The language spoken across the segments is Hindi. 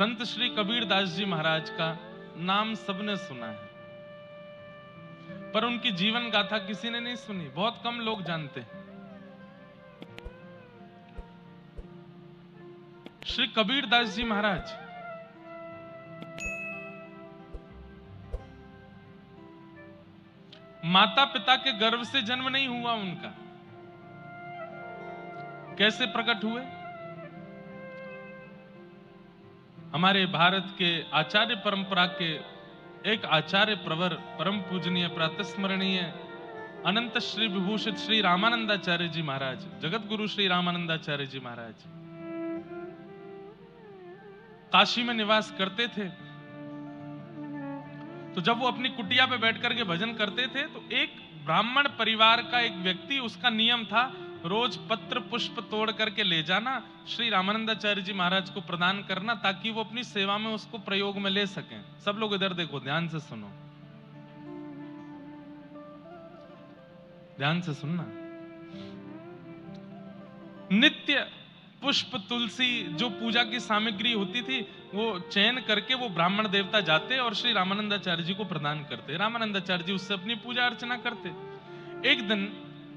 संत श्री कबीर दास जी महाराज का नाम सबने सुना है, पर उनकी जीवन गाथा किसी ने नहीं सुनी, बहुत कम लोग जानते हैं। श्री कबीर दास जी महाराज माता पिता के गर्भ से जन्म नहीं हुआ उनका। कैसे प्रकट हुए? हमारे भारत के आचार्य परंपरा के एक आचार्य प्रवर परम पूजनीय प्रातस्मरणीय अनंत श्री विभूषित श्री रामानंदाचार्य जी महाराज, जगत गुरु श्री रामानंदाचार्य जी महाराज काशी में निवास करते थे। तो जब वो अपनी कुटिया पे बैठ करके भजन करते थे तो एक ब्राह्मण परिवार का एक व्यक्ति, उसका नियम था रोज पत्र पुष्प तोड़ करके ले जाना, श्री रामानंदाचार्य जी महाराज को प्रदान करना, ताकि वो अपनी सेवा में उसको प्रयोग में ले सकें। सब लोग इधर देखो, ध्यान से सुनो, ध्यान से सुनना। नित्य पुष्प तुलसी जो पूजा की सामग्री होती थी वो चयन करके वो ब्राह्मण देवता जाते और श्री रामानंदाचार्य जी को प्रदान करते। रामानंदाचार्य जी उससे अपनी पूजा अर्चना करते। एक दिन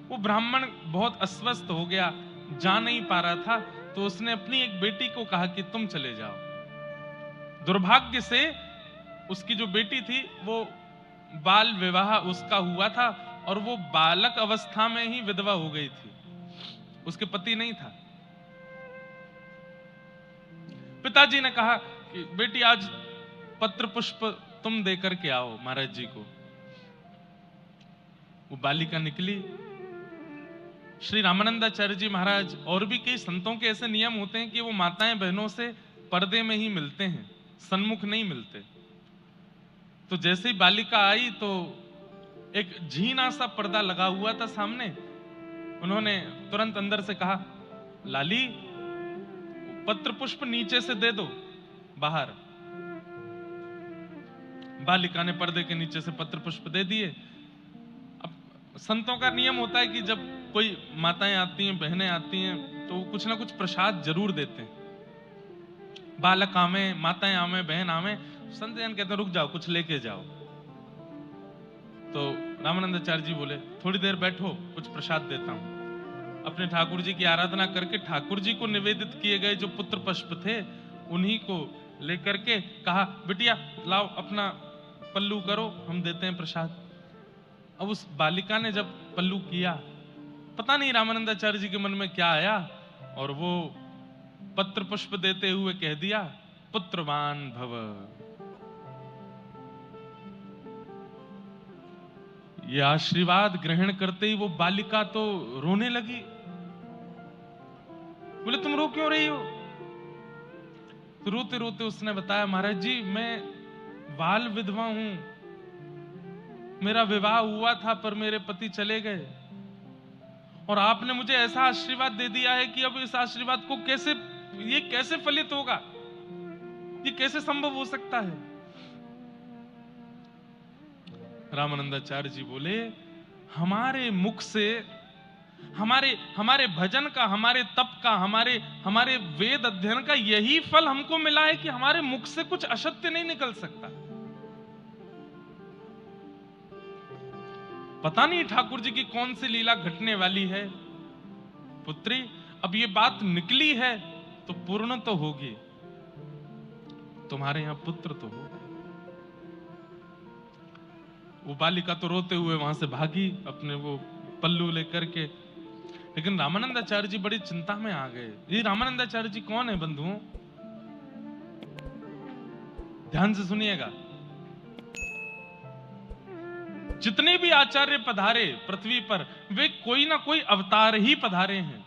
वो ब्राह्मण बहुत अस्वस्थ हो गया, जा नहीं पा रहा था, तो उसने अपनी एक बेटी को कहा कि तुम चले जाओ। दुर्भाग्य से उसकी जो बेटी थी वो बाल विवाह उसका हुआ था और वो बालक अवस्था में ही विधवा हो गई थी, उसके पति नहीं था। पिताजी ने कहा कि बेटी आज पत्र पुष्प तुम दे करके आओ महाराज जी को। वो बालिका निकली। श्री रामानंदाचार्य जी महाराज और भी कई संतों के ऐसे नियम होते हैं कि वो माताएं बहनों से पर्दे में ही मिलते हैं, सन्मुख नहीं मिलते। तो जैसे ही बालिका आई तो एक झीना सा पर्दा लगा हुआ था सामने। उन्होंने तुरंत अंदर से कहा, लाली पत्र पुष्प नीचे से दे दो बाहर। बालिका ने पर्दे के नीचे से पत्र पुष्प दे दिए। अब संतों का नियम होता है कि जब कोई माताएं आती हैं, बहनें आती हैं, तो कुछ ना कुछ प्रसाद जरूर देते हैं। बालक आवे, माताएं आवे, बहन आवे, संत जन कहते हैं रुक जाओ, कुछ लेके जाओ। तो रामानंदाचार्य जी बोले थोड़ी देर बैठो, कुछ प्रसाद देता हूं। अपने ठाकुर जी की आराधना करके ठाकुर जी को निवेदित किए गए जो पुत्र पुष्प थे उन्हीं को लेकर के कहा, बिटिया लाओ अपना पल्लू करो, हम देते हैं प्रसाद। अब उस बालिका ने जब पल्लू किया, पता नहीं रामानंदाचार्य जी के मन में क्या आया, और वो पत्र पुष्प देते हुए कह दिया, पुत्रवान भव। ये आशीर्वाद ग्रहण करते ही वो बालिका तो रोने लगी। बोले तुम रो क्यों रही हो? तो रोते रोते उसने बताया, महाराज जी मैं बाल विधवा हूं, मेरा विवाह हुआ था पर मेरे पति चले गए, और आपने मुझे ऐसा आशीर्वाद दे दिया है कि अब इस आशीर्वाद को ये कैसे फलित होगा, ये कैसे संभव हो सकता है? रामानंदाचार्य जी बोले, हमारे मुख से, हमारे भजन का, हमारे तप का, हमारे वेद अध्ययन का यही फल हमको मिला है कि हमारे मुख से कुछ असत्य नहीं निकल सकता। पता नहीं ठाकुर जी की कौन सी लीला घटने वाली है। पुत्री, अब ये बात निकली है तो पूर्ण तो होगी, तुम्हारे यहां पुत्र तो होगा। वो बालिका तो रोते हुए वहां से भागी अपने वो पल्लू लेकर के, लेकिन रामानंदाचार्य जी बड़ी चिंता में आ गए। ये रामानंदाचार्य जी कौन है बंधुओं? ध्यान से सुनिएगा। जितने भी आचार्य पधारे पृथ्वी पर, वे कोई ना कोई अवतार ही पधारे हैं।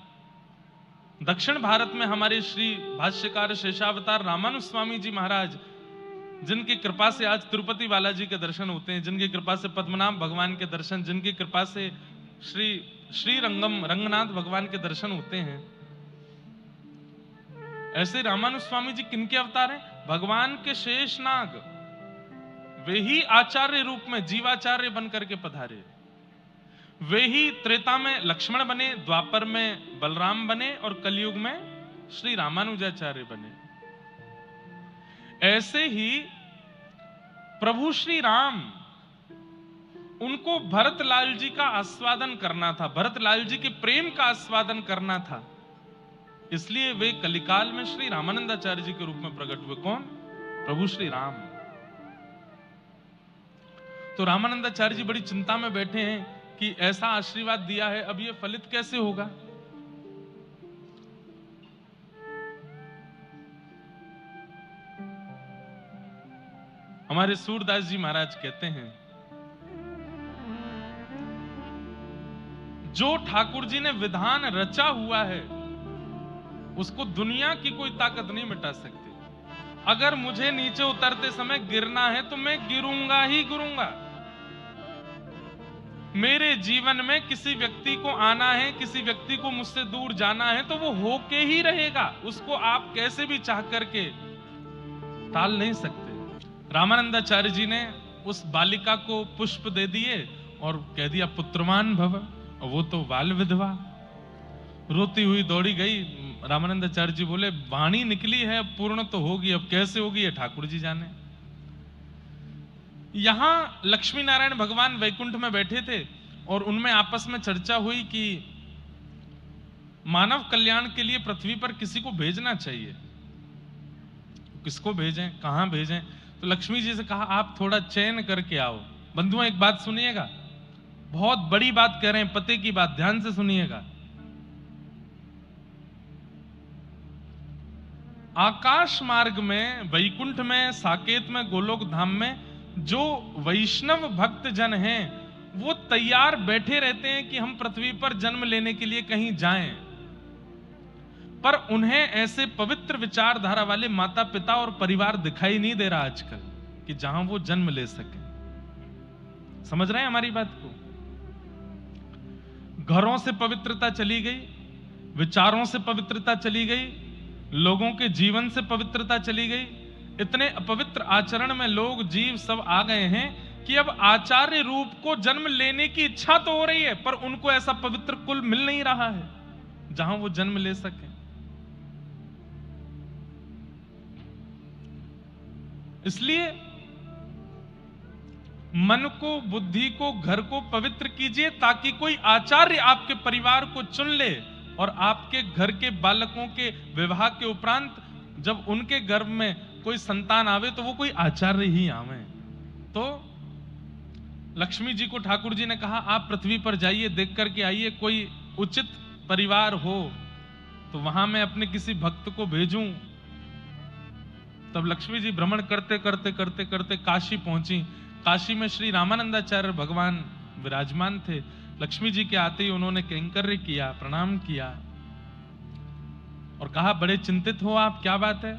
दक्षिण भारत में हमारे श्री भाष्यकार शेषावतार रामानुज स्वामी जी महाराज, जिनकी कृपा से आज तिरुपति बालाजी के दर्शन होते हैं, जिनकी कृपा से पद्मनाभ भगवान के दर्शन, जिनकी कृपा से श्री रंगम रंगनाथ भगवान के दर्शन होते हैं, ऐसे रामानुज स्वामी जी किनके अवतार हैं? भगवान के शेषनाग, वे ही आचार्य रूप में जीवाचार्य बनकर के पधारे। वे ही त्रेता में लक्ष्मण बने, द्वापर में बलराम बने और कलयुग में श्री रामानुजाचार्य बने। ऐसे ही प्रभु श्री राम, उनको भरतलाल जी का आस्वादन करना था, भरतलाल जी के प्रेम का आस्वादन करना था, इसलिए वे कलिकाल में श्री रामानंदाचार्य जी के रूप में प्रकट हुए। कौन? प्रभु श्री राम। तो रामानंदाचार्य जी बड़ी चिंता में बैठे हैं कि ऐसा आशीर्वाद दिया है, अब ये फलित कैसे होगा। हमारे सूरदास जी महाराज कहते हैं, जो ठाकुर जी ने विधान रचा हुआ है उसको दुनिया की कोई ताकत नहीं मिटा सकती। अगर मुझे नीचे उतरते समय गिरना है तो मैं गिरूंगा ही गिरूंगा। मेरे जीवन में किसी व्यक्ति को आना है, किसी व्यक्ति को मुझसे दूर जाना है तो वो होके ही रहेगा, उसको आप कैसे भी चाह करके टाल नहीं सकते। रामानंदाचार्य जी ने उस बालिका को पुष्प दे दिए और कह दिया पुत्रवान भव, और वो तो बाल विधवा रोती हुई दौड़ी गई। रामानंदाचार्य जी बोले वाणी निकली है, पूर्ण तो होगी, अब कैसे होगी ये ठाकुर जी जाने। यहां लक्ष्मी नारायण भगवान वैकुंठ में बैठे थे और उनमें आपस में चर्चा हुई कि मानव कल्याण के लिए पृथ्वी पर किसी को भेजना चाहिए, किसको भेजें, कहां भेजें। तो लक्ष्मी जी से कहा आप थोड़ा चयन करके आओ। बंधुओं एक बात सुनिएगा, बहुत बड़ी बात कह रहे हैं, पते की बात, ध्यान से सुनिएगा। आकाश मार्ग में, वैकुंठ में, साकेत में, गोलोक धाम में जो वैष्णव भक्त जन हैं वो तैयार बैठे रहते हैं कि हम पृथ्वी पर जन्म लेने के लिए कहीं जाएं, पर उन्हें ऐसे पवित्र विचारधारा वाले माता पिता और परिवार दिखाई नहीं दे रहा आजकल कि जहां वो जन्म ले सके। समझ रहे हैं हमारी बात को? घरों से पवित्रता चली गई, विचारों से पवित्रता चली गई, लोगों के जीवन से पवित्रता चली गई। इतने अपवित्र आचरण में लोग जीव सब आ गए हैं कि अब आचार्य रूप को जन्म लेने की इच्छा तो हो रही है, पर उनको ऐसा पवित्र कुल मिल नहीं रहा है जहां वो जन्म ले सके। इसलिए मन को, बुद्धि को, घर को पवित्र कीजिए ताकि कोई आचार्य आपके परिवार को चुन ले और आपके घर के बालकों के विवाह के उपरांत जब उनके गर्भ में कोई संतान आवे तो वो कोई आचार्य ही आवे। तो लक्ष्मी जी को ठाकुर जी ने कहा आप पृथ्वी पर जाइए, देख करके आइए कोई उचित परिवार हो तो वहां मैं अपने किसी भक्त को भेजूं। तब लक्ष्मी जी भ्रमण करते करते करते करते काशी पहुंची। काशी में श्री रामानंदाचार्य भगवान विराजमान थे। लक्ष्मी जी के आते ही उन्होंने कैंकर्य किया, प्रणाम किया और कहा बड़े चिंतित हो आप, क्या बात है?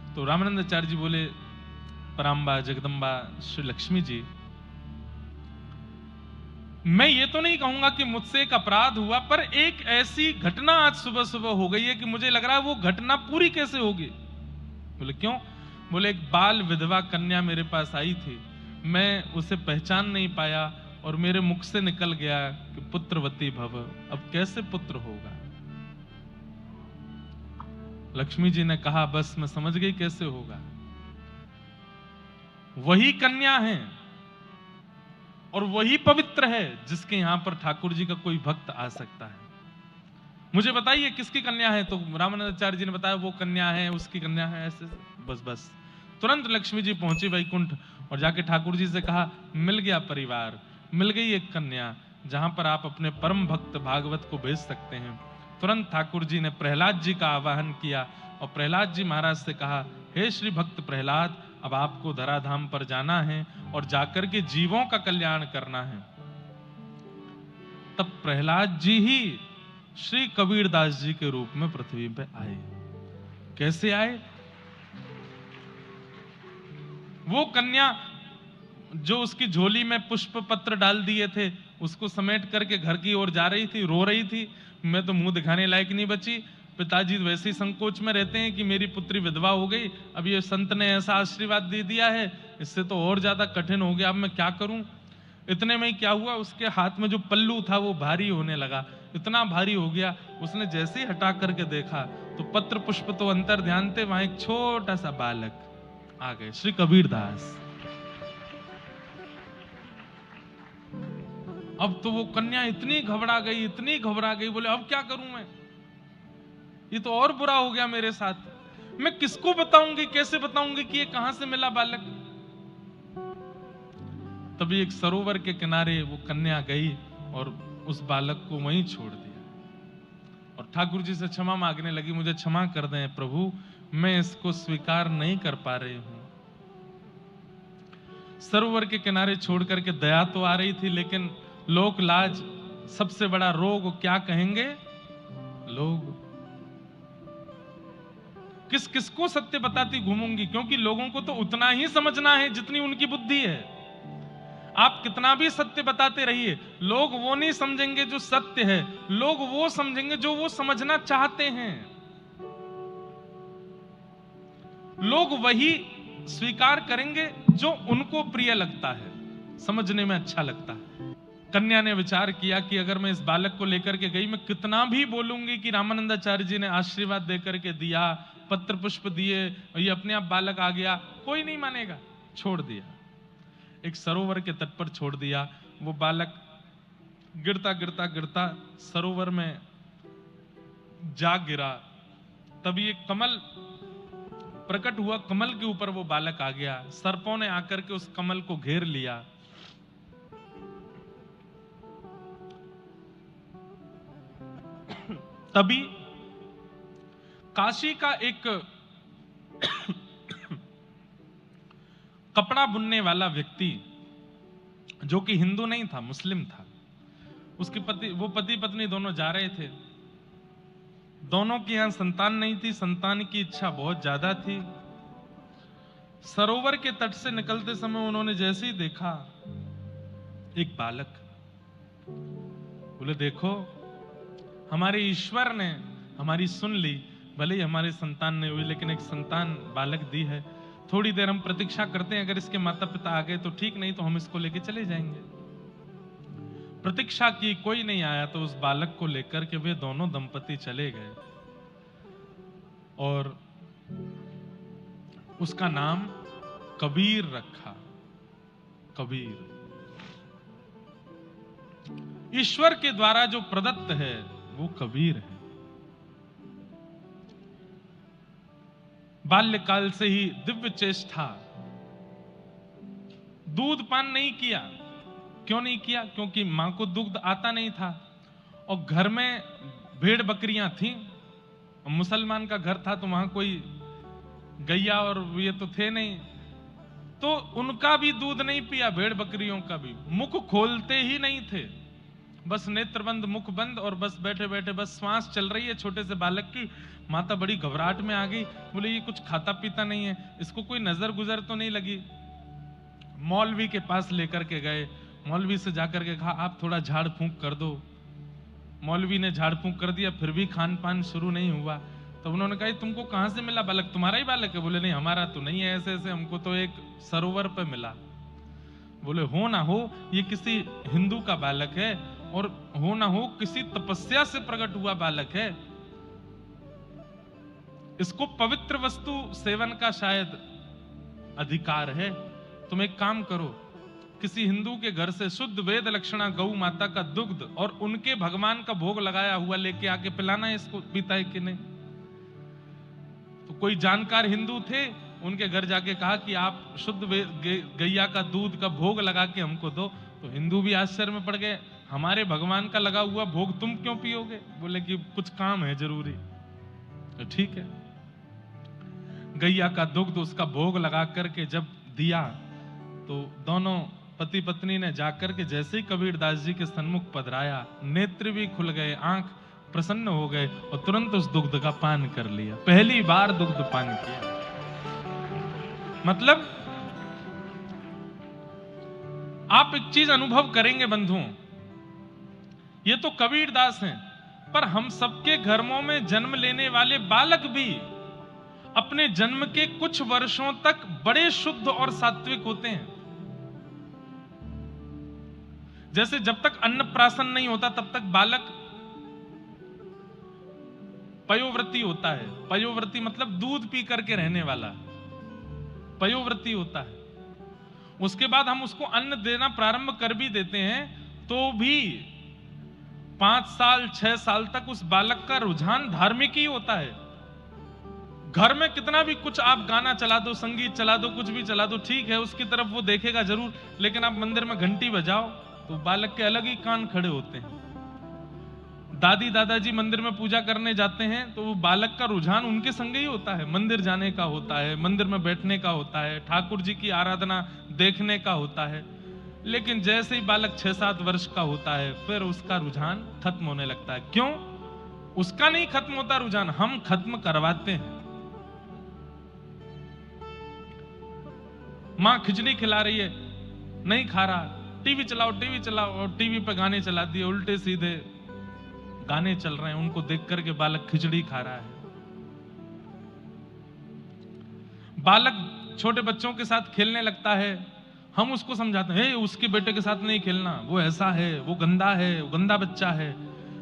तो रामानंदाचार्य जी बोले पराम्बा जगदम्बा श्री लक्ष्मी जी, मैं ये तो नहीं कहूंगा कि मुझसे एक अपराध हुआ, पर एक ऐसी घटना आज सुबह सुबह हो गई है कि मुझे लग रहा है वो घटना पूरी कैसे होगी। बोले क्यों? बोले एक बाल विधवा कन्या मेरे पास आई थी, मैं उसे पहचान नहीं पाया और मेरे मुख से निकल गया कि पुत्रवती भव, अब कैसे पुत्र होगा। लक्ष्मी जी ने कहा बस मैं समझ गई कैसे होगा। वही कन्या है और वही पवित्र है जिसके यहां पर ठाकुर जी का कोई भक्त आ सकता है। मुझे बताइए किसकी कन्या है? तो रामानंदाचार्य जी ने बताया वो कन्या है, उसकी कन्या है, ऐसे बस तुरंत लक्ष्मी जी पहुंची वैकुंठ और जाके ठाकुर जी से कहा मिल गया परिवार, मिल गई एक कन्या जहां पर आप अपने परम भक्त भागवत को भेज सकते हैं। तुरंत ठाकुर जी ने प्रहलाद जी का आवाहन किया और प्रहलाद जी महाराज से कहा हे श्री भक्त प्रहलाद, अब आपको धराधाम पर जाना है और जाकर के जीवों का कल्याण करना है। तब प्रहलाद जी ही श्री कबीरदास जी के रूप में पृथ्वी पे आए। कैसे आए? वो कन्या जो उसकी झोली में पुष्प पत्र डाल दिए थे उसको समेट करके घर की ओर जा रही थी, रो रही थी, मैं तो मुंह दिखाने लायक नहीं बची। पिताजी वैसे ही संकोच में रहते हैं कि मेरी पुत्री विधवा हो गई, अब ये संत ने ऐसा आशीर्वाद दे दिया है, इससे तो और ज्यादा कठिन हो गया, अब मैं क्या करूं। इतने में ही क्या हुआ, उसके हाथ में जो पल्लू था वो भारी होने लगा, इतना भारी हो गया, उसने जैसे ही हटा करके देखा तो पत्र पुष्प तो अंतर ध्यान थे, वहां एक छोटा सा बालक आ गए, श्री कबीरदास। अब तो वो कन्या इतनी घबरा गई, इतनी घबरा गई, बोले अब क्या करूं मैं, ये तो और बुरा हो गया मेरे साथ, मैं किसको बताऊंगी, कैसे बताऊंगी कि ये कहां से मिला बालक। तभी एक सरोवर के किनारे वो कन्या गई और उस बालक को वहीं छोड़ दिया और ठाकुर जी से क्षमा मांगने लगी, मुझे क्षमा कर दें प्रभु, मैं इसको स्वीकार नहीं कर पा रही हूं। सरोवर के किनारे छोड़ करके दया तो आ रही थी, लेकिन लोक लाज, सबसे बड़ा रोग क्या कहेंगे लोग, किस किस को सत्य बताती घूमूंगी, क्योंकि लोगों को तो उतना ही समझना है जितनी उनकी बुद्धि है। आप कितना भी सत्य बताते रहिए, लोग वो नहीं समझेंगे जो सत्य है, लोग वो समझेंगे जो वो समझना चाहते हैं। लोग वही स्वीकार करेंगे जो उनको प्रिय लगता है, समझने में अच्छा लगता है। कन्या ने विचार किया कि अगर मैं इस बालक को लेकर के गई, मैं कितना भी बोलूंगी कि रामानंदाचार्य जी ने आशीर्वाद देकर के दिया, पत्र पुष्प दिए, ये अपने आप बालक आ गया, कोई नहीं मानेगा। छोड़ दिया, एक सरोवर के तट पर छोड़ दिया। वो बालक गिरता गिरता गिरता सरोवर में जा गिरा। तभी एक कमल प्रकट हुआ, कमल के ऊपर वो बालक आ गया। सर्पों ने आकर के उस कमल को घेर लिया। तभी काशी का एक कपड़ा बुनने वाला व्यक्ति, जो कि हिंदू नहीं था, मुस्लिम था, उसके पति पत्नी दोनों जा रहे थे। दोनों की यहां संतान नहीं थी, संतान की इच्छा बहुत ज्यादा थी। सरोवर के तट से निकलते समय उन्होंने जैसे ही देखा एक बालक, बोले देखो हमारे ईश्वर ने हमारी सुन ली, भले ही हमारी संतान नहीं हुई, लेकिन एक संतान बालक दी है। थोड़ी देर हम प्रतीक्षा करते हैं, अगर इसके माता पिता आ गए तो ठीक, नहीं तो हम इसको लेके चले जाएंगे। प्रतीक्षा की, कोई नहीं आया, तो उस बालक को लेकर के वे दोनों दंपति चले गए और उसका नाम कबीर रखा। कबीर ईश्वर के द्वारा जो प्रदत्त है वो कबीर है। बाल्यकाल से ही दिव्य चेष्टा, दूध पान नहीं किया। क्यों नहीं किया? क्योंकि मां को दुग्ध आता नहीं था और घर में भेड़ बकरियां थीं। मुसलमान का घर था तो वहां कोई गैया और ये तो थे नहीं, तो उनका भी दूध नहीं पिया, भेड़ बकरियों का भी। मुख खोलते ही नहीं थे, बस नेत्र बंद, मुख बंद, और बस बैठे बैठे बस श्वास चल रही है छोटे से बालक की। माता बड़ी घबराहट में आ गई, बोले ये कुछ खाता पीता नहीं है, इसको कोई नजर गुजर तो नहीं लगी। मौलवी के पास लेकर के गए, मौलवी से जाकर के कहा आप थोड़ा झाड़ फूंक कर दो। मौलवी ने झाड़ फूंक कर दिया, फिर भी खान पान शुरू नहीं हुआ। तो उन्होंने कहा तुमको कहां से मिला बालक? तुम्हारा ही बालक है? बोले नहीं हमारा तो नहीं है, ऐसे ऐसे हमको तो एक सरोवर पे मिला। बोले हो ना हो ये किसी हिंदू का बालक है, और हो ना हो किसी तपस्या से प्रकट हुआ बालक है, इसको पवित्र वस्तु सेवन का शायद अधिकार है। तुम एक काम करो, किसी हिंदू के घर से शुद्ध वेद लक्षणा गौ माता का दुग्ध और उनके भगवान का भोग लगाया हुआ लेके आके पिलाना है इसको, पीता है कि नहीं। तो कोई जानकार हिंदू थे, उनके घर जाके कहा कि आप शुद्ध गैया का दूध का भोग लगा के हमको दो। तो हिंदू भी आश्चर्य में पड़ गए, हमारे भगवान का लगा हुआ भोग तुम क्यों पियोगे? बोले कि कुछ काम है जरूरी। तो ठीक है, गैया का दुग्ध उसका भोग लगा करके जब दिया, तो दोनों पति पत्नी ने जाकर के जैसे ही कबीरदास जी के सन्मुख पधराया, नेत्र भी खुल गए, आंख प्रसन्न हो गए और तुरंत उस दुग्ध का पान कर लिया। पहली बार दुग्ध पान किया। मतलब आप एक चीज अनुभव करेंगे बंधुओं, ये तो कबीरदास हैं, पर हम सबके घरों में जन्म लेने वाले बालक भी अपने जन्म के कुछ वर्षों तक बड़े शुद्ध और सात्विक होते हैं। जैसे जब तक अन्नप्राशन नहीं होता तब तक बालक पयोव्रती होता है। पयोव्रती मतलब दूध पी करके रहने वाला, पयोव्रती होता है। उसके बाद हम उसको अन्न देना प्रारंभ कर भी देते हैं तो भी 5 साल 6 साल तक उस बालक का रुझान धार्मिक ही होता है। घर में कितना भी कुछ आप गाना चला दो, संगीत चला दो, कुछ भी चला दो, ठीक है, उसकी तरफ वो देखेगा जरूर, लेकिन आप मंदिर में घंटी बजाओ तो बालक के अलग ही कान खड़े होते हैं। दादी दादाजी मंदिर में पूजा करने जाते हैं तो वो बालक का रुझान उनके संग ही होता है, मंदिर जाने का होता है, मंदिर में बैठने का होता है, ठाकुर जी की आराधना देखने का होता है। लेकिन जैसे ही बालक 6-7 वर्ष का होता है फिर उसका रुझान खत्म होने लगता है। क्यों? उसका नहीं खत्म होता रुझान, हम खत्म करवाते हैं। मां खिचड़ी खिला रही है, नहीं खा रहा, टीवी चलाओ टीवी चलाओ, और टीवी पे गाने चला दिए, उल्टे सीधे गाने चल रहे हैं, उनको देख करके बालक खिचड़ी खा रहा है। बालक छोटे बच्चों के साथ खेलने लगता है, हम उसको समझाते हैं उसके बेटे के साथ नहीं खेलना, वो ऐसा है, वो गंदा है, वो गंदा बच्चा है।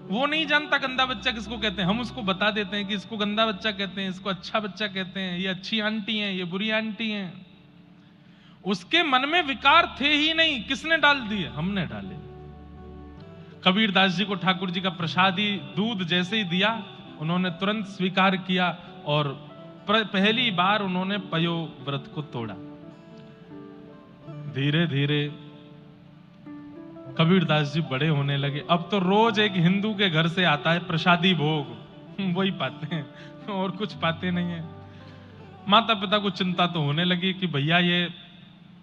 वो नहीं जानता गंदा बच्चा किसको कहते हैं, हम उसको बता देते हैं कि इसको गंदा बच्चा कहते हैं, इसको अच्छा बच्चा कहते हैं, ये अच्छी आंटी है, ये बुरी आंटी है। उसके मन में विकार थे ही नहीं, किसने डाल दिए? हमने डाले। कबीर दास जी को ठाकुर जी का प्रसादी दूध जैसे ही दिया उन्होंने तुरंत स्वीकार किया और पहली बार उन्होंने पयो व्रत को तोड़ा। धीरे धीरे कबीर दास जी बड़े होने लगे। अब तो रोज एक हिंदू के घर से आता है प्रसादी भोग, वही पाते हैं और कुछ पाते नहीं है। माता पिता को चिंता तो होने लगी कि भैया ये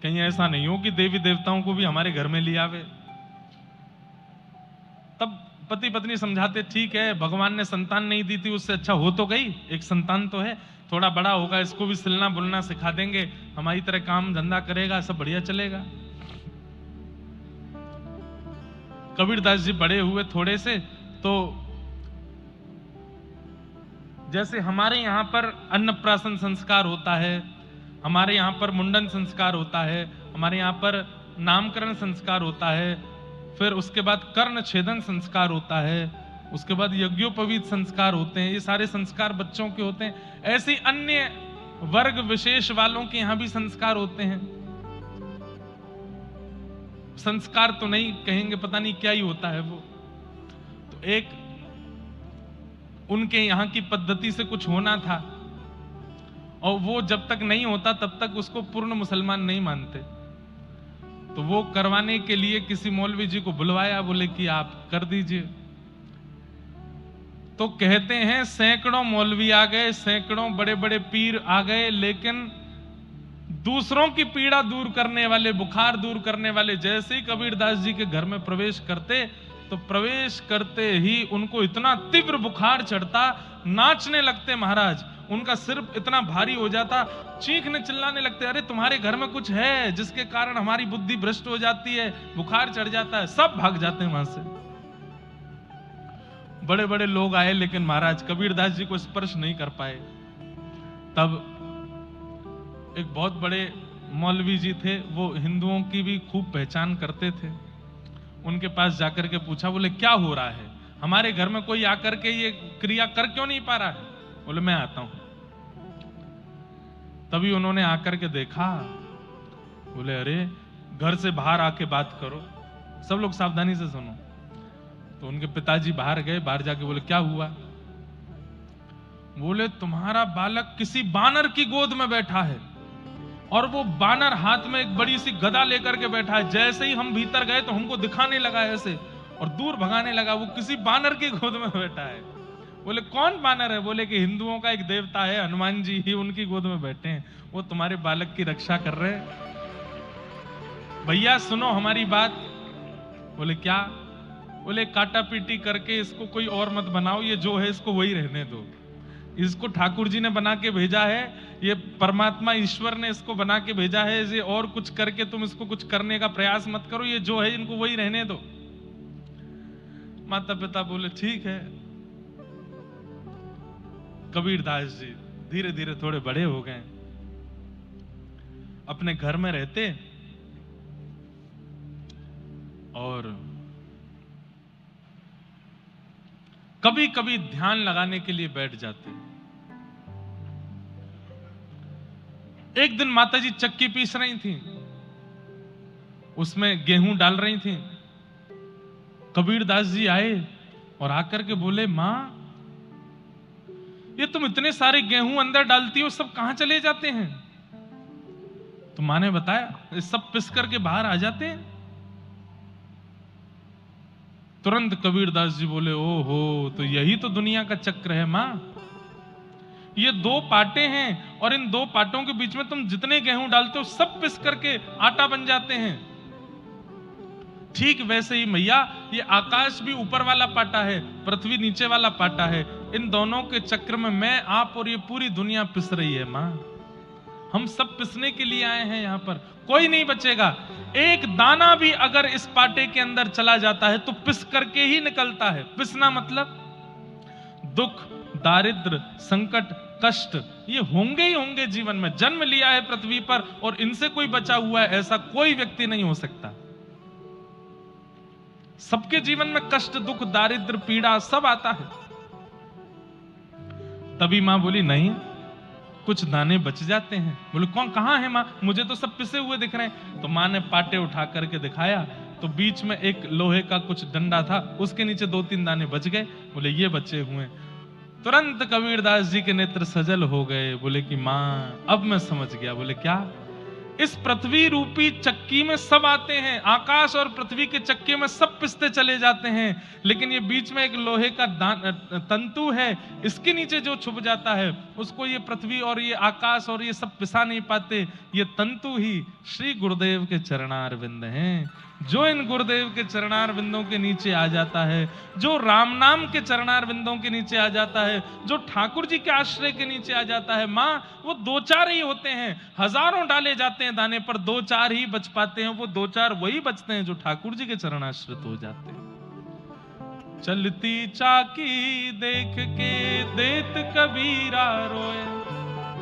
कहीं ऐसा नहीं हो कि देवी देवताओं को भी हमारे घर में ले आवे। तब पति पत्नी समझाते, ठीक है भगवान ने संतान नहीं दी थी, उससे अच्छा हो तो गई, एक संतान तो है, थोड़ा बड़ा होगा इसको भी सिलना बुलना सिखा देंगे, हमारी तरह काम धंधा करेगा, सब बढ़िया चलेगा। कबीरदास जी बड़े हुए थोड़े से, तो जैसे हमारे यहां पर अन्नप्राशन संस्कार होता है, हमारे यहां पर मुंडन संस्कार होता है, हमारे यहां पर नामकरण संस्कार होता है, फिर उसके बाद कर्ण छेदन संस्कार होता है, उसके बाद यज्ञोपवीत संस्कार होते हैं। ये सारे संस्कार बच्चों के होते हैं। ऐसे अन्य वर्ग विशेष वालों के यहां भी संस्कार होते हैं। संस्कार तो नहीं कहेंगे, पता नहीं क्या ही होता है वो। तो एक उनके यहां की पद्धति से कुछ होना था और वो जब तक नहीं होता तब तक उसको पूर्ण मुसलमान नहीं मानते। तो वो करवाने के लिए किसी मौलवी जी को बुलवाया, बोले कि आप कर दीजिए। तो कहते हैं सैकड़ों मौलवी आ गए, सैकड़ों बड़े बड़े पीर आ गए, लेकिन दूसरों की पीड़ा दूर करने वाले, बुखार दूर करने वाले जैसे ही कबीरदास जी के घर में प्रवेश करते तो प्रवेश करते ही उनको इतना तीव्र बुखार चढ़ता, नाचने लगते महाराज, उनका सिर इतना भारी हो जाता, चीखने चिल्लाने लगते, अरे तुम्हारे घर में कुछ है जिसके कारण हमारी बुद्धि भ्रष्ट हो जाती है, बुखार चढ़ जाता है। सब भाग जाते हैं वहां से। बड़े बड़े लोग आए लेकिन महाराज कबीरदास जी को स्पर्श नहीं कर पाए। तब एक बहुत बड़े मौलवी जी थे, वो हिंदुओं की भी खूब पहचान करते थे। उनके पास जाकर के पूछा, बोले क्या हो रहा है, हमारे घर में कोई आकर के ये क्रिया कर क्यों नहीं पा रहा है? बोले मैं आता हूं। तभी उन्होंने आकर के देखा, बोले अरे घर से बाहर आके बात करो, सब लोग सावधानी से सुनो। तो उनके पिताजी बाहर गए, बाहर जाके बोले क्या हुआ? बोले तुम्हारा बालक किसी बानर की गोद में बैठा है और वो बानर हाथ में एक बड़ी सी गदा लेकर के बैठा है। जैसे ही हम भीतर गए तो हमको दिखाने लगा ऐसे और दूर भगाने लगा, वो किसी बानर की गोद में बैठा है। बोले कौन बानर है? बोले कि हिंदुओं का एक देवता है हनुमान जी, ही उनकी गोद में बैठे हैं, वो तुम्हारे बालक की रक्षा कर रहे हैं। भैया सुनो हमारी बात। बोले क्या? बोले काटा पीटी करके इसको कोई और मत बनाओ, ये जो है इसको वही रहने दो। इसको ठाकुर जी ने बना के भेजा है, ये परमात्मा ईश्वर ने इसको बना के भेजा है, ये और कुछ करके तुम इसको कुछ करने का प्रयास मत करो, ये जो है इनको वही रहने दो। माता पिता बोले ठीक है। कबीरदास जी धीरे धीरे थोड़े बड़े हो गए, अपने घर में रहते और कभी कभी ध्यान लगाने के लिए बैठ जाते। एक दिन माताजी चक्की पीस रही थी, उसमें गेहूं डाल रही थी। कबीरदास जी आए और आकर के बोले, मां ये तुम इतने सारे गेहूं अंदर डालती हो, सब कहां चले जाते हैं? तो मां ने बताया, सब पिस करके बाहर आ जाते हैं। तुरंत कबीरदास जी बोले, ओहो, तो यही तो दुनिया का चक्र है मां। ये दो पाटे हैं और इन दो पाटों के बीच में तुम जितने गेहूं डालते हो सब पिस करके आटा बन जाते हैं। ठीक वैसे ही मैया, ये आकाश भी ऊपर वाला पाटा है, पृथ्वी नीचे वाला पाटा है। इन दोनों के चक्र में मैं, आप और ये पूरी दुनिया पिस रही है मां। हम सब पिसने के लिए आए हैं यहां पर, कोई नहीं बचेगा। एक दाना भी अगर इस पाटे के अंदर चला जाता है तो पिस करके ही निकलता है। पिसना मतलब दुख, दारिद्र, संकट, कष्ट ये होंगे ही होंगे जीवन में। जन्म लिया है पृथ्वी पर और इनसे कोई बचा हुआ है ऐसा कोई व्यक्ति नहीं हो सकता। सबके जीवन में कष्ट, दुख, दारिद्र, पीड़ा सब आता है। तभी मां बोली, नहीं कुछ दाने बच जाते हैं। बोले, कौन, कहां है मां? मुझे तो सब पिसे हुए दिख रहे हैं। तो मां ने पाटे उठा करके दिखाया तो बीच में एक लोहे का कुछ डंडा था, उसके नीचे 2-3 दाने बच गए। बोले, ये बचे हुए। तुरंत कबीरदास जी के नेत्र सजल हो गए। बोले कि मां अब मैं समझ गया। बोले, क्या? इस पृथ्वी रूपी चक्की में सब आते हैं, आकाश और पृथ्वी के चक्के में सब पिसते चले जाते हैं, लेकिन ये बीच में एक लोहे का तंतु है, इसके नीचे जो छुप जाता है उसको ये पृथ्वी और ये आकाश और ये सब पिसा नहीं पाते। ये तंतु ही श्री गुरुदेव के चरणारविंद हैं। जो इन गुरुदेव के चरणारविंदों के नीचे आ जाता है, जो राम नाम के चरणारविंदों के नीचे आ जाता है, जो ठाकुर जी के आश्रय के नीचे आ जाता है, मां वो 2-4 ही होते हैं। हजारों डाले जाते हैं दाने पर, 2-4 ही बच पाते हैं। वो 2-4 वही बचते हैं जो ठाकुर जी के चरणाश्रित हो जाते हैं। चलती चाकी देख के देत कबीरा रोए,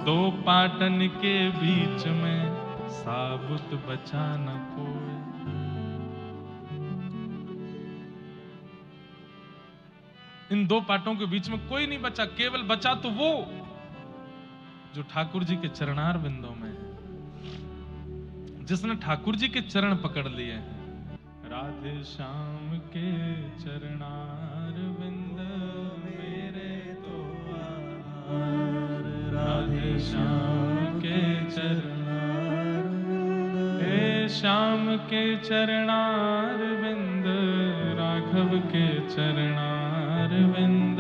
2 पाटन के बीच में साबुत बचा न कोई। इन 2 पाटों के बीच में कोई नहीं बचा, केवल बचा तो वो जो ठाकुर जी के चरणार बिंदों में है, जिसने ठाकुर जी के चरण पकड़ लिए हैं। राधे श्याम के चरणार बिंद मेरे तो आधार, राधे श्याम के चरणार, हे श्याम के चरणार बिंद, राघव के चरणार बिंद,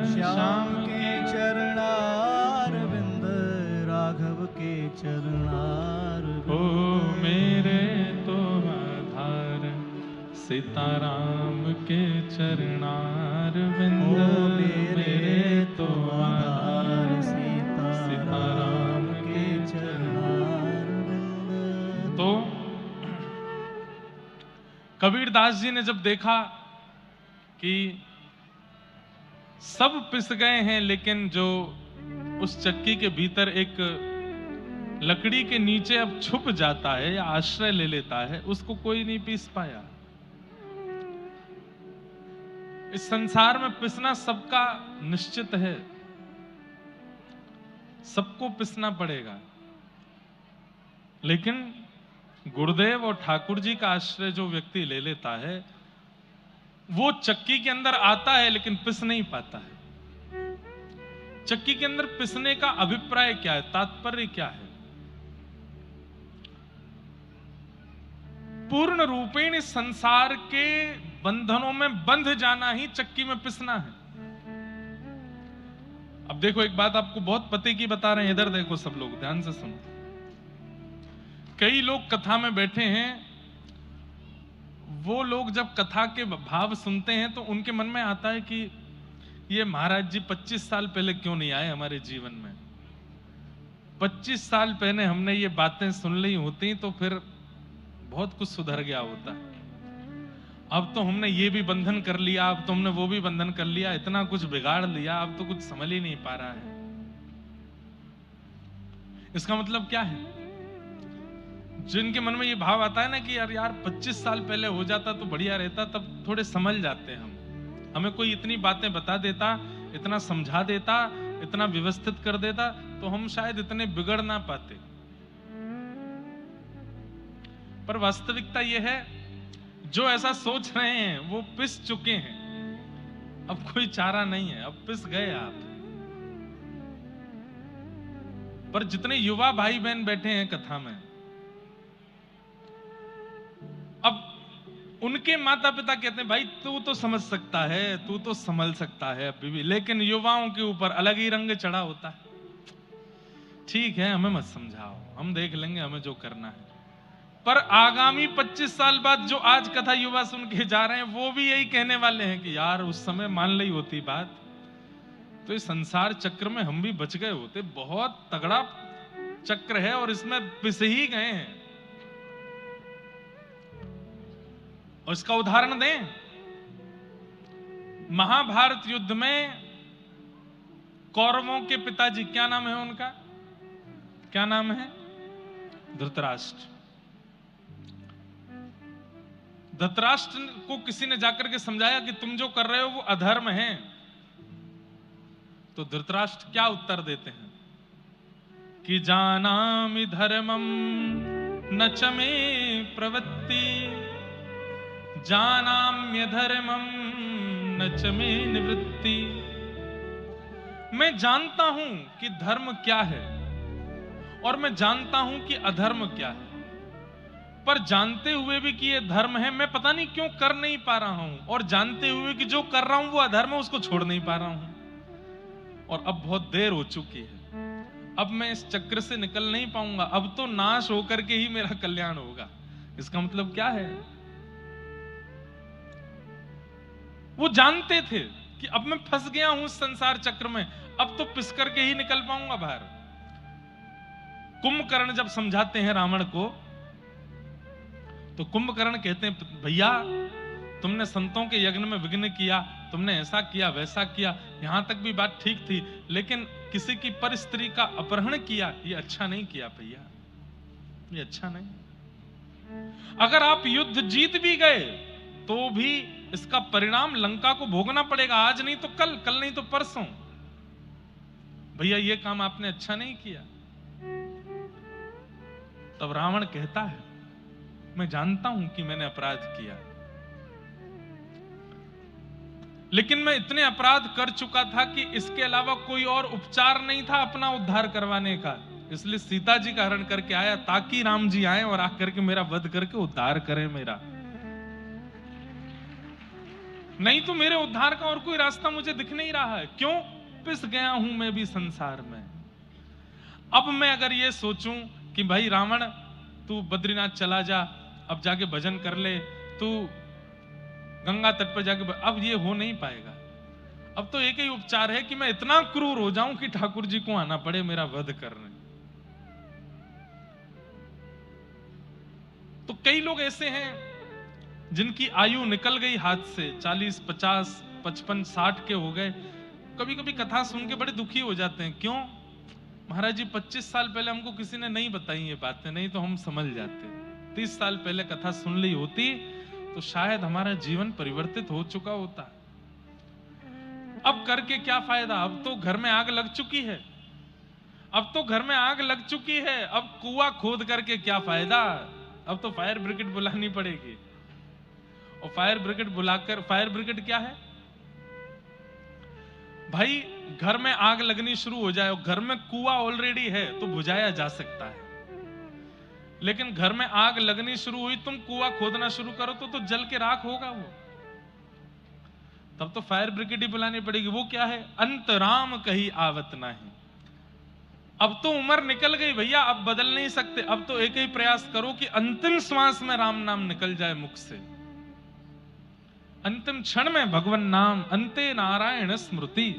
श्याम के चरणार बिंद, राघव के चरणार बिंद। ओ मेरे तो आधार, सीताराम के चरणार बिंद, मेरे तो आधार, सीताराम के चरणार बिंद। तो कबीरदास जी ने जब देखा कि सब पिस गए हैं, लेकिन जो उस चक्की के भीतर एक लकड़ी के नीचे अब छुप जाता है या आश्रय ले लेता है, उसको कोई नहीं पीस पाया। इस संसार में पिसना सबका निश्चित है, सबको पिसना पड़ेगा, लेकिन गुरुदेव और ठाकुर जी का आश्रय जो व्यक्ति ले लेता है वो चक्की के अंदर आता है लेकिन पिस नहीं पाता है। चक्की के अंदर पिसने का अभिप्राय क्या है, तात्पर्य क्या है? पूर्ण रूपेण संसार के बंधनों में बंध जाना ही चक्की में पिसना है। अब देखो, एक बात आपको बहुत पते की बता रहे हैं, इधर देखो सब लोग ध्यान से सुनो। कई लोग कथा में बैठे हैं, वो लोग जब कथा के भाव सुनते हैं तो उनके मन में आता है कि ये महाराज जी 25 साल पहले क्यों नहीं आए हमारे जीवन में। 25 साल पहले हमने ये बातें सुन ली होती तो फिर बहुत कुछ सुधर गया होता। अब तो हमने ये भी बंधन कर लिया, अब तो हमने वो भी बंधन कर लिया, इतना कुछ बिगाड़ लिया, अब तो कुछ समझ ही नहीं पा रहा है। इसका मतलब क्या है? जिनके मन में ये भाव आता है ना कि यार 25 साल पहले हो जाता तो बढ़िया रहता, तब थोड़े समझ जाते हैं हम। हमें कोई इतनी बातें बता देता, इतना समझा देता, इतना व्यवस्थित कर देता, तो हम शायद इतने बिगड़ ना पाते। पर वास्तविकता यह है, जो ऐसा सोच रहे हैं वो पिस चुके हैं। अब कोई चारा नहीं है, अब पिस गए आप। पर जितने युवा भाई बहन बैठे हैं कथा में, अब उनके माता पिता कहते हैं भाई तू तो समझ सकता है, तू तो संभल सकता है अभी भी, लेकिन युवाओं के ऊपर अलग ही रंग चढ़ा होता है। ठीक है, हमें मत समझाओ, हम देख लेंगे, हमें जो करना है। पर आगामी 25 साल बाद जो आज कथा युवा सुन के जा रहे हैं, वो भी यही कहने वाले हैं कि यार उस समय मान ली होती बात, तो इस संसार चक्र में हम भी बच गए होते। बहुत तगड़ा चक्र है और इसमें पिस ही गए हैं। और इसका उदाहरण दें, महाभारत युद्ध में कौरवों के पिताजी, क्या नाम है उनका, क्या नाम है? धृतराष्ट्र। धृतराष्ट्र को किसी ने जाकर के समझाया कि तुम जो कर रहे हो वो अधर्म है। तो धृतराष्ट्र क्या उत्तर देते हैं कि जानामि धर्मम न च मे प्रवृत्ति, जानाम्य धर्मम न च मे निवृत्ति। मैं जानता हूं कि धर्म क्या है और मैं जानता हूं कि अधर्म क्या है, पर जानते हुए भी कि ये धर्म है, मैं पता नहीं क्यों कर नहीं पा रहा हूं, और जानते हुए कि जो कर रहा हूं वो अधर्म है, उसको छोड़ नहीं पा रहा हूं। और अब बहुत देर हो चुकी है, अब मैं इस चक्र से निकल नहीं पाऊंगा, अब तो नाश होकर के ही मेरा कल्याण होगा। इसका मतलब क्या है? वो जानते थे कि अब मैं फंस गया हूं इस संसार चक्र में, अब तो पिस करके ही निकल पाऊंगा बाहर। कुंभकर्ण जब समझाते हैं रावण को, तो कुंभकर्ण कहते हैं भैया तुमने संतों के यज्ञ में विघ्न किया, तुमने ऐसा किया वैसा किया, यहां तक भी बात ठीक थी, लेकिन किसी की पर स्त्री का अपहरण किया, ये अच्छा नहीं किया भैया, ये अच्छा नहीं। अगर आप युद्ध जीत भी गए तो भी इसका परिणाम लंका को भोगना पड़ेगा, आज नहीं तो कल, कल नहीं तो परसों। भैया ये काम आपने अच्छा नहीं किया। तब रावण कहता है मैं जानता हूं कि मैंने अपराध किया, लेकिन मैं इतने अपराध कर चुका था कि इसके अलावा कोई और उपचार नहीं था अपना उद्धार करवाने का, इसलिए सीता जी का हरण करके आया ताकि राम जी आए और आकर के मेरा वध करके उद्धार करें मेरा। नहीं तो मेरे उद्धार का और कोई रास्ता मुझे दिख नहीं रहा है। क्यों? पिस गया हूं मैं भी संसार में। अब मैं अगर ये सोचूं कि भाई रावण तू बद्रीनाथ चला जा, अब जाके भजन कर ले, तू गंगा तट पर जाके, अब ये हो नहीं पाएगा। अब तो एक ही उपचार है कि मैं इतना क्रूर हो जाऊं कि ठाकुर जी को आना पड़े मेरा वध करने। तो कई लोग ऐसे हैं जिनकी आयु निकल गई हाथ से, 40, 50, 55, 60 के हो गए। कभी कभी कथा सुन के बड़े दुखी हो जाते हैं। क्यों? महाराज जी 25 साल पहले हमको किसी ने नहीं बताई ये बातें, नहीं तो हम समझ जाते। 30 साल पहले कथा सुन ली होती तो शायद हमारा जीवन परिवर्तित हो चुका होता। अब करके क्या फायदा? अब तो घर में आग लग चुकी है, अब तो घर में आग लग चुकी है, अब कुआं खोद करके क्या फायदा? अब तो फायर ब्रिगेड बुलानी पड़ेगी। और फायर ब्रिगेड बुलाकर, फायर ब्रिगेड क्या है भाई? घर में आग लगनी शुरू हो जाए और घर में कुआं ऑलरेडी है तो बुझाया जा सकता है, लेकिन घर में आग लगनी शुरू हुई, तुम कुआं खोदना शुरू करो तो जल के राख होगा वो। तब तो फायर ब्रिगेड ही बुलानी पड़ेगी। वो क्या है? अंतराम कहीं आवत नहीं। अब तो उम्र निकल गई भैया, अब बदल नहीं सकते। अब तो एक ही प्रयास करो कि अंतिम श्वास में राम नाम निकल जाए मुख से, अंतिम क्षण में भगवान नाम, अंते नारायण स्मृति,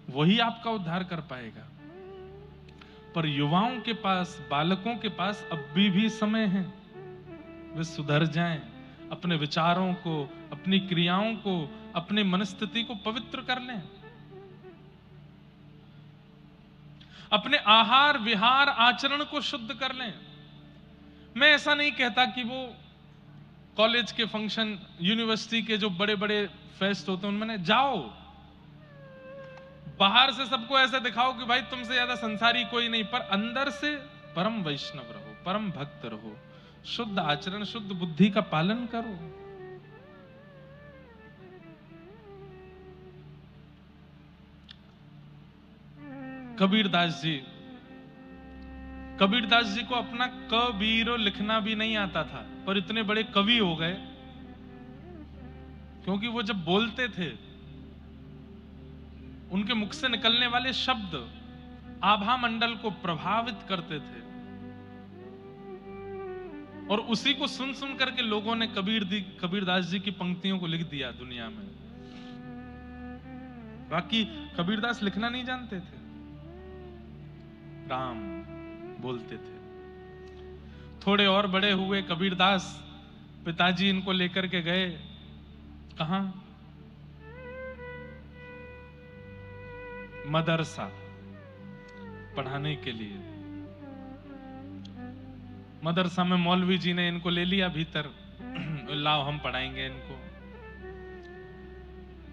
वही आपका उद्धार कर पाएगा। पर युवाओं के पास, बालकों के पास अब भी समय है, वे सुधर जाएं, अपने विचारों को, अपनी क्रियाओं को, अपनी मनस्थिति को पवित्र कर लें, अपने आहार विहार आचरण को शुद्ध कर लें। मैं ऐसा नहीं कहता कि वो कॉलेज के फंक्शन, यूनिवर्सिटी के जो बड़े बड़े फेस्ट होते हैं उनमें जाओ, बाहर से सबको ऐसे दिखाओ कि भाई तुमसे ज्यादा संसारी कोई नहीं, पर अंदर से परम वैष्णव रहो, परम भक्त रहो, शुद्ध आचरण, शुद्ध बुद्धि का पालन करो। कबीरदास जी को अपना कबीरो लिखना भी नहीं आता था, पर इतने बड़े कवि हो गए क्योंकि वो जब बोलते थे उनके मुख से निकलने वाले शब्द आभा मंडल को प्रभावित करते थे, और उसी को सुन सुन करके लोगों ने कबीरदास जी की पंक्तियों को लिख दिया दुनिया में। बाकी कबीरदास लिखना नहीं जानते थे, राम बोलते थे। थोड़े और बड़े हुए कबीरदास, पिताजी इनको लेकर के गए कहां? मदरसा पढ़ाने के लिए। मदरसा में मौलवी जी ने इनको ले लिया भीतर, लाओ हम पढ़ाएंगे इनको।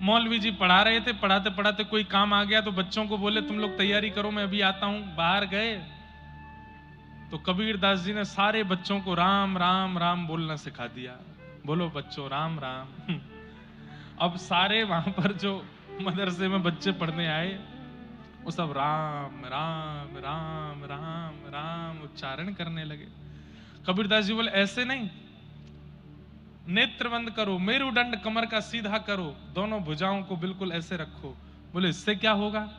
मौलवी जी पढ़ा रहे थे, पढ़ाते पढ़ाते कोई काम आ गया तो बच्चों को बोले तुम लोग तैयारी करो, मैं अभी आता हूं। बाहर गए तो कबीरदास जी ने सारे बच्चों को राम राम राम बोलना सिखा दिया। बोलो बच्चों राम राम। अब सारे वहां पर जो मदरसे में बच्चे पढ़ने आए वो सब राम राम राम राम राम उच्चारण करने लगे। कबीरदास जी बोले ऐसे नहीं, नेत्र बंद करो, मेरुदंड कमर का सीधा करो, दोनों भुजाओं को बिल्कुल ऐसे रखो। बोले इससे क्या होगा?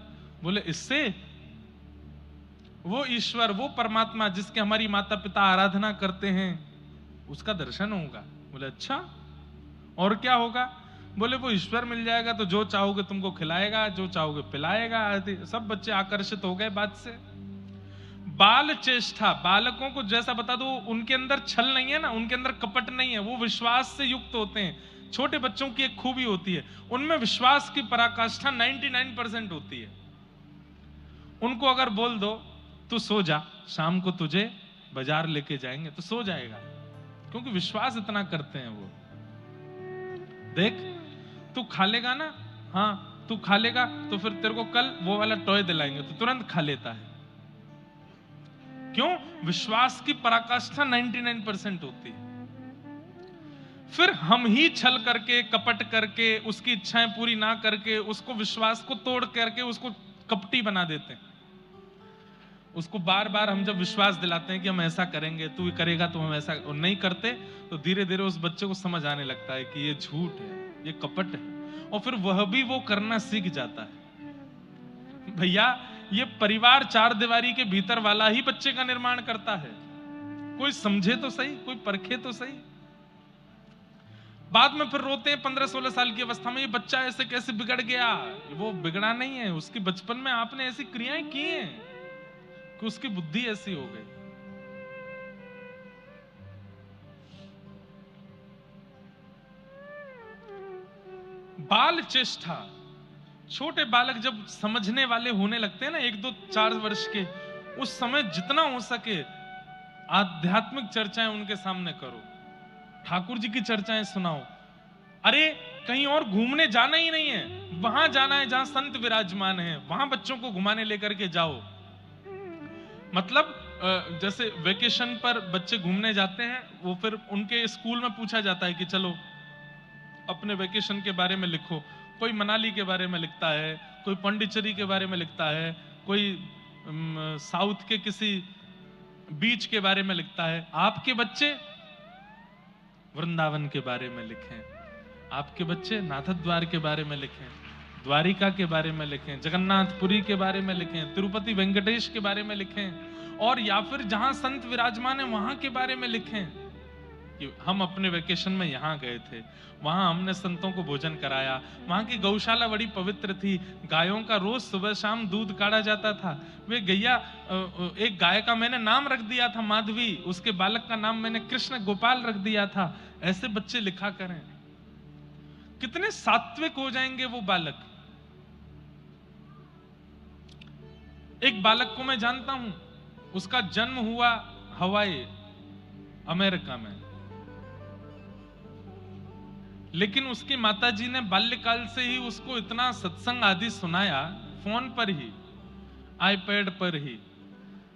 बोले इससे वो ईश्वर, वो परमात्मा जिसके हमारी माता पिता आराधना करते हैं उसका दर्शन होगा। बोले अच्छा, और क्या होगा? बोले वो ईश्वर मिल जाएगा तो जो चाहोगे तुमको खिलाएगा, जो चाहोगे पिलाएगा। सब बच्चे आकर्षित हो गए बात से। बाल चेष्टा, बालकों को जैसा बता दो, उनके अंदर छल नहीं है ना, उनके अंदर कपट नहीं है, वो विश्वास से युक्त होते हैं। छोटे बच्चों की एक खूबी होती है, उनमें विश्वास की पराकाष्ठा 99% होती है। उनको अगर बोल दो तू सो जा, शाम को तुझे बाजार लेके जाएंगे, तो सो जाएगा, क्योंकि विश्वास इतना करते हैं वो। देख तू खा लेगा ना, हाँ तू खा लेगा तो फिर तेरे को कल वो वाला टॉय दिलाएंगे, तो तुरंत खा लेता है। क्यों? विश्वास की पराकाष्ठा 99% होती है। फिर हम ही छल करके, कपट करके, उसकी इच्छाएं पूरी ना करके, उसको विश्वास को तोड़ करके उसको कपटी बना देते हैं। उसको बार बार हम जब विश्वास दिलाते हैं कि हम ऐसा करेंगे, तू करेगा तो हम ऐसा, और नहीं करते तो धीरे धीरे उस बच्चे को समझ आने लगता है कि ये झूठ है, ये कपट है, और फिर वह भी वो करना सीख जाता है। भैया ये परिवार चार दीवारी के भीतर वाला ही बच्चे का निर्माण करता है। कोई समझे तो सही, कोई परखे तो सही। बाद में फिर रोते हैं 15-16 साल की अवस्था में, ये बच्चा ऐसे कैसे बिगड़ गया। वो बिगड़ा नहीं है, उसकी बचपन में आपने ऐसी क्रियाएं की हैं कि उसकी बुद्धि ऐसी हो गई। बाल चेष्टा, छोटे बालक जब समझने वाले होने लगते हैं ना, 1, 2, 4 वर्ष के, उस समय जितना हो सके आध्यात्मिक चर्चाएं उनके सामने करो, ठाकुर जी की चर्चाएं सुनाओ। अरे कहीं और घूमने जाना ही नहीं है, वहां जाना है जहां संत विराजमान है, वहां बच्चों को घुमाने लेकर के जाओ। मतलब जैसे वेकेशन पर बच्चे घूमने जाते हैं, वो फिर उनके स्कूल में पूछा जाता है कि चलो अपने वेकेशन के बारे में लिखो। कोई मनाली के बारे में लिखता है, कोई पांडिचेरी के बारे में लिखता है, कोई साउथ के किसी बीच के बारे में लिखता है। आपके बच्चे वृंदावन के बारे में लिखें, आपके बच्चे नाथद्वार के बारे में लिखें, द्वारिका के बारे में लिखें, जगन्नाथपुरी के बारे में लिखें, तिरुपति वेंकटेश के बारे में लिखें, और या फिर जहां संत विराजमान है वहां के बारे में लिखें कि हम अपने वेकेशन में यहां गए थे, वहां हमने संतों को भोजन कराया, वहां की गौशाला बड़ी पवित्र थी, गायों का रोज सुबह शाम दूध काढ़ा जाता था। वे गैया, एक गाय का मैंने नाम रख दिया था माधवी, उसके बालक का नाम मैंने कृष्ण गोपाल रख दिया था। ऐसे बच्चे लिखा करें, कितने सात्विक हो जाएंगे वो बालक। एक बालक को मैं जानता हूं, उसका जन्म हुआ हवाई अमेरिका में, लेकिन उसकी माताजी ने बाल्यकाल से ही उसको इतना सत्संग आदि सुनाया, फोन पर ही, आईपैड पर ही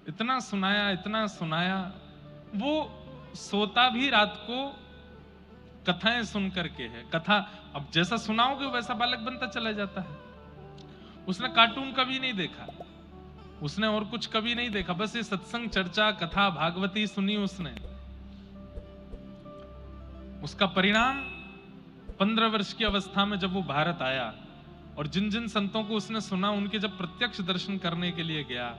इतना सुनाया, वो सोता भी रात को कथाएं सुन करके है। कथा अब जैसा सुनाओगे वैसा बालक बनता चला जाता है। उसने कार्टून कभी नहीं देखा, उसने और कुछ कभी नहीं देखा, बस ये सत्संग, चर्चा, कथा, भागवती सुनी उसने। उसका परिणाम 15 वर्ष की अवस्था में जब वो भारत आया और जिन जिन संतों को उसने सुना, उनके जब प्रत्यक्ष दर्शन करने के लिए गया,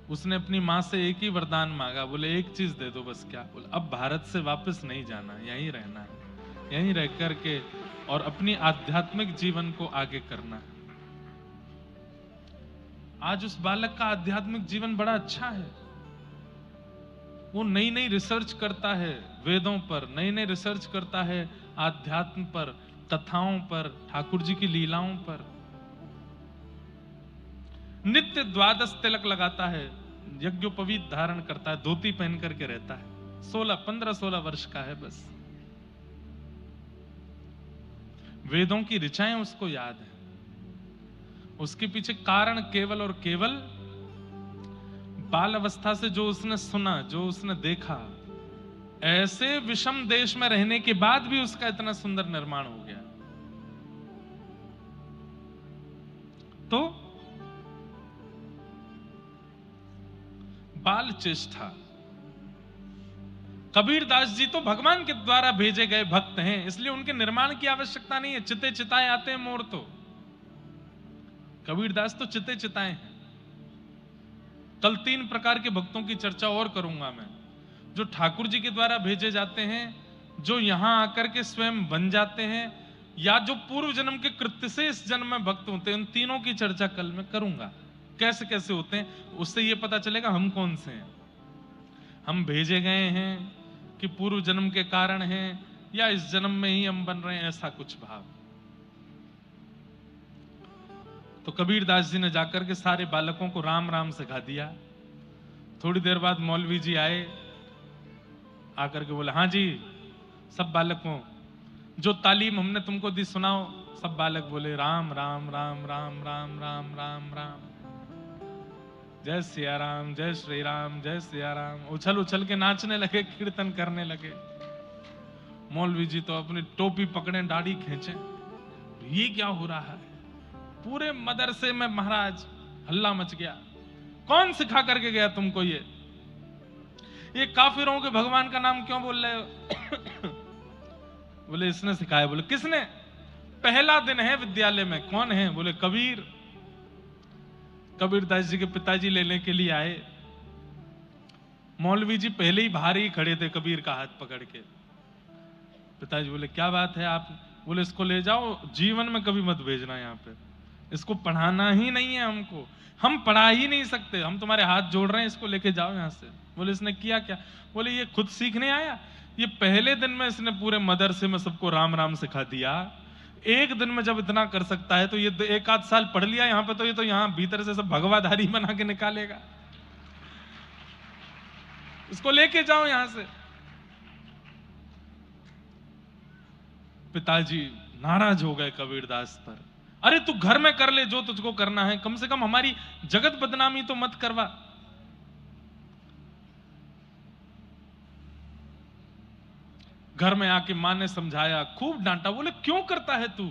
उसने अपनी मां से एक ही वरदान मांगा, बोले एक चीज दे दो बस। क्या? बोले अब भारत से वापस नहीं जाना, यहीं रहना है, यहीं रह करके और अपनी आध्यात्मिक जीवन को आगे करना है। आज उस बालक का आध्यात्मिक जीवन बड़ा अच्छा है। वो नई नई रिसर्च करता है वेदों पर, नई नई रिसर्च करता है आध्यात्म पर, कथाओं पर, ठाकुर जी की लीलाओं पर। नित्य 12 तिलक लगाता है, यज्ञोपवीत धारण करता है, धोती पहन करके रहता है। 15-16 वर्ष का है बस। वेदों की ऋचाएं उसको याद है। उसके पीछे कारण केवल और केवल बाल अवस्था से जो उसने सुना, जो उसने देखा, ऐसे विषम देश में रहने के बाद भी उसका इतना सुंदर निर्माण हो गया। तो बाल चेष्टा। कबीर दास जी तो भगवान के द्वारा भेजे गए भक्त हैं, इसलिए उनके निर्माण की आवश्यकता नहीं है। चिते चिताए आते हैं मोर, तो कबीर दास तो चिते चिताए हैं। कल 3 प्रकार के भक्तों की चर्चा और करूंगा मैं, जो ठाकुर जी के द्वारा भेजे जाते हैं, जो यहां आकर के स्वयं बन जाते हैं, या जो पूर्व जन्म के कृत्य से इस जन्म में भक्त होते हैं। उन तीनों की चर्चा कल मैं करूंगा, कैसे कैसे होते हैं। उससे यह पता चलेगा हम कौन से हैं, हम भेजे गए हैं कि पूर्व जन्म के कारण हैं, या इस जन्म में ही हम बन रहे हैं, ऐसा कुछ भाव। तो कबीर दास जी ने जाकर के सारे बालकों को राम राम सिखा दिया। थोड़ी देर बाद मौलवी जी आए, आकर के बोले, हाँ जी सब बालकों, जो तालीम हमने तुमको दी सुनाओ। सब बालक बोले राम राम राम राम राम राम राम राम, जय सिया राम, जय श्री राम, जय सिया राम। उछल उछल के नाचने लगे, कीर्तन करने लगे। मौलवी जी तो अपनी टोपी पकड़े, दाढ़ी खींचे, ये क्या हो रहा है? पूरे मदरसे में महाराज हल्ला मच गया। कौन सिखा करके गया तुमको ये काफिरों के भगवान का नाम क्यों बोल रहे हो? बोले इसने सिखाया। बोले किसने? पहला दिन है विद्यालय में। कौन है? बोले कबीर। कबीर दास जी के पिताजी लेने के लिए आए। मौलवी जी पहले ही बाहर ही खड़े थे कबीर का हाथ पकड़ के। पिताजी बोले क्या बात है आप? बोले इसको ले जाओ, जीवन में कभी मत भेजना यहाँ पे, इसको पढ़ाना ही नहीं है हमको, हम पढ़ा ही नहीं सकते, हम तुम्हारे हाथ जोड़ रहे हैं, इसको लेके जाओ यहाँ से। बोले इसने किया क्या? बोले ये खुद सीखने आया, ये पहले दिन में इसने पूरे मदरसे में सबको राम राम सिखा दिया। एक दिन में जब इतना कर सकता है तो ये 1 आध साल पढ़ लिया यहाँ पे, तो ये तो यहाँ भीतर से सब भगवाधारी बना के निकालेगा। इसको लेके जाओ यहां से। पिताजी नाराज हो गए कबीरदास पर। अरे तू घर में कर ले जो तुझको करना है, कम से कम हमारी जगत बदनामी तो मत करवा। घर में आके मां ने समझाया, खूब डांटा। बोले क्यों करता है तू?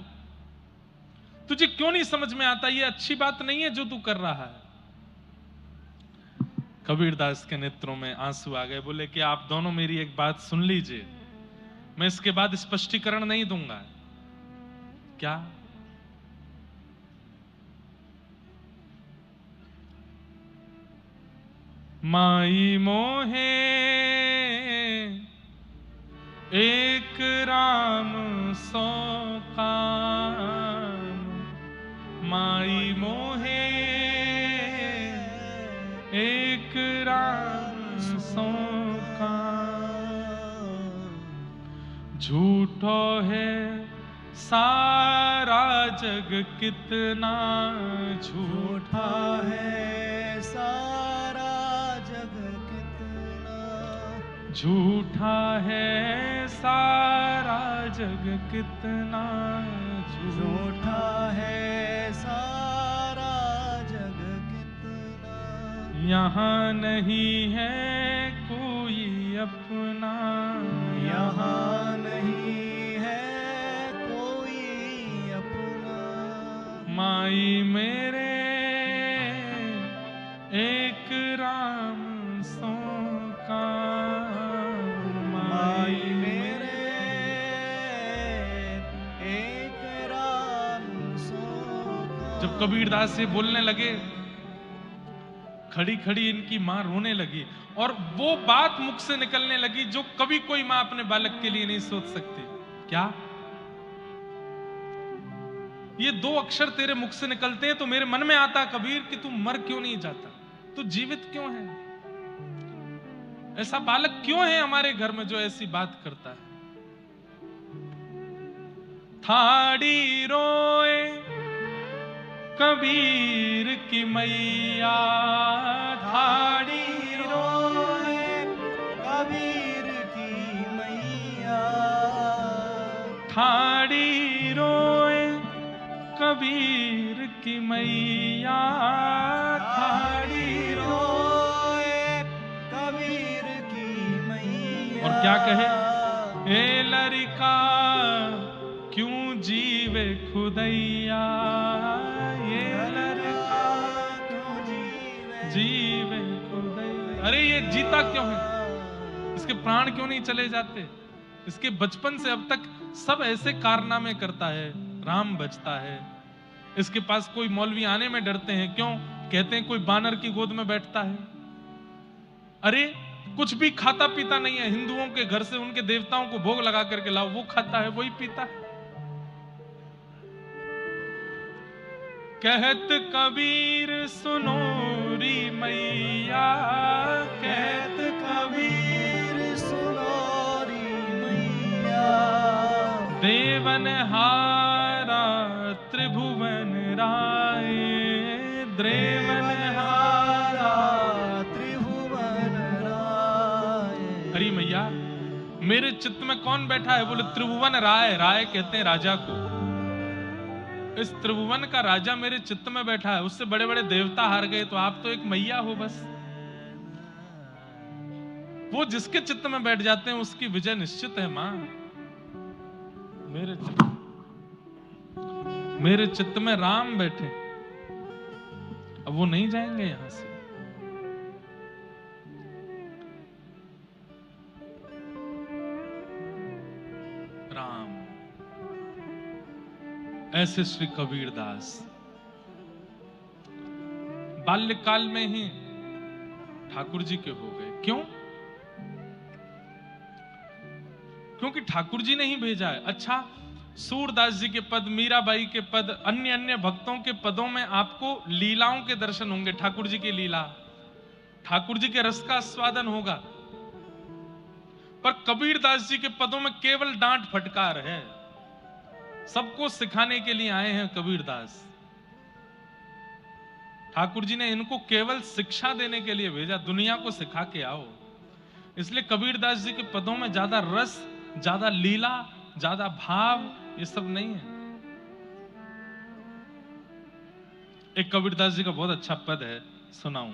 तुझे क्यों नहीं समझ में आता? ये अच्छी बात नहीं है जो तू कर रहा है। कबीरदास के नेत्रों में आंसू आ गए। बोले कि आप दोनों मेरी एक बात सुन लीजिए, मैं इसके बाद स्पष्टीकरण नहीं दूंगा। क्या? माई मोहे एक राम सो काम, माई मोहे एक राम सो काम, झूठो है सारा जग कितना झूठा है, सारा जग कितना झूठा है सारा जग कितना झूठा है सारा जग कितना, यहाँ नहीं है कोई अपना, यहाँ नहीं है कोई अपना। माई मेरे एक राम सो का, माई मेरे एक राम सो का। जब कबीरदास से बोलने लगे, खड़ी खड़ी इनकी मां रोने लगी और वो बात मुख से निकलने लगी जो कभी कोई मां अपने बालक के लिए नहीं सोच सकती। क्या? ये 2 अक्षर तेरे मुख से निकलते हैं तो मेरे मन में आता कबीर कि तू मर क्यों नहीं जाता, तू जीवित क्यों है? ऐसा बालक क्यों है हमारे घर में जो ऐसी बात करता है? थाड़ी रोए कबीर की मैया, थाड़ी रोए कबीर की मैया, थाड़ी रोए कबीर की मैया, थाड़ी रोए कबीर की मैया। और क्या कहे? ए लड़का क्यों जीवे खुदैया, ये लड़का क्यों जीवे खुदैया। अरे ये जीता क्यों है? इसके प्राण क्यों नहीं चले जाते? इसके बचपन से अब तक सब ऐसे कारनामे करता है, राम बचता है। इसके पास कोई मौलवी आने में डरते हैं, क्यों? कहते हैं कोई बानर की गोद में बैठता है। अरे कुछ भी खाता पीता नहीं है, हिंदुओं के घर से उनके देवताओं को भोग लगा करके लाओ, वो खाता है, वही पीता है। कहत कबीर सुनो री मैया, कहत कबीर सुनो री मैया। देवन हारा त्रिभुवन राय, देवन हारा त्रिभुवन राय। अरे मैया मेरे चित्त में कौन बैठा है? बोले त्रिभुवन राय। राय कहते हैं राजा को। इस त्रिभुवन का राजा मेरे चित्त में बैठा है। उससे बड़े बड़े देवता हार गए तो आप तो एक मैया हो बस। वो जिसके चित्त में बैठ जाते हैं उसकी विजय निश्चित है मां। मेरे चित्त में राम बैठे, अब वो नहीं जाएंगे यहां से। राम। ऐसे श्री कबीरदास बाल्यकाल में ही ठाकुर जी के हो गए। क्यों? क्योंकि ठाकुर जी ने ही भेजा है। अच्छा, सूरदास जी के पद, मीराबाई के पद, अन्य अन्य भक्तों के पदों में आपको लीलाओं के दर्शन होंगे। ठाकुर जी की लीला, ठाकुर जी के रस का आस्वादन होगा। पर कबीरदास जी के पदों में केवल डांट फटकार है। सबको सिखाने के लिए आए हैं कबीरदास। ठाकुर जी ने इनको केवल शिक्षा देने के लिए भेजा, दुनिया को सिखा के आओ। इसलिए कबीरदास जी के पदों में ज्यादा रस, ज्यादा लीला, ज्यादा भाव, ये सब नहीं है। एक कबीरदास जी का बहुत अच्छा पद है, सुनाऊं।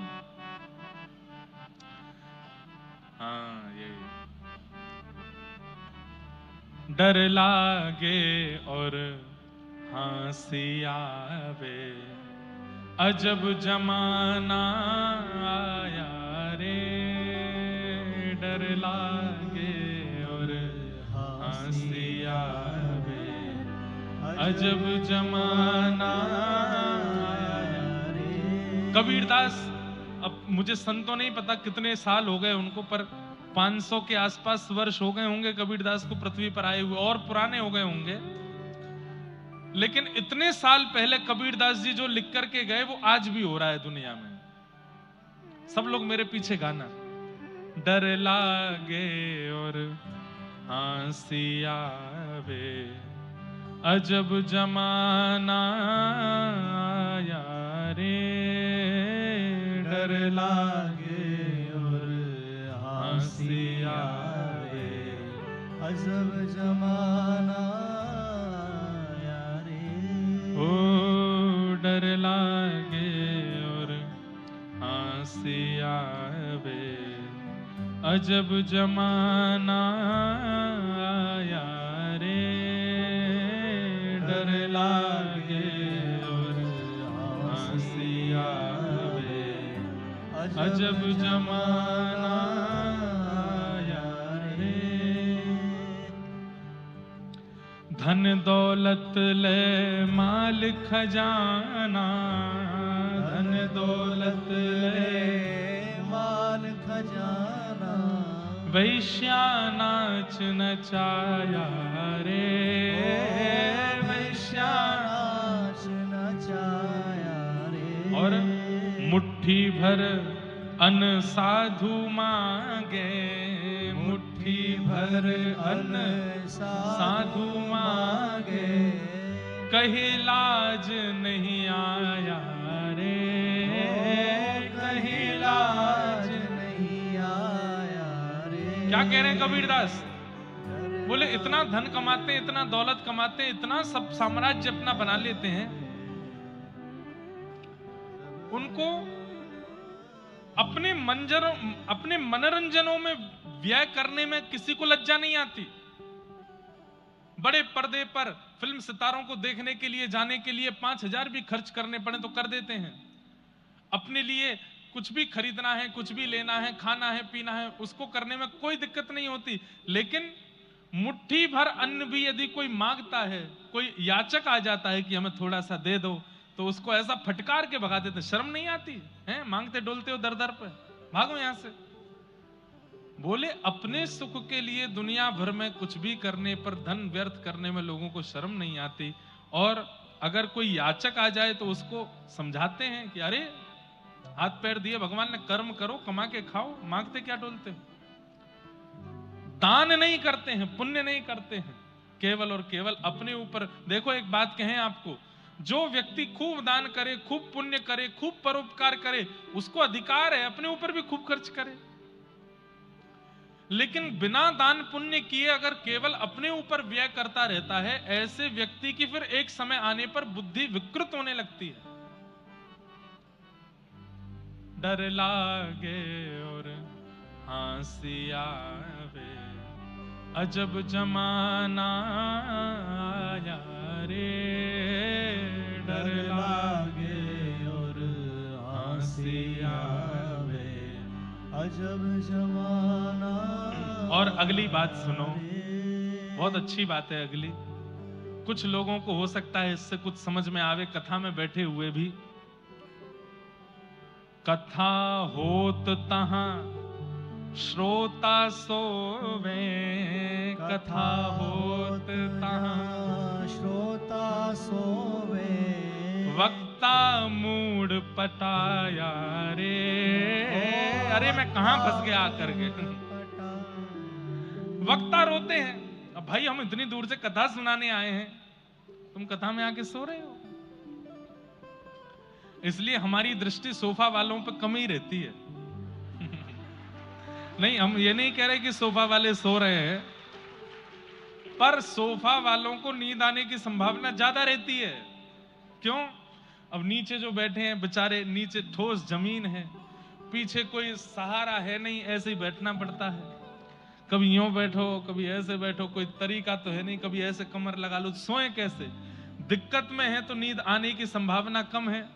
हाँ, ये डर लागे और हंसी आवे, अजब जमाना आया रे। डर लागे और हंसी आवे, अजब जमाना आया रे। कबीरदास, अब मुझे सन तो नहीं पता कितने साल हो गए उनको, पर 500 के आसपास वर्ष हो गए होंगे कबीरदास को पृथ्वी पर आए हुए, और पुराने हो गए होंगे। लेकिन इतने साल पहले कबीरदास जी जो लिख करके गए वो आज भी हो रहा है दुनिया में। सब लोग मेरे पीछे गाना। डर लागे और हंसी आवे, अजब जमाना आया रे। डर लागे और हाँसी आवे। अजब जमाना यारे। ओ डर लागे और हाँसी आवे, अजब जमाना आया रे। डर लागे और हाँसी आवे, अजब जमाना आया रे। धन दौलत ले माल खजाना, धन दौलत ले माल खजाना, वैश्या नाच नचाया रे। वैश्या नाच नचाया रे। और मुट्ठी भर अन्न साधु मांगे, मुट्ठी भर अन्न साधु मांगे, कहीं लाज नहीं आया रे। कहीं लाज नहीं आया रे। क्या कह रहे हैं कबीरदास? बोले इतना धन कमाते हैं, इतना दौलत कमाते हैं, इतना सब साम्राज्य अपना बना लेते हैं, उनको अपने मनोरंजनों में व्यय करने में किसी को लज्जा नहीं आती। बड़े पर्दे पर फिल्म सितारों को देखने के लिए जाने के लिए 5,000 भी खर्च करने पड़े तो कर देते हैं। अपने लिए कुछ भी खरीदना है, कुछ भी लेना है, खाना है, पीना है, उसको करने में कोई दिक्कत नहीं होती। लेकिन मुट्ठी भर अन्न भी यदि कोई मांगता है, कोई याचक आ जाता है कि हमें थोड़ा सा दे दो, तो उसको ऐसा फटकार के भगा देते। शर्म नहीं आती है? मांगते डोलते हो दर दर पे, भागो यहां से। बोले अपने सुख के लिए दुनिया भर में कुछ भी करने पर, धन व्यर्थ करने में लोगों को शर्म नहीं आती। और अगर कोई याचक आ जाए तो उसको समझाते हैं कि अरे हाथ पैर दिए भगवान ने, कर्म करो, कमा के खाओ, मांगते क्या डोलते हो। दान नहीं करते हैं, पुण्य नहीं करते हैं, केवल और केवल अपने ऊपर। देखो एक बात कहें आपको, जो व्यक्ति खूब दान करे, खूब पुण्य करे, खूब परोपकार करे, उसको अधिकार है अपने ऊपर भी खूब खर्च करे। लेकिन बिना दान पुण्य किए अगर केवल अपने ऊपर व्यय करता रहता है, ऐसे व्यक्ति की फिर एक समय आने पर बुद्धि विकृत होने लगती है। डर लागे और हाँसी आवे, अजब जमाना आया रे। डर लागे और हाँसी आवे, अजब जमाना। और अगली बात सुनो, बहुत अच्छी बात है अगली। कुछ लोगों को हो सकता है इससे कुछ समझ में आवे, कथा में बैठे हुए भी। कथा होत तहां श्रोता सोवे, कथा होत तहां श्रोता सोवे, वक्ता मूड पटाया रे। अरे मैं कहां फंस गया आकर के। वक्ता रोते हैं, अब भाई हम इतनी दूर से कथा सुनाने आए हैं, तुम कथा में आके सो रहे हो। इसलिए हमारी दृष्टि सोफा वालों पर कम ही रहती है। नहीं, हम ये नहीं कह रहे कि सोफा वाले सो रहे हैं, पर सोफा वालों को नींद आने की संभावना ज्यादा रहती है। क्यों? अब नीचे जो बैठे हैं बेचारे, नीचे ठोस जमीन है, पीछे कोई सहारा है नहीं, ऐसे ही बैठना पड़ता है। कभी यूं बैठो, कभी ऐसे बैठो, कोई तरीका तो है नहीं, कभी ऐसे कमर लगा लो, सोए कैसे? दिक्कत में है तो नींद आने की संभावना कम है।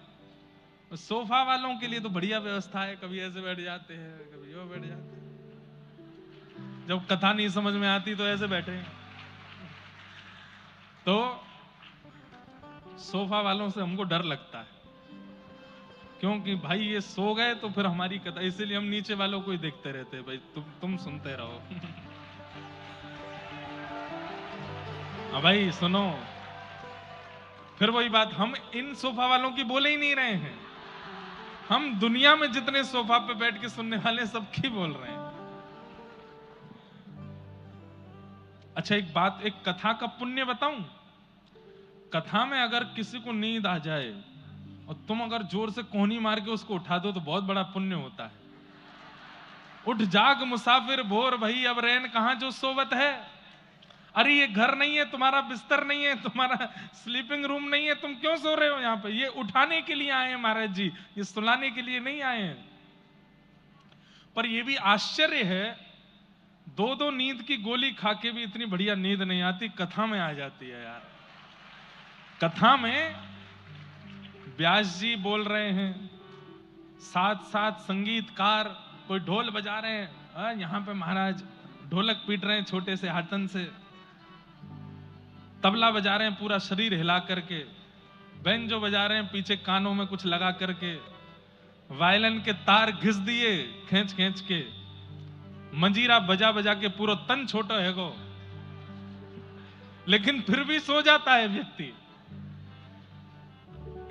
सोफा वालों के लिए तो बढ़िया व्यवस्था है, कभी ऐसे बैठ जाते हैं, कभी यूं बैठ जाते हैं। जब कथा नहीं समझ में आती तो ऐसे बैठे हैं। तो सोफा वालों से हमको डर लगता है, क्योंकि भाई ये सो गए तो फिर हमारी कथा, इसीलिए हम नीचे वालों को ही देखते रहते हैं, भाई तुम सुनते रहो। हाँ भाई सुनो, फिर वही बात, हम इन सोफा वालों की बोले ही नहीं रहे हैं, हम दुनिया में जितने सोफा पे बैठ के सुनने वाले सबकी बोल रहे हैं। अच्छा एक बात, एक कथा का पुण्य बताऊं। कथा में अगर किसी को नींद आ जाए और तुम अगर जोर से कोहनी मार के उसको उठा दो तो बहुत बड़ा पुण्य होता है। उठ जाग मुसाफिर भोर भई, अब रैन कहां जो सोवत है। अरे ये घर नहीं है, तुम्हारा बिस्तर नहीं है, तुम्हारा स्लीपिंग रूम नहीं है, तुम क्यों सो रहे हो यहाँ पे? ये उठाने के लिए आए हैं महाराज जी, ये सुलाने के लिए नहीं आए हैं। पर ये भी आश्चर्य है, दो दो नींद की गोली खा के भी इतनी बढ़िया नींद नहीं आती, कथा में आ जाती है यार। कथा में व्यास जी बोल रहे हैं, साथ साथ संगीतकार कोई ढोल बजा रहे हैं, यहाँ पे महाराज ढोलक पीट रहे हैं छोटे से हाथन से, तबला बजा रहे हैं पूरा शरीर हिला करके, बैंजो बजा रहे हैं पीछे कानों में कुछ लगा करके, वायलिन के तार घिस दिए खींच खींच के, मंजीरा बजा बजा के पूरा तन छोटा है गो, लेकिन फिर भी सो जाता है व्यक्ति।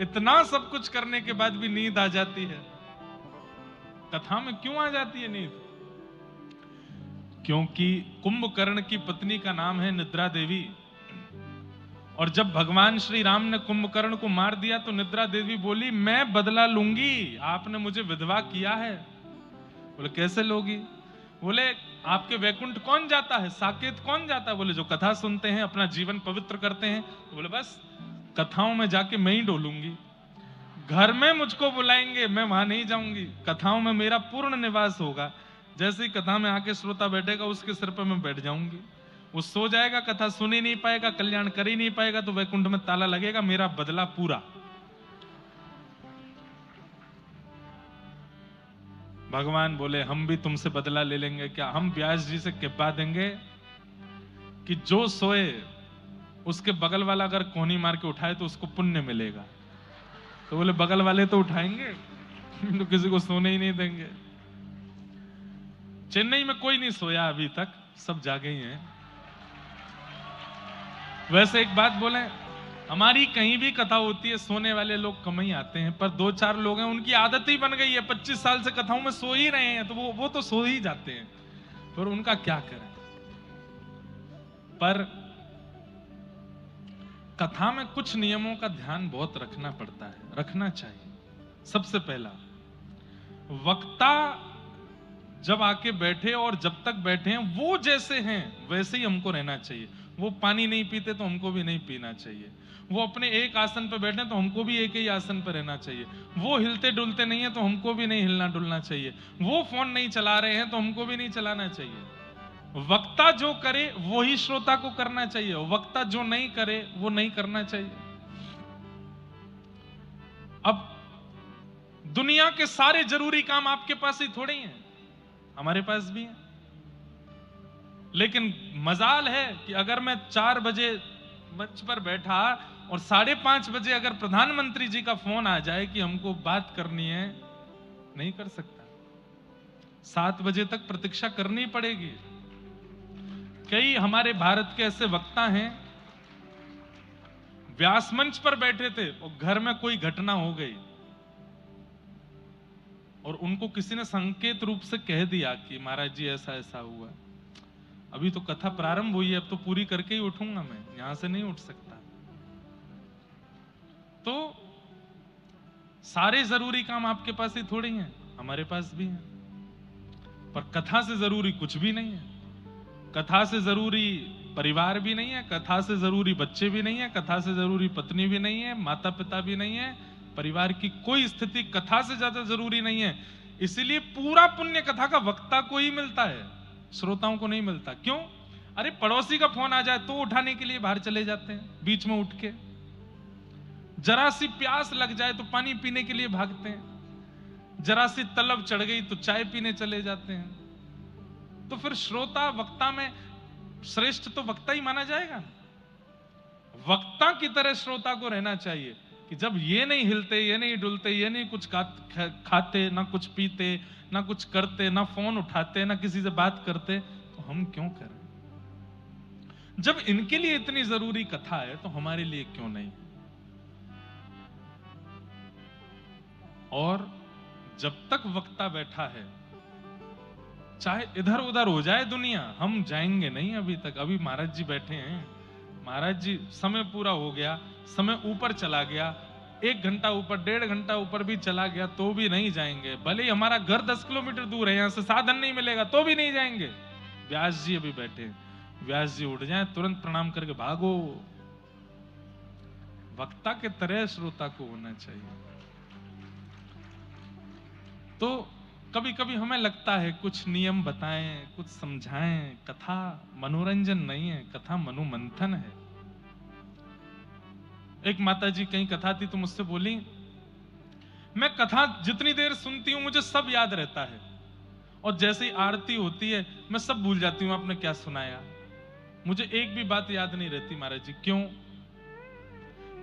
इतना सब कुछ करने के बाद भी नींद आ जाती है। कथा में क्यों आ जाती है नींद? क्योंकि कुंभकर्ण की पत्नी का नाम है निद्रा देवी, और जब भगवान श्री राम ने कुंभकर्ण को मार दिया तो निद्रा देवी बोली, मैं बदला लूंगी, आपने मुझे विधवा किया है। बोले कैसे लोगी? बोले आपके वैकुंठ कौन जाता है, साकेत कौन जाता है? बोले जो कथा सुनते हैं, अपना जीवन पवित्र करते हैं। तो बोले बस कथाओं में जाके मैं ही डोलूंगी, घर में मुझको बुलाएंगे मैं वहां नहीं जाऊंगी, कथाओं में मेरा पूर्ण निवास होगा। जैसे ही कथा में आके श्रोता बैठेगा उसके सिर पर मैं बैठ जाऊंगी, वो सो जाएगा, कथा सुन ही नहीं पाएगा, कल्याण कर ही नहीं पाएगा, तो वैकुंठ में ताला लगेगा, मेरा बदला पूरा। भगवान बोले हम भी तुमसे बदला ले लेंगे क्या? हम व्यास जी से कहवा देंगे कि जो सोए उसके बगल वाला अगर कोहनी मार के उठाए तो उसको पुण्य मिलेगा। तो बोले बगल वाले तो उठाएंगे तो किसी को सोने ही नहीं देंगे। चेन्नई में कोई नहीं सोया अभी तक, सब जागे ही हैं। वैसे एक बात बोले, हमारी कहीं भी कथा होती है सोने वाले लोग कम ही आते हैं, पर दो चार लोग हैं उनकी आदत ही बन गई है, 25 साल से कथाओं में सो ही रहे हैं, तो वो तो सो ही जाते हैं, पर उनका क्या करें। पर कथा में कुछ नियमों का ध्यान बहुत रखना पड़ता है, रखना चाहिए। सबसे पहला, वक्ता जब आके बैठे और जब तक बैठे हैं वो जैसे हैं वैसे ही हमको रहना चाहिए। वो पानी नहीं पीते तो हमको भी नहीं पीना चाहिए, वो अपने एक आसन पर बैठे तो हमको भी एक ही आसन पर रहना चाहिए, वो हिलते डुलते नहीं है तो हमको भी नहीं हिलना डुलना चाहिए, वो फोन नहीं चला रहे हैं तो हमको भी नहीं चलाना चाहिए। वक्ता जो करे वो ही श्रोता को करना चाहिए, वक्ता जो नहीं करे वो नहीं करना चाहिए। अब दुनिया के सारे जरूरी काम आपके पास ही थोड़े ही हैं, हमारे पास भी है। लेकिन मजाल है कि अगर मैं 4 बजे मंच पर बैठा और 5:30 बजे अगर प्रधानमंत्री जी का फोन आ जाए कि हमको बात करनी है, नहीं कर सकता, 7 बजे तक प्रतीक्षा करनी पड़ेगी। कई हमारे भारत के ऐसे वक्ता हैं, व्यास मंच पर बैठे थे और घर में कोई घटना हो गई और उनको किसी ने संकेत रूप से कह दिया कि महाराज जी ऐसा ऐसा हुआ, अभी तो कथा प्रारंभ हुई है, अब तो पूरी करके ही उठूंगा, मैं यहां से नहीं उठ सकता। तो सारे जरूरी काम आपके पास ही थोड़ी हैं, हमारे पास भी हैं। पर कथा से जरूरी कुछ भी नहीं है, कथा से जरूरी परिवार भी नहीं है, कथा से जरूरी बच्चे भी नहीं है, कथा से जरूरी पत्नी भी नहीं है, माता पिता भी नहीं है, परिवार की कोई स्थिति कथा से ज्यादा जरूरी नहीं है। इसीलिए पूरा पुण्य कथा का वक्ता को ही मिलता है, श्रोताओं को नहीं मिलता। क्यों? अरे पड़ोसी का फोन आ जाए तो उठाने के लिए बाहर चले जाते हैं, बीच में उठ के। जरा सी प्यास लग जाए तो पानी पीने के लिए भागते हैं, जरा सी तलब चढ़ गई तो चाय पीने चले जाते हैं। तो फिर श्रोता वक्ता में श्रेष्ठ तो वक्ता ही माना जाएगा। वक्ता की तरह श्रोता को रहना चाहिए कि जब ये नहीं हिलते, ये नहीं डुलते, ये नहीं कुछ खाते, ना कुछ पीते, ना कुछ करते, ना फोन उठाते, ना किसी से बात करते, तो हम क्यों करें? जब इनके लिए इतनी जरूरी कथा है तो हमारे लिए क्यों नहीं? और जब तक वक्ता बैठा है, चाहे इधर उधर हो जाए दुनिया, हम जाएंगे नहीं अभी तक। अभी महाराज जी बैठे हैं, महाराज जी समय पूरा हो गया, समय ऊपर चला गया, 1 घंटा ऊपर, 1.5 घंटा ऊपर भी चला गया तो भी नहीं जाएंगे। भले ही हमारा घर 10 किलोमीटर दूर है, यहां से साधन नहीं मिलेगा तो भी नहीं जाएंगे। व्यास जी अभी बैठे हैं, व्यास जी उठ जाएं, तुरंत प्रणाम करके भागो। वक्ता के तरह श्रोता को होना चाहिए। तो कभी कभी हमें लगता है कुछ नियम बताएं, कुछ समझाएं। कथा मनोरंजन नहीं है, कथा मनोमंथन है। एक माता जी कहीं कथा थी तो मुझसे बोली, मैं कथा जितनी देर सुनती हूं मुझे सब याद रहता है, और जैसे ही आरती होती है मैं सब भूल जाती हूं आपने क्या सुनाया। मुझे एक भी बात याद नहीं रहती महाराज जी। क्यों?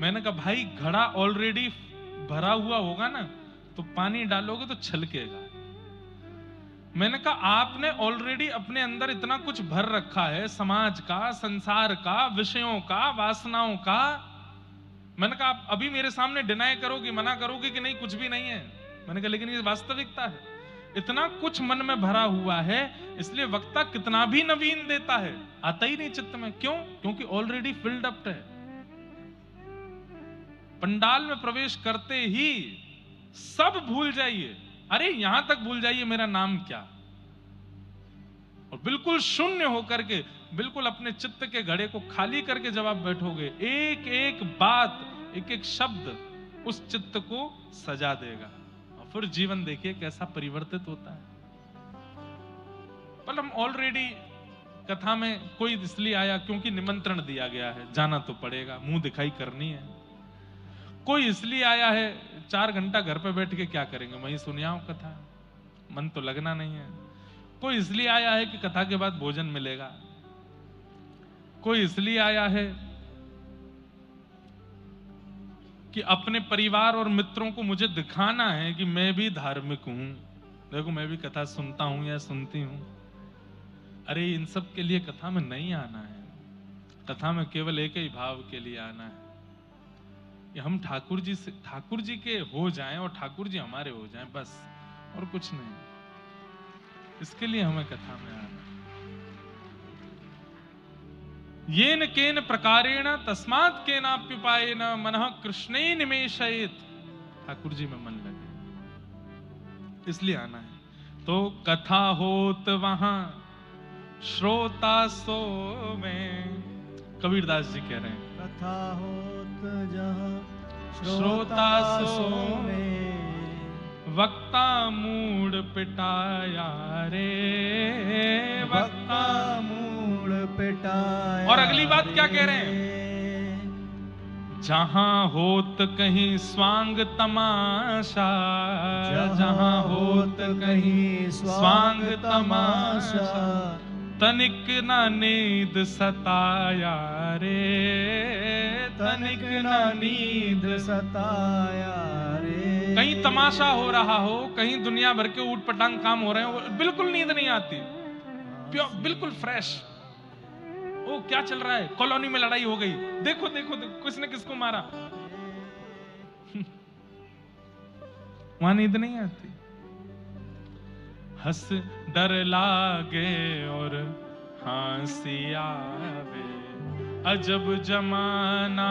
मैंने कहा भाई घड़ा ऑलरेडी भरा हुआ होगा ना, तो पानी डालोगे तो छलकेगा। मैंने कहा आपने ऑलरेडी अपने अंदर इतना कुछ भर रखा है, समाज का, संसार का, विषयों का, वासनाओं का। मैंने कहा आप अभी मेरे सामने डिनाई करोगे, मना करोगे कि नहीं कुछ भी नहीं है। मैंने कहा लेकिन ये वास्तविकता है, इतना कुछ मन में भरा हुआ है, इसलिए वक्ता कितना भी नवीन देता है आता ही नहीं चित्त में। क्यों? क्योंकि ऑलरेडी फिल्ड अप है। पंडाल में प्रवेश करते ही सब भूल जाइए, अरे यहां तक भूल जाइए मेरा नाम क्या, और बिल्कुल शून्य होकर के, बिल्कुल अपने चित्त के घड़े को खाली करके जब आप बैठोगे, एक एक बात, एक एक शब्द उस चित्त को सजा देगा, और फिर जीवन देखिए कैसा परिवर्तित होता है। पर हम ऑलरेडी कथा में कोई इसलिए आया क्योंकि निमंत्रण दिया गया है, जाना तो पड़ेगा, मुंह दिखाई करनी है। कोई इसलिए आया है, 4 घंटा घर पे बैठ के क्या करेंगे, वहीं सुनियाओ कथा, मन तो लगना नहीं है। कोई इसलिए आया है कि कथा के बाद भोजन मिलेगा। कोई इसलिए आया है कि अपने परिवार और मित्रों को मुझे दिखाना है कि मैं भी धार्मिक हूं, देखो मैं भी कथा सुनता हूं या सुनती हूं। अरे इन सब के लिए कथा में नहीं आना है। कथा में केवल एक ही भाव के लिए आना है कि हम ठाकुर जी के हो जाएं और ठाकुर जी हमारे हो जाएं, बस, और कुछ नहीं। इसके लिए हमें कथा में आना। येन केन प्रकारेण तस्मात् केनाप्युपायेन मनः कृष्णे निमेषयेत्। ठाकुर जी में मन लगे, इसलिए आना है। तो कथा होत वहां श्रोता सोवे, कबीरदास जी कह रहे हैं। कथा होत जहाँ श्रोता श्रोता सोवे, वक्ता मूड पिटाया रे, वक्ता मूड पिटाया। और अगली बात क्या कह रहे हैं? जहां होत कहीं स्वांग तमाशा, जहां होत कहीं स्वांग तमाशा, तनिक ना नींद सताया रे, तनिक ना नींद। सताया रे। कहीं तमाशा हो रहा हो, कहीं दुनिया भर के ऊट पटांग काम हो रहे हो, बिल्कुल नींद नहीं आती, बिल्कुल फ्रेश। ओ क्या चल रहा है, कॉलोनी में लड़ाई हो गई, देखो देखो, देखो किसने किसको मारा, वहां नींद नहीं आती। हंस डर लागे और हंसी आवे, अजब जमाना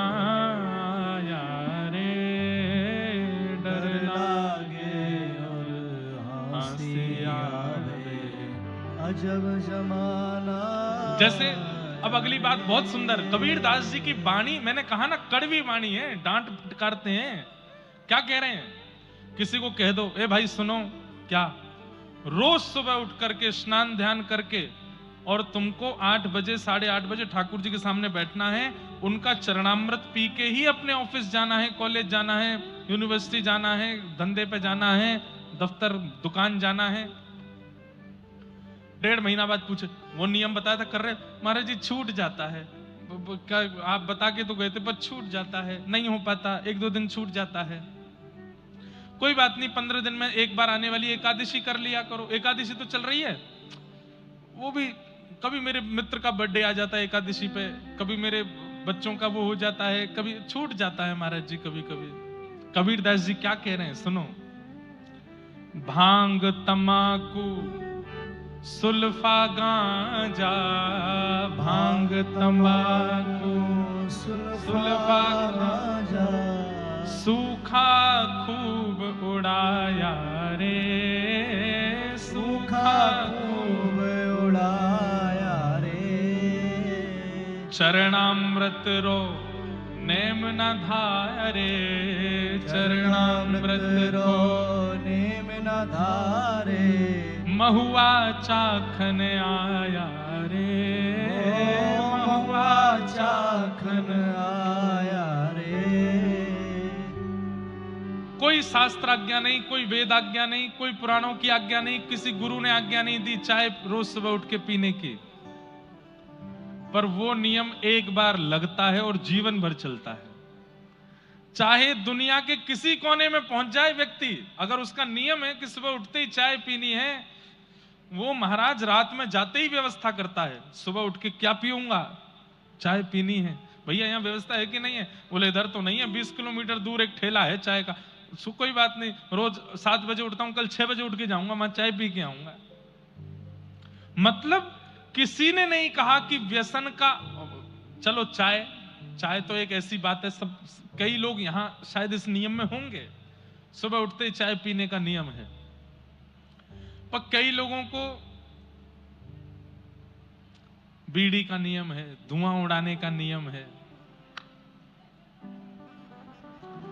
आया रे, डर लागे और हंसी आवे, अजब जमाना। जैसे अब अगली बात बहुत सुंदर, कबीरदास जी की वाणी, मैंने कहा ना कड़वी वाणी है, डांट फटकारते हैं। क्या कह रहे हैं? किसी को कह दो, ए भाई सुनो, क्या रोज सुबह उठ करके स्नान ध्यान करके और तुमको 8 बजे 8:30 बजे ठाकुर जी के सामने बैठना है, उनका चरणामृत पी के ही अपने ऑफिस जाना है, कॉलेज जाना है, यूनिवर्सिटी जाना है, धंधे पे जाना है, दफ्तर दुकान जाना है। 1.5 महीना बाद पूछे, वो नियम बताया था कर रहे? महाराज जी छूट जाता है, क्या आप बता के तो गए थे, पर छूट जाता है, नहीं हो पाता, 1-2 दिन छूट जाता है। कोई बात नहीं, 15 दिन में एक बार आने वाली एकादशी कर लिया करो। एकादशी तो चल रही है, वो भी कभी मेरे मित्र का बर्थडे आ जाता है एकादशी पे, कभी मेरे बच्चों का वो हो जाता है, कभी छूट जाता है महाराज जी कभी कभी। कबीरदास जी क्या कह रहे हैं सुनो, भांग तमाकू सुल्फा गांजा, भांग तमाकू सुल्फा गांजा, सूखा खूब उड़ाया रे, सूखा खूब उड़ाया रे। चरणामृत रो नेम न धारे, चरणामृत रो नेम न धारे। महुआ चाखन आया रे, महुआ चाखन आया रे। कोई शास्त्र आज्ञा नहीं, कोई वेद आज्ञा नहीं, कोई पुराणों की आज्ञा नहीं, किसी गुरु ने आज्ञा नहीं दी चाय रोज सुबह उठ के पीने की, पर वो नियम एक बार लगता है और जीवन भर चलता है। चाहे दुनिया के किसी कोने में पहुंच जाए व्यक्ति, अगर उसका नियम है कि सुबह उठते ही चाय पीनी है, वो महाराज रात में जाते ही व्यवस्था करता है, सुबह उठ के क्या पीऊंगा, चाय पीनी है। भैया यहाँ व्यवस्था है कि नहीं है? बोले इधर तो नहीं है, 20 किलोमीटर दूर एक ठेला है चाय का। कोई बात नहीं, रोज 7 बजे उठता हूं, कल 6 बजे उठ के जाऊंगा, मैं चाय पी के आऊंगा। मतलब किसी ने नहीं कहा कि व्यसन का, चलो चाय तो एक ऐसी बात है, सब कई लोग यहां शायद इस नियम में होंगे, सुबह उठते ही चाय पीने का नियम है, पर कई लोगों को बीड़ी का नियम है, धुआं उड़ाने का नियम है,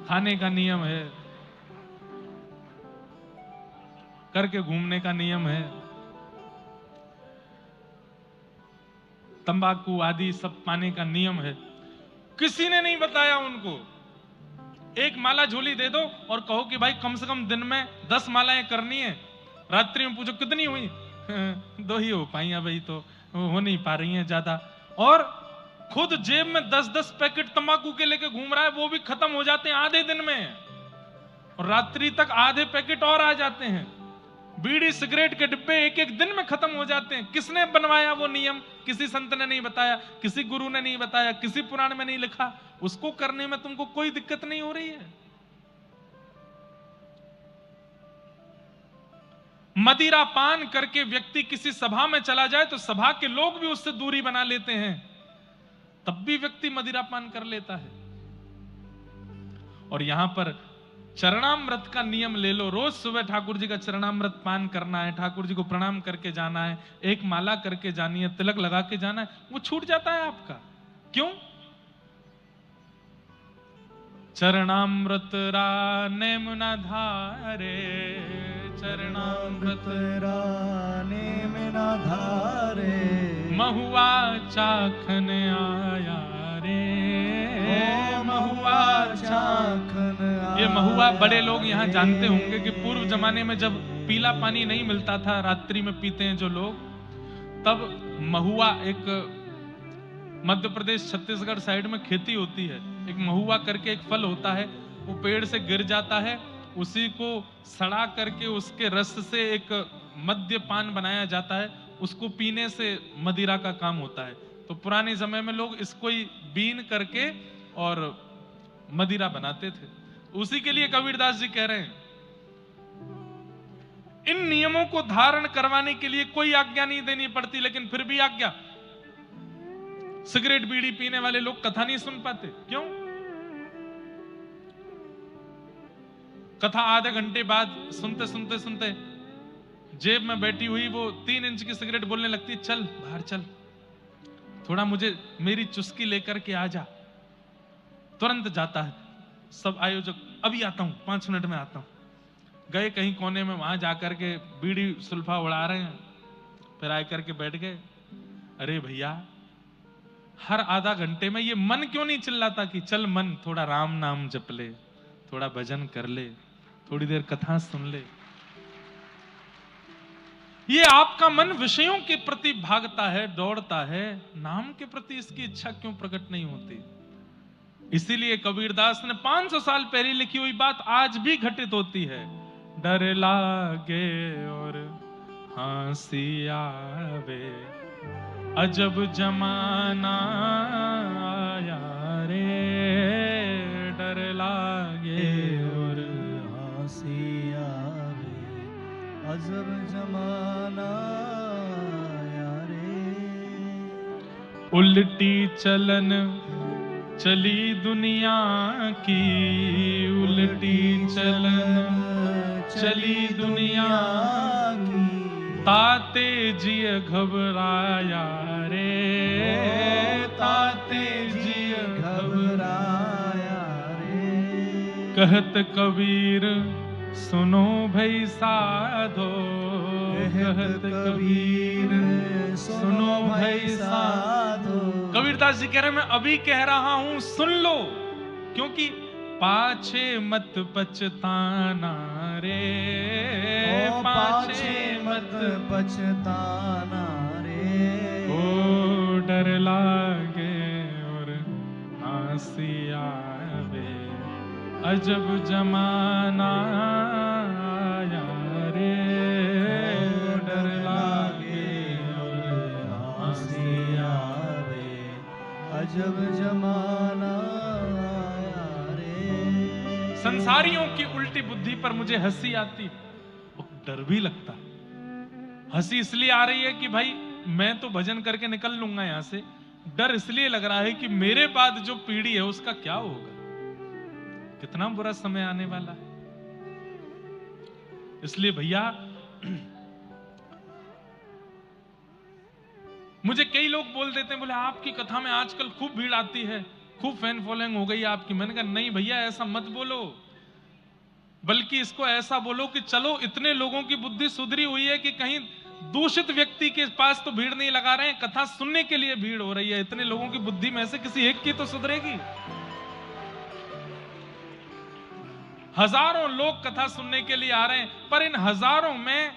खाने का नियम है, करके घूमने का नियम है, तंबाकू आदि सब पाने का नियम है। किसी ने नहीं बताया उनको। एक माला झोली दे दो और कहो कि भाई कम से कम दिन में 10 मालाएं करनी है। रात्रि में पूछो कितनी हुई, 2 ही हो पाई हैं, भाई तो हो नहीं पा रही हैं ज्यादा। और खुद जेब में 10-10 पैकेट तंबाकू के लेके घूम रहा है, वो भी खत्म हो जाते हैं आधे दिन में, और रात्रि तक आधे पैकेट और आ जाते हैं। बीड़ी सिगरेट के डिब्बे एक दिन में खत्म हो जाते हैं। किसने बनवाया वो नियम? किसी संत ने नहीं बताया, किसी गुरु ने नहीं बताया, किसी पुराण में नहीं लिखा। उसको करने में तुमको कोई दिक्कत नहीं हो रही है। मदिरा पान करके व्यक्ति किसी सभा में चला जाए तो सभा के लोग भी उससे दूरी बना लेते हैं, तब भी व्यक्ति मदिरा पान कर लेता है। और यहां पर चरणामृत का नियम ले लो, रोज सुबह ठाकुर जी का चरणामृत पान करना है, ठाकुर जी को प्रणाम करके जाना है, एक माला करके जानी है, तिलक लगा के जाना है, वो छूट जाता है आपका। क्यों? चरणामृत नेम न धारे, चरणामृत नेम न धारे। महुआ चाखन आया रे, महुआ चाखन आया। ये महुआ बड़े लोग यहाँ जानते होंगे कि पूर्व जमाने में जब पीला पानी नहीं मिलता था, रात्रि में पीते हैं जो लोग, तब महुआ, एक मध्य प्रदेश छत्तीसगढ़ साइड में खेती होती है, एक महुआ करके एक फल होता है, वो पेड़ से गिर जाता है, उसी को सड़ा करके उसके रस से एक मद्यपान बनाया जाता है, उसको पीने से मदिरा का काम होता है। तो पुराने समय में लोग इसको ही बीन करके और मदिरा बनाते थे। उसी के लिए कबीरदास जी कह रहे हैं, इन नियमों को धारण करवाने के लिए कोई आज्ञा नहीं देनी पड़ती, लेकिन फिर भी आज्ञा। सिगरेट बीड़ी पीने वाले लोग कथा नहीं सुन पाते, क्यों? कथा आधे घंटे बाद सुनते सुनते सुनते जेब में बैठी हुई वो 3 इंच की सिगरेट बोलने लगती है, चल बाहर चल, थोड़ा मुझे मेरी चुस्की लेकर के आ जा। तुरंत जाता है। सब आयोजक, अभी आता हूं, 5 मिनट में आता हूं। गए कहीं कोने में, वहां जाकर के बीड़ी सुल्फा उड़ा रहे हैं, फिर आए करके बैठ गए। अरे भैया, हर आधा घंटे में ये मन क्यों नहीं चिल्लाता कि चल मन थोड़ा राम नाम जप ले, थोड़ा भजन कर ले, थोड़ी देर कथा सुन ले। ये आपका मन विषयों के प्रति भागता है, दौड़ता है, नाम के प्रति इसकी इच्छा क्यों प्रकट नहीं होती? इसीलिए कबीरदास ने 500 साल पहले लिखी हुई बात आज भी घटित होती है। डर लागे और हंसी आवे, अजब जमाना आया रे, डर लागे और हंसी आवे, अजब जमाना आया रे। उल्टी चलन चली दुनिया की उल्टी चलन, चली दुनिया की ताते जिय घबराया रे, ताते जिय घबराया रे। कहत कबीर सुनो भई साधो, कहत कबीर सुनो भाई साधो। कबीरदास जी कह रहे हैं मैं अभी कह रहा हूं सुन लो, क्योंकि पाछे मत पछताना रे, पाछे मत पछताना रे। ओ डर लागे और हंसी आवे, अजब जमाना आया रे। डर लागे और हंसी आवे, अजब जमाना आया रे। संसारियों की उल्टी बुद्धि पर मुझे हंसी आती और डर भी लगता। हंसी इसलिए आ रही है कि भाई मैं तो भजन करके निकल लूंगा यहां से, डर इसलिए लग रहा है कि मेरे बाद जो पीढ़ी है उसका क्या होगा, कितना बुरा समय आने वाला है। इसलिए भैया मुझे कई लोग बोल देते हैं, बोले आपकी कथा में आजकल खूब भीड़ आती है, खूब फैन फॉलोइंग हो गई आपकी। मैंने कहा नहीं भैया ऐसा मत बोलो, बल्कि इसको ऐसा बोलो कि चलो इतने लोगों की बुद्धि सुधरी हुई है कि कहीं दूषित व्यक्ति के पास तो भीड़ नहीं लगा रहे हैं, कथा सुनने के लिए भीड़ हो रही है। इतने लोगों की बुद्धि में से किसी एक की तो सुधरेगी। हजारों लोग कथा सुनने के लिए आ रहे हैं, पर इन हजारों में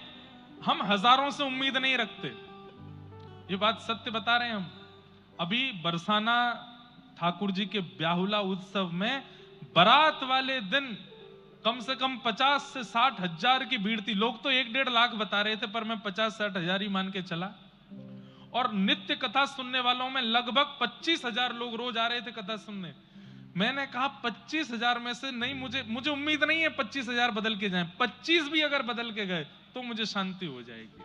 हम हजारों से उम्मीद नहीं रखते। ये बात सत्य बता रहे हैं हम। अभी बरसाना ठाकुर जी के ब्याहुला उत्सव में बारात वाले दिन कम से कम 50 से 60 हजार की भीड़ थी। लोग तो 1-1.5 लाख बता रहे थे, पर मैं 50-60 हजार ही मान के चला। और नित्य कथा सुनने वालों में लगभग 25 हजार लोग रोज आ रहे थे कथा सुनने। मैंने कहा 25 हजार में से नहीं, मुझे उम्मीद नहीं है 25 हजार बदल के जाएं। 25 भी अगर बदल के गए तो मुझे शांति हो जाएगी।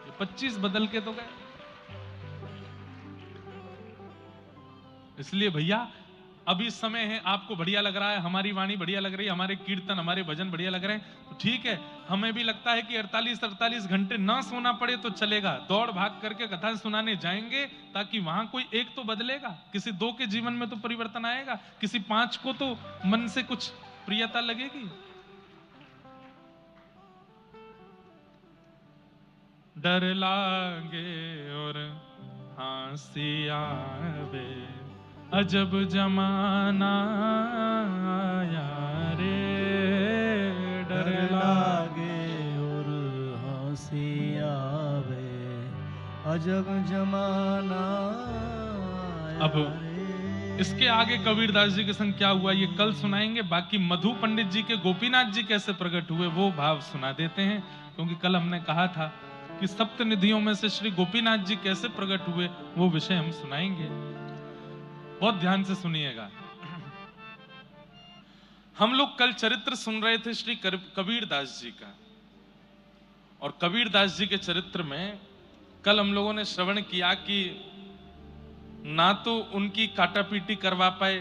ये 25 बदल के तो गए। इसलिए भैया अभी समय है, आपको बढ़िया लग रहा है, हमारी वाणी बढ़िया लग रही है, हमारे कीर्तन हमारे भजन बढ़िया लग रहे हैं, तो ठीक है। हमें भी लगता है कि 48-48 घंटे ना सोना पड़े तो चलेगा, दौड़ भाग करके कथा सुनाने जाएंगे, ताकि वहां कोई एक तो बदलेगा, किसी 2 के जीवन में तो परिवर्तन आएगा, किसी 5 को तो मन से कुछ प्रियता लगेगी। डर लागे और हंसी आवे, अजब जमाना आया रे। डर लागे और हंसी आवे, अजब जमाना आया अब रे। इसके आगे कबीरदास जी के संग क्या हुआ ये कल सुनाएंगे। बाकी मधु पंडित जी के गोपीनाथ जी कैसे प्रकट हुए वो भाव सुना देते हैं, क्योंकि कल हमने कहा था कि सप्त निधियों में से श्री गोपीनाथ जी कैसे प्रकट हुए वो विषय हम सुनाएंगे। बहुत ध्यान से सुनिएगा। हम लोग कल चरित्र सुन रहे थे श्री कबीरदास जी का, और कबीरदास जी के चरित्र में कल हम लोगों ने श्रवण किया कि ना तो उनकी काटापीटी करवा पाए,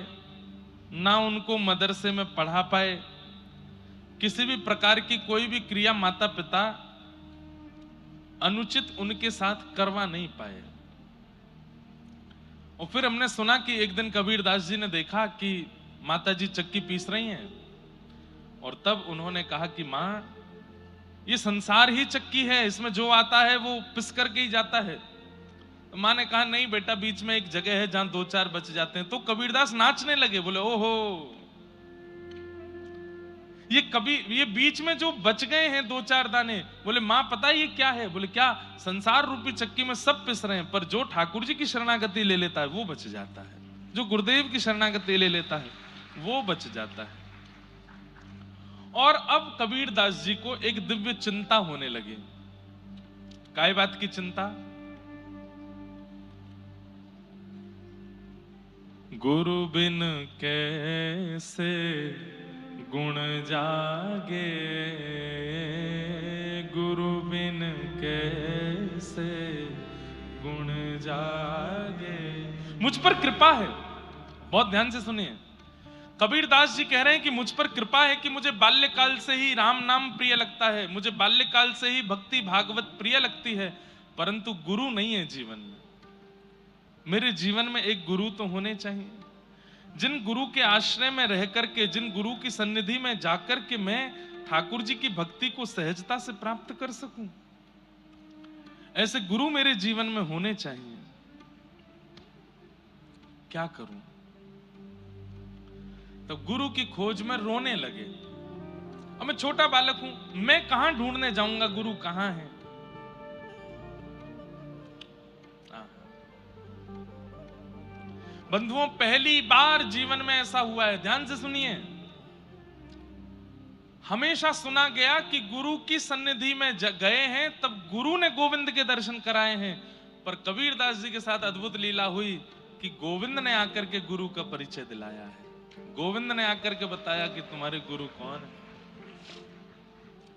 ना उनको मदरसे में पढ़ा पाए, किसी भी प्रकार की कोई भी क्रिया माता पिता अनुचित उनके साथ करवा नहीं पाए। और फिर हमने सुना कि एक दिन कबीरदास जी ने देखा कि माता जी चक्की पीस रही हैं, और तब उन्होंने कहा कि मां ये संसार ही चक्की है, इसमें जो आता है वो पिस करके ही जाता है। तो मां ने कहा नहीं बेटा, बीच में एक जगह है जहां 2-4 बच जाते हैं। तो कबीरदास नाचने लगे, बोले ओहो ये बीच में जो बच गए हैं 2-4 दाने, बोले मां पता है ये क्या है? बोले क्या? संसार रूपी चक्की में सब पिस रहे हैं, पर जो ठाकुर जी की शरणागति ले लेता है वो बच जाता है, जो गुरुदेव की शरणागति ले लेता है वो बच जाता है। और अब कबीरदास जी को एक दिव्य चिंता होने लगी। काय बात की चिंता? गुरु बिन कैसे गुण जागे, गुरु बिन कैसे गुण जागे। मुझ पर कृपा है, बहुत ध्यान से सुनिए। कबीरदास जी कह रहे हैं कि मुझ पर कृपा है कि मुझे बाल्यकाल से ही राम नाम प्रिय लगता है, मुझे बाल्यकाल से ही भक्ति भागवत प्रिय लगती है, परंतु गुरु नहीं है जीवन में। मेरे जीवन में एक गुरु तो होने चाहिए, जिन गुरु के आश्रय में रह करके, जिन गुरु की सन्निधि में जाकर के मैं ठाकुर जी की भक्ति को सहजता से प्राप्त कर सकूं। ऐसे गुरु मेरे जीवन में होने चाहिए। क्या करूं? तो गुरु की खोज में रोने लगे। अब मैं छोटा बालक हूं, मैं कहां ढूंढने जाऊंगा गुरु कहां है? बंधुओं, पहली बार जीवन में ऐसा हुआ है, ध्यान से सुनिए। हमेशा सुना गया कि गुरु की सन्निधि में गए हैं तब गुरु ने गोविंद के दर्शन कराए हैं, पर कबीरदास जी के साथ अद्भुत लीला हुई कि गोविंद ने आकर के गुरु का परिचय दिलाया है। गोविंद ने आकर के बताया कि तुम्हारे गुरु कौन है।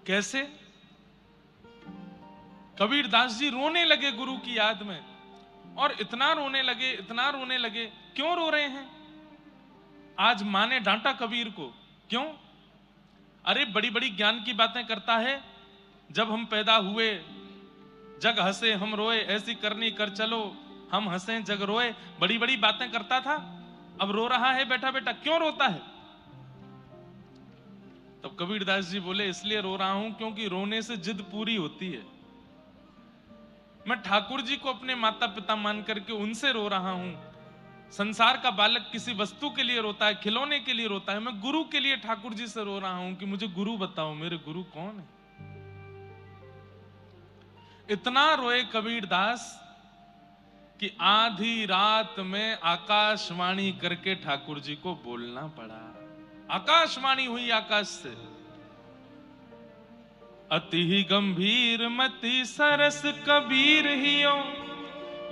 कैसे? कबीरदास जी रोने लगे गुरु की याद में, और इतना रोने लगे, इतना रोने लगे। क्यों रो रहे हैं? आज मां ने डांटा कबीर को। क्यों? अरे बड़ी बड़ी ज्ञान की बातें करता है। जब हम पैदा हुए जग हंसे हम रोए, ऐसी करनी कर चलो हम हंसे जग रोए, बड़ी बड़ी बातें करता था, अब रो रहा है बेटा बेटा। क्यों रोता है? तब कबीरदास जी बोले, इसलिए रो रहा हूं क्योंकि रोने से जिद पूरी होती है। मैं ठाकुर जी को अपने माता पिता मान करके उनसे रो रहा हूं। संसार का बालक किसी वस्तु के लिए रोता है, खिलौने के लिए रोता है, मैं गुरु के लिए ठाकुर जी से रो रहा हूं कि मुझे गुरु बताओ, मेरे गुरु कौन है। इतना रोए कबीरदास कि आधी रात में आकाशवाणी करके ठाकुर जी को बोलना पड़ा। आकाशवाणी हुई आकाश से, अति ही गंभीर मति सरस कबीर हियो,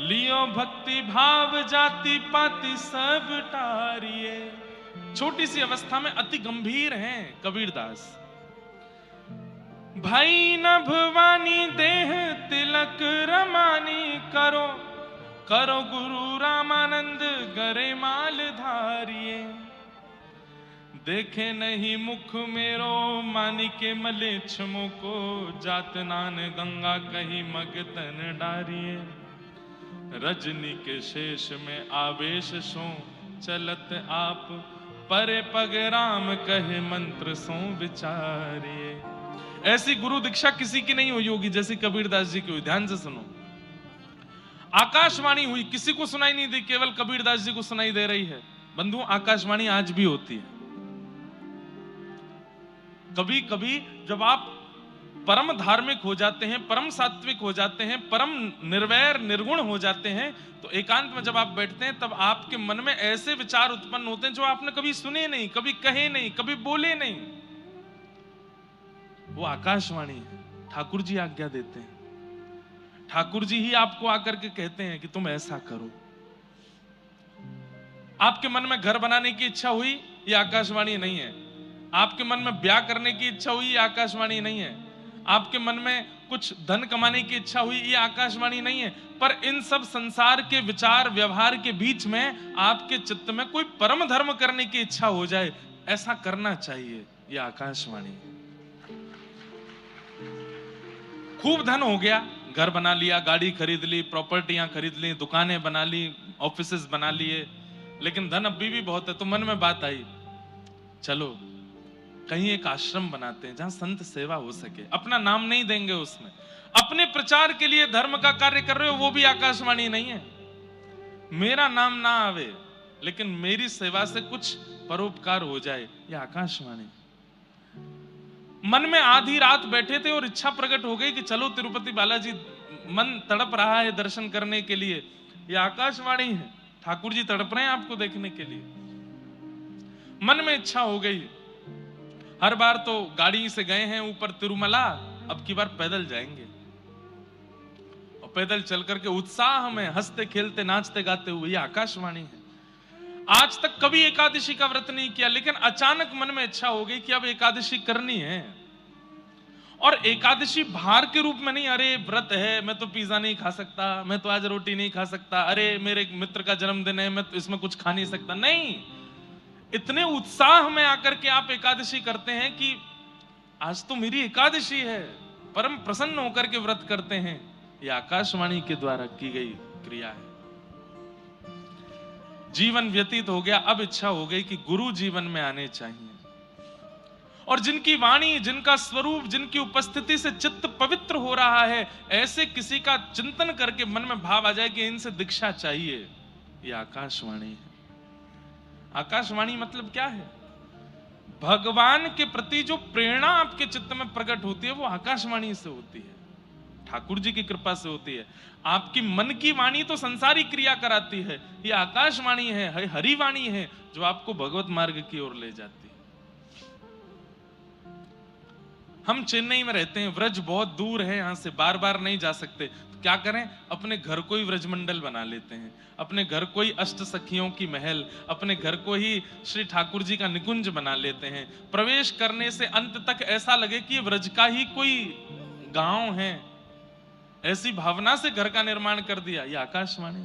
लियो भक्ति भाव जाति पाति सब टारिये। छोटी सी अवस्था में अति गंभीर हैं कबीरदास। भाई न भवानी देह तिलक रमानी करो, करो गुरु रामानंद गरे माल धारिये। देखे नहीं मुख मेरो मानी के मले छमो को, जात नान गंगा कहीं मगतन डारिये। रजनी के शेष में आवेश सो चलत आप, परे पग राम कहे मंत्र सो विचारिये। ऐसी गुरु दीक्षा किसी की नहीं हुई होगी जैसी कबीरदास जी की हुई। ध्यान से सुनो। आकाशवाणी हुई, किसी को सुनाई नहीं दी, केवल कबीरदास जी को सुनाई दे रही है। बंधु, आकाशवाणी आज भी होती है। कभी कभी जब आप परम धार्मिक हो जाते हैं, परम सात्विक हो जाते हैं, परम निर्वैर निर्गुण हो जाते हैं, तो एकांत में जब आप बैठते हैं तब आपके मन में ऐसे विचार उत्पन्न होते हैं जो आपने कभी सुने नहीं, कभी कहे नहीं, कभी बोले नहीं। वो आकाशवाणी है। ठाकुर जी आज्ञा देते हैं। ठाकुर जी ही आपको आकर के कहते हैं कि तुम ऐसा करो। आपके मन में घर बनाने की इच्छा हुई, ये आकाशवाणी नहीं है। आपके मन में ब्याह करने की इच्छा हुई, ये आकाशवाणी नहीं है। आपके मन में कुछ धन कमाने की इच्छा हुई, ये आकाशवाणी नहीं है। पर इन सब संसार के विचार व्यवहार के बीच में आपके चित्त में कोई परम धर्म करने की इच्छा हो जाए, ऐसा करना चाहिए, ये आकाशवाणी। खूब धन हो गया, घर बना लिया, गाड़ी खरीद ली, प्रॉपर्टियां खरीद ली, दुकानें बना ली, ऑफिसेस बना लिए, लेकिन धन अभी भी बहुत है। तो मन में बात आई, चलो कहीं एक आश्रम बनाते हैं जहां संत सेवा हो सके। अपना नाम नहीं देंगे उसमें, अपने प्रचार के लिए धर्म का कार्य कर रहे हो, वो भी आकाशवाणी नहीं है। मेरा नाम ना आवे लेकिन मेरी सेवा से कुछ परोपकार हो जाए, ये आकाशवाणी। मन में आधी रात बैठे थे और इच्छा प्रकट हो गई कि चलो तिरुपति बालाजी, मन तड़प रहा है दर्शन करने के लिए, ये आकाशवाणी है। ठाकुर जी तड़प रहे हैं आपको देखने के लिए। मन में इच्छा हो गई। हर बार तो गाड़ी से गए हैं ऊपर तिरुमला, अब की बार पैदल जाएंगे, और पैदल चल करके उत्साह में हंसते खेलते नाचते गाते हुए, ये आकाशवाणी है। आज तक कभी एकादशी का व्रत नहीं किया, लेकिन अचानक मन में इच्छा हो गई कि अब एकादशी करनी है। और एकादशी भार के रूप में नहीं, अरे व्रत है मैं तो पिज्जा नहीं खा सकता, मैं तो आज रोटी नहीं खा सकता, अरे मेरे मित्र का जन्मदिन है मैं तो इसमें कुछ खा नहीं सकता। नहीं, इतने उत्साह में आकर के आप एकादशी करते हैं कि आज तो मेरी एकादशी है, परम प्रसन्न होकर के व्रत करते हैं। यह आकाशवाणी के द्वारा की गई क्रिया है। जीवन व्यतीत हो गया, अब इच्छा हो गई कि गुरु जीवन में आने चाहिए, और जिनकी वाणी, जिनका स्वरूप, जिनकी उपस्थिति से चित्त पवित्र हो रहा है, ऐसे किसी का चिंतन करके मन में भाव आ जाए कि इनसे दीक्षा चाहिए, यह आकाशवाणी है। आकाशवाणी मतलब क्या है? भगवान के प्रति जो प्रेरणा आपके चित्त में प्रकट होती है वो आकाशवाणी से होती है, ठाकुर जी की कृपा से होती है। आपकी मन की वाणी तो संसारी क्रिया कराती है, यह आकाशवाणी है, हरिवाणी है, जो आपको भगवत मार्ग की ओर ले जाती है। हम चेन्नई में रहते हैं, व्रज बहुत दूर है, यहां से बार बार नहीं जा सकते, तो क्या करें, अपने घर को ही व्रजमंडल बना लेते हैं, अपने घर को ही अष्ट सखियों की महल, अपने घर को ही श्री ठाकुर जी का निकुंज बना लेते हैं। प्रवेश करने से अंत तक ऐसा लगे कि ये व्रज का ही कोई गांव है, ऐसी भावना से घर का निर्माण कर दिया। ये आकाशवाणी।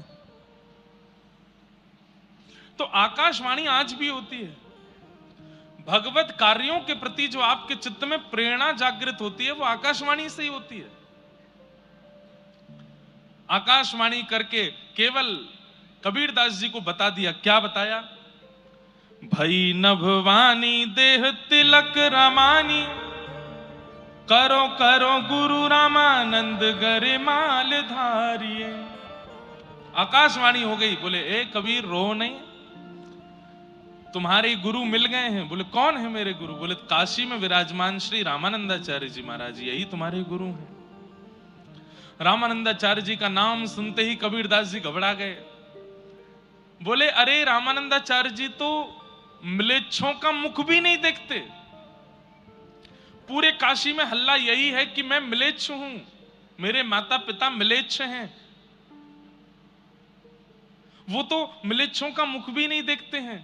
तो आकाशवाणी आज भी होती है। भगवत कार्यों के प्रति जो आपके चित्त में प्रेरणा जागृत होती है वो आकाशवाणी से ही होती है। आकाशवाणी करके केवल कबीरदास जी को बता दिया, क्या बताया? भई नभवानी देह तिलक रमानी, करो करो गुरु रामानंद गरिमाल धारिये। आकाशवाणी हो गई। बोले ए कबीर रो नहीं, तुम्हारे गुरु मिल गए हैं। बोले कौन है मेरे गुरु? बोले काशी में विराजमान श्री रामानंदाचार्य जी महाराज, यही तुम्हारे गुरु हैं। रामानंदाचार्य जी का नाम सुनते ही कबीरदास जी घबरा गए। बोले अरे रामानंदाचार्य जी तो म्लेच्छों का मुख भी नहीं देखते। पूरे काशी में हल्ला यही है कि मैं म्लेच्छ हूं, मेरे माता पिता म्लेच्छ हैं। वो तो म्लेच्छों का मुख भी नहीं देखते हैं,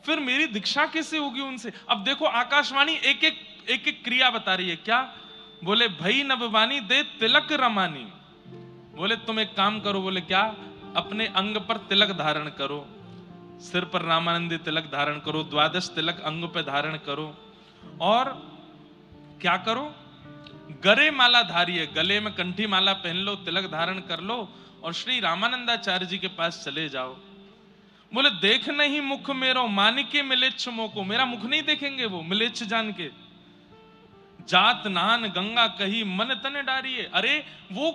फिर मेरी दीक्षा कैसे होगी उनसे? अब देखो आकाशवाणी एक एक क्रिया बता रही है। क्या? बोले भई नभवानी दे तिलक रमानी। बोले तुम एक काम करो। बोले क्या? अपने अंग पर तिलक धारण करो, सिर पर रामानंदी तिलक धारण करो, 12 तिलक अंग पे धारण करो, और क्या करो? गरे माला धारिये, गले में कंठी माला पहन लो, तिलक धारण कर लो, और श्री रामानंदाचार्य जी के पास चले जाओ। बोले देख नहीं मुख मेरो मानिके मिलेच्छ मोको। मेरा मुख नहीं देखेंगे वो, मिलेच्छ जान के। जात नान गंगा कही मन तने डारिये। अरे वो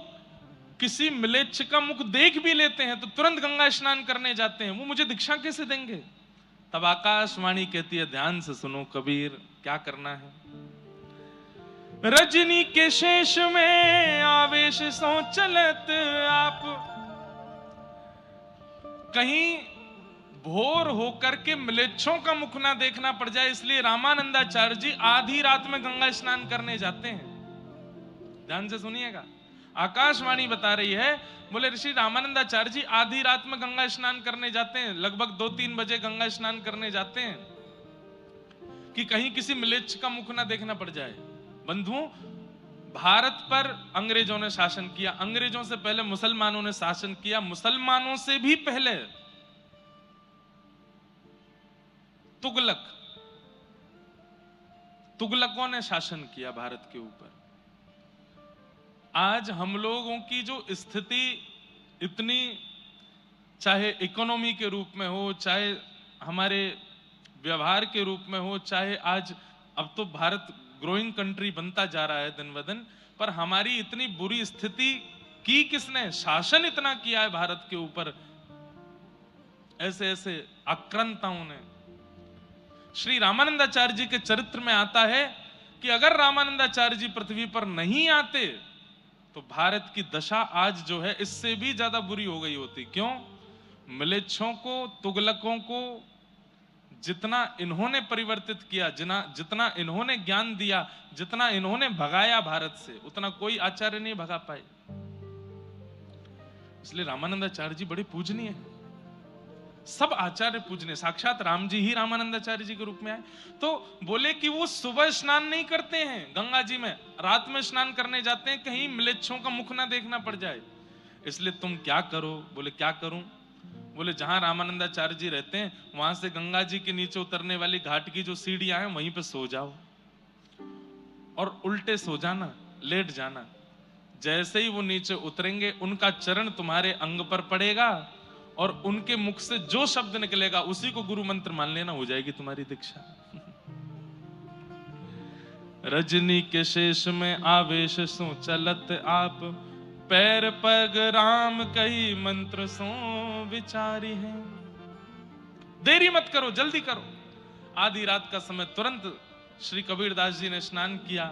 किसी मिलेच्छ का मुख देख भी लेते हैं तो तुरंत गंगा स्नान करने जाते हैं, वो मुझे दीक्षा कैसे देंगे? तब आकाशवाणी कहती है ध्यान से सुनो कबीर, क्या करना है। रजनी के शेष में आवेश सो चलत आप, कहीं भोर होकर के म्लेच्छों का मुख ना देखना पड़ जाए, इसलिए रामानंदाचार्य जी आधी रात में गंगा स्नान करने जाते हैं। ध्यान से सुनिएगा, आकाशवाणी बता रही है। बोले ऋषि रामानंदाचार्य जी आधी रात में गंगा स्नान करने जाते हैं, लगभग 2-3 बजे गंगा स्नान करने जाते हैं कि कहीं किसी म्लेच्छ का मुख ना देखना पड़ जाए। बंधुओं, भारत पर अंग्रेजों ने शासन किया, अंग्रेजों से पहले मुसलमानों ने शासन किया, मुसलमानों से भी पहले तुगलकों ने शासन किया भारत के ऊपर। आज हम लोगों की जो स्थिति इतनी, चाहे इकोनॉमी के रूप में हो, चाहे हमारे व्यवहार के रूप में हो, चाहे आज अब तो भारत ग्रोइंग कंट्री बनता जा रहा है दिन ब दिन, पर हमारी इतनी बुरी स्थिति की किसने? शासन इतना किया है भारत के ऊपर, ऐसे ऐसे आक्रांताओं ने। श्री रामानंदाचार्य जी के चरित्र में आता है कि अगर रामानंदाचार्य जी पृथ्वी पर नहीं आते तो भारत की दशा आज जो है इससे भी ज्यादा बुरी हो गई होती। क्यों? म्लेच्छों को, तुगलकों को जितना इन्होंने परिवर्तित किया, जितना इन्होंने ज्ञान दिया, जितना इन्होंने भगाया भारत से, उतना कोई आचार्य नहीं भगा पाए। इसलिए रामानंदाचार्य जी बड़े पूजनीय हैं। सब आचार्य पूजने, साक्षात राम जी ही रामानंदाचार्य जी के रूप में आए। तो बोले कि वो सुबह स्नान नहीं करते हैं गंगा जी में, रात में स्नान करने जाते हैं, कहीं म्लेच्छों का मुख ना देखना पड़ जाए। इसलिए तुम क्या करो? बोले क्या करूं? बोले जहां रामानंदाचार्य जी रहते हैं वहां से गंगा जी के नीचे उतरने वाली घाट की जो सीढ़ियां हैं वहीं पे सो जाओ और उल्टे सो जाना, लेट जाना। जैसे ही वो नीचे उतरेंगे उनका चरण तुम्हारे अंग पर पड़ेगा और उनके मुख से जो शब्द निकलेगा उसी को गुरु मंत्र मान लेना, हो जाएगी तुम्हारी दीक्षा। रजनी के शेष में आवेश सो चलत आप, पैर पग राम कही मंत्र सो विचारी है। देरी मत करो, जल्दी करो। आधी रात का समय तुरंत श्री कबीरदास जी ने स्नान किया,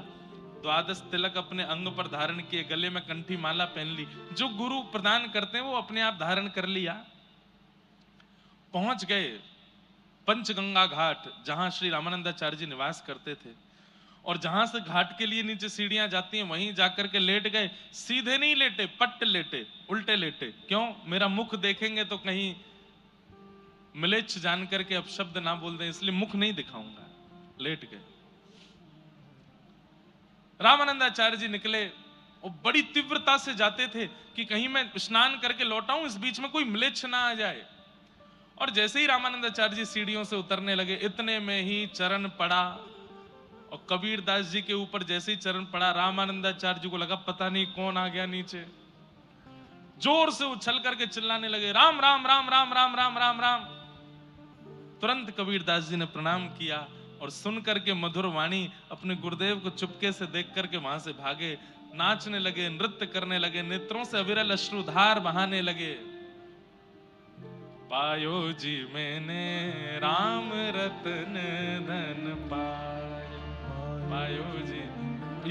द्वादश तिलक अपने अंग पर धारण किए, गले में कंठी माला पहन ली, जो गुरु प्रदान करते हैं वो अपने आप धारण कर लिया। पहुंच गए पंचगंगा घाट जहां श्री रामानंदाचार्य जी निवास करते थे, और जहां से घाट के लिए नीचे सीढ़ियां जाती हैं वहीं जाकर के लेट गए। सीधे नहीं लेटे, पट्ट लेटे, उल्टे लेटे। क्यों? मेरा मुख देखेंगे तो कहीं म्लेच्छ जान करके अपशब्द ना बोल दें, इसलिए मुख नहीं दिखाऊंगा। लेट गए। रामानंदाचार्य जी निकले और बड़ी तीव्रता से जाते थे कि कहीं मैं स्नान करके लौटाऊं, इस बीच में कोई म्लेच्छ ना आ जाए। और जैसे ही रामानंदाचार्य जी सीढ़ियों से उतरने लगे, इतने में ही चरण पड़ा, और कबीरदास जी के ऊपर जैसे ही चरण पड़ा, रामानंदाचार्य जी को लगा पता नहीं कौन आ गया नीचे। जोर से उछल करके चिल्लाने लगे, राम राम राम राम राम राम राम राम। तुरंत कबीरदास जी ने प्रणाम किया और सुन करके मधुर वाणी अपने गुरुदेव को चुपके से देख करके वहां से भागे, नाचने लगे, नृत्य करने लगे, नेत्रों से अविरल अश्रुधार बहाने लगे। पायो जी मैंने राम रतन धन पायो जी।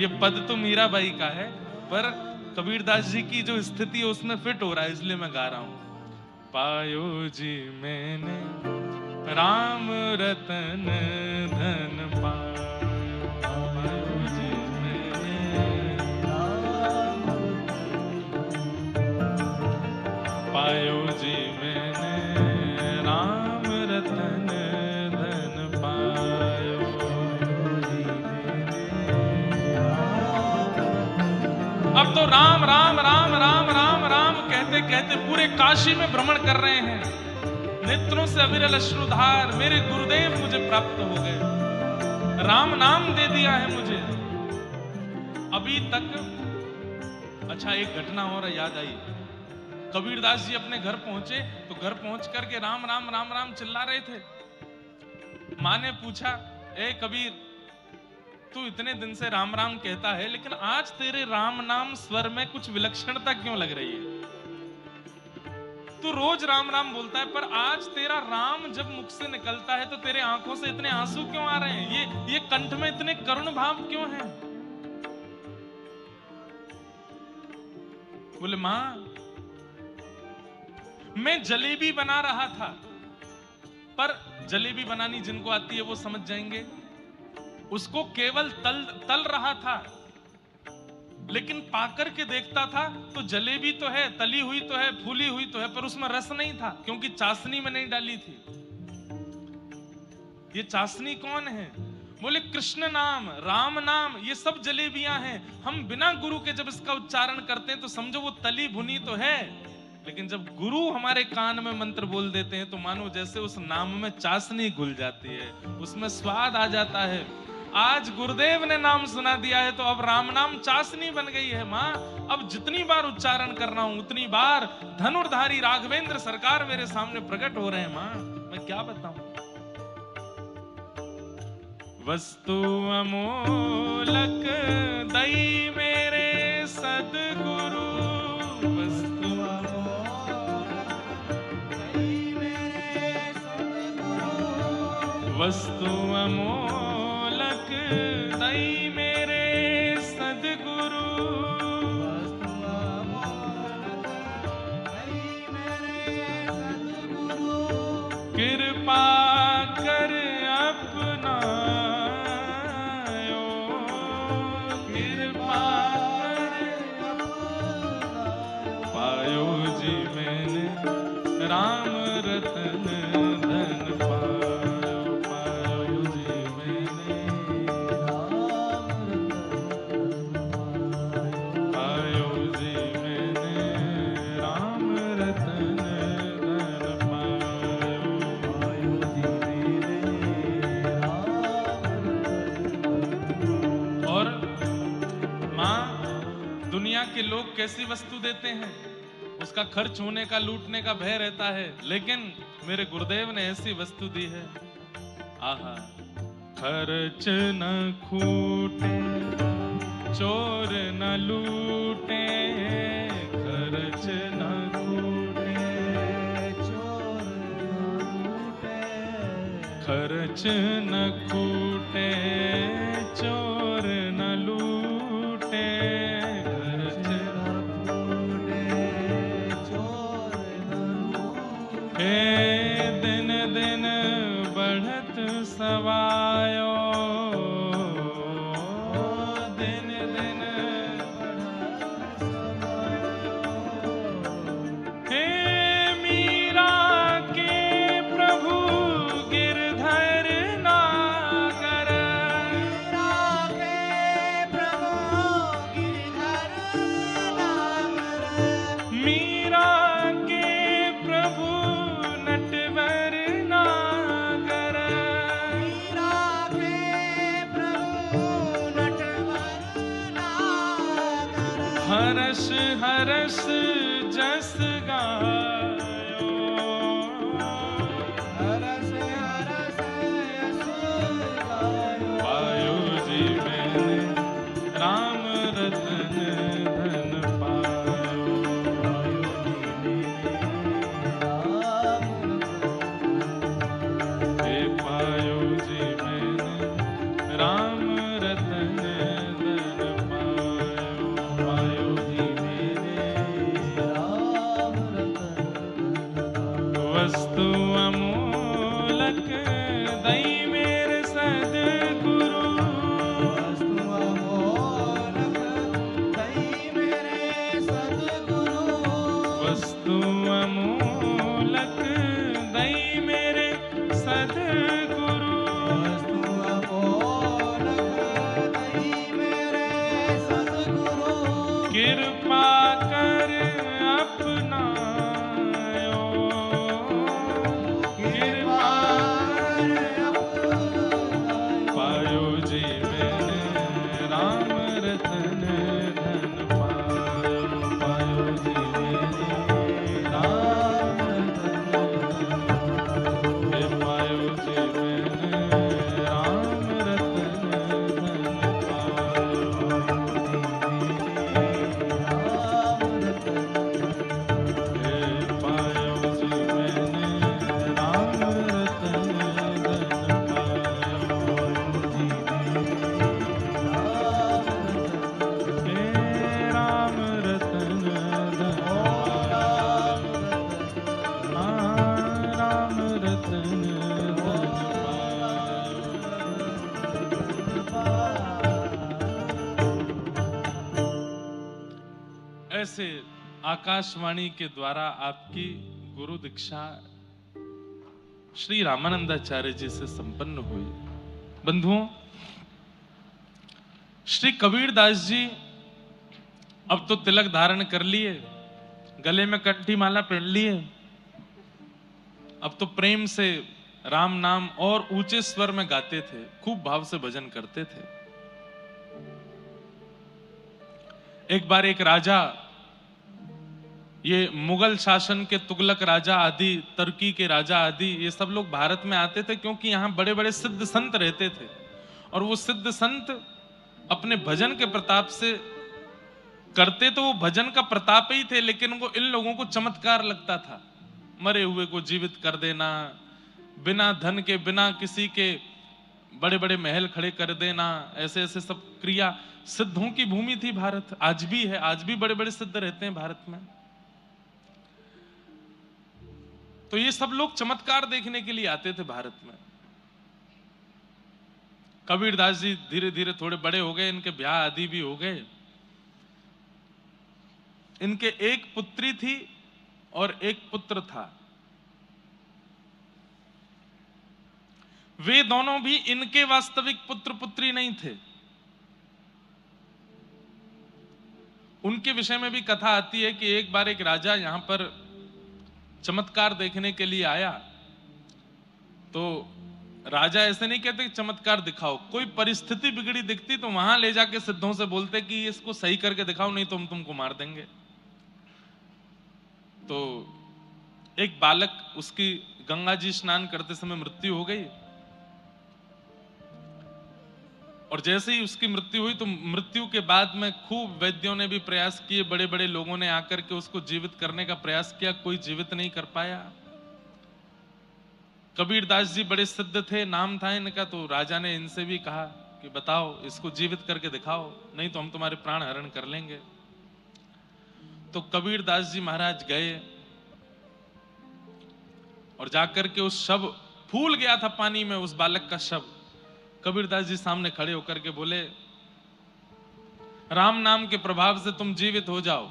ये पद तो मीराबाई का है, पर कबीरदास जी की जो स्थिति है उसमें फिट हो रहा है, इसलिए मैं गा रहा हूं। पायो जी मैंने राम रतन धन पायो जी मैंने पायो जी मैंने राम रतन धन पायो जी मैंने। अब तो राम राम राम राम राम राम कहते कहते पूरे काशी में भ्रमण कर रहे हैं, नेत्रों से अविरल अश्रुधार। मेरे गुरुदेव मुझे प्राप्त हो गए, राम नाम दे दिया है मुझे। अभी तक अच्छा एक घटना और याद आई। कबीरदास जी अपने घर पहुंचे तो घर पहुंच करके राम राम राम राम चिल्ला रहे थे। मां ने पूछा, ए कबीर, तू इतने दिन से राम राम कहता है, लेकिन आज तेरे राम नाम स्वर में कुछ विलक्षणता क्यों लग रही है? तू रोज राम राम बोलता है, पर आज तेरा राम जब मुख से निकलता है तो तेरे आंखों से इतने आंसू क्यों आ रहे हैं? ये कंठ में इतने करुण भाव क्यों हैं? बोले, मां, मैं जलेबी बना रहा था, पर जलेबी बनानी जिनको आती है वो समझ जाएंगे, उसको केवल तल रहा था, लेकिन पाकर के देखता था तो जलेबी तो है, तली हुई तो है, फूली हुई तो है, पर उसमें रस नहीं था, क्योंकि चाशनी में नहीं डाली थी। ये चाशनी कौन है? बोले, कृष्ण नाम, राम नाम, ये सब जलेबियां हैं। हम बिना गुरु के जब इसका उच्चारण करते हैं तो समझो वो तली भुनी तो है, लेकिन जब गुरु हमारे कान में मंत्र बोल देते हैं तो मानो जैसे उस नाम में चाशनी घुल जाती है, उसमें स्वाद आ जाता है। आज गुरुदेव ने नाम सुना दिया है तो अब राम नाम चाशनी बन गई है। माँ, अब जितनी बार उच्चारण कर रहा हूं उतनी बार धनुर्धारी राघवेंद्र सरकार मेरे सामने प्रकट हो रहे हैं। माँ, मैं क्या बताऊं? वस्तु अमोलक दई मेरे सदगुरु, वस्तु वस्तु अमोलक दई मेरे सदगुरु, कृपा कर अपना, कृपा कर पायो जी मैंने राम रतन धन पायो, पायो जी मैंने पायो जी मैंने राम रतन धन पायो, पायो जी मैंने और माँ दुनिया के लोग कैसी वस्तु देते हैं, उसका खर्च होने का, लूटने का भय रहता है, लेकिन मेरे गुरुदेव ने ऐसी वस्तु दी है, आहा, खर्च न खूटे चोर न लूटे, खर्च न खूटे चोर लूटे, खर्च न खूटे चोर न लूटे, खर्च हे दिन दिन बढ़त सवायो, दिन दिन हे मीरा के प्रभु गिरधर नागर, मीरा के प्रभु नटवर नागर, हरस हरस जस गायो, पायो जी मैंने राम रतन धन पायो, हे पायो जी मैंने राम रतन धन पायो, पायो जी वस्तु अमोलक दई मेरे सद्गुरु, वस्तु अमोलक दई मेरे सद्गुरु, कृपा कर अपनायो, कृपा पायो जी मैंने राम रतन धन पायो, पायो जी मैंने राम हे पायो जी मैंने राम रतन धन पायो, हे पायो जी मैंने राम रतन धन पायो, हे राम रतन धन पायो, राम रतन धन पायो। ऐसे आकाशवाणी के द्वारा आपकी गुरु दीक्षा श्री रामानंदाचार्य जी से संपन्न हुई। बंधुओं, श्री कबीरदास जी अब तो तिलक धारण कर लिए, गले में कंठी माला पहन लिए, अब तो प्रेम से राम नाम और ऊंचे स्वर में गाते थे, खूब भाव से भजन करते थे। एक बार एक राजा, ये मुगल शासन के तुगलक राजा आदि, तुर्की के राजा आदि, ये सब लोग भारत में आते थे क्योंकि यहाँ बड़े बड़े सिद्ध संत रहते थे, और वो सिद्ध संत अपने भजन के प्रताप से करते तो वो भजन का प्रताप ही थे, लेकिन वो इन लोगों को चमत्कार लगता था। मरे हुए को जीवित कर देना, बिना धन के, बिना किसी के बड़े बड़े महल खड़े कर देना, ऐसे ऐसे सब क्रिया। सिद्धों की भूमि थी भारत, आज भी है, आज भी बड़े बड़े सिद्ध रहते हैं भारत में। तो ये सब लोग चमत्कार देखने के लिए आते थे भारत में। कबीरदास जी धीरे धीरे थोड़े बड़े हो गए, इनके ब्याह आदि भी हो गए। इनके एक पुत्री थी और एक पुत्र था। वे दोनों भी इनके वास्तविक पुत्र पुत्री नहीं थे। उनके विषय में भी कथा आती है कि एक बार एक राजा यहां पर चमत्कार देखने के लिए आया। तो राजा ऐसे नहीं कहते कि चमत्कार दिखाओ, कोई परिस्थिति बिगड़ी दिखती तो वहां ले जाके सिद्धों से बोलते कि इसको सही करके दिखाओ, नहीं तो हम तुमको मार देंगे। तो एक बालक, उसकी गंगा जी स्नान करते समय मृत्यु हो गई, और जैसे ही उसकी मृत्यु हुई तो मृत्यु के बाद में खूब वैद्यों ने भी प्रयास किए, बड़े बड़े लोगों ने आकर के उसको जीवित करने का प्रयास किया, कोई जीवित नहीं कर पाया। कबीर दास जी बड़े सिद्ध थे, नाम था इनका, तो राजा ने इनसे भी कहा कि बताओ इसको जीवित करके दिखाओ, नहीं तो हम तुम्हारे प्राण हरण कर लेंगे। तो कबीर दास जी महाराज गए और जाकर के उस शव, फूल गया था पानी में उस बालक का शव, कबीरदास जी सामने खड़े होकर के बोले, राम नाम के प्रभाव से तुम जीवित हो जाओ।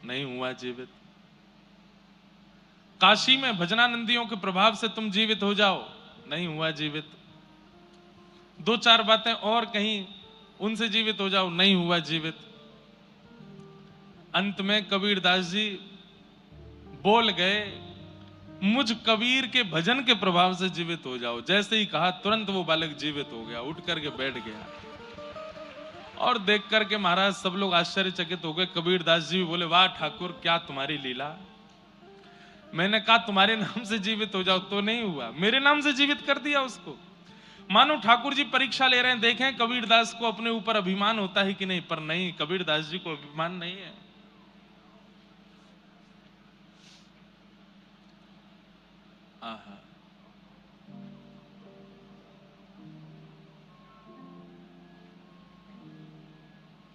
नहीं हुआ जीवित। काशी में भजनानंदियों के प्रभाव से तुम जीवित हो जाओ। नहीं हुआ जीवित। दो चार बातें और कहीं, उनसे जीवित हो जाओ। नहीं हुआ जीवित। अंत में कबीरदास जी बोल गए, मुझ कबीर के भजन के प्रभाव से जीवित हो जाओ। जैसे ही कहा तुरंत वो बालक जीवित हो गया, उठ करके बैठ गया। और देख करके महाराज सब लोग आश्चर्यचकित हो गए। कबीरदास जी भी बोले, वाह ठाकुर, क्या तुम्हारी लीला। मैंने कहा तुम्हारे नाम से जीवित हो जाओ, तो नहीं हुआ, मेरे नाम से जीवित कर दिया उसको। मानो ठाकुर जी परीक्षा ले रहे हैं, देखें कबीरदास को अपने ऊपर अभिमान होता है कि नहीं। पर नहीं, कबीरदास जी को अभिमान नहीं है। आहा।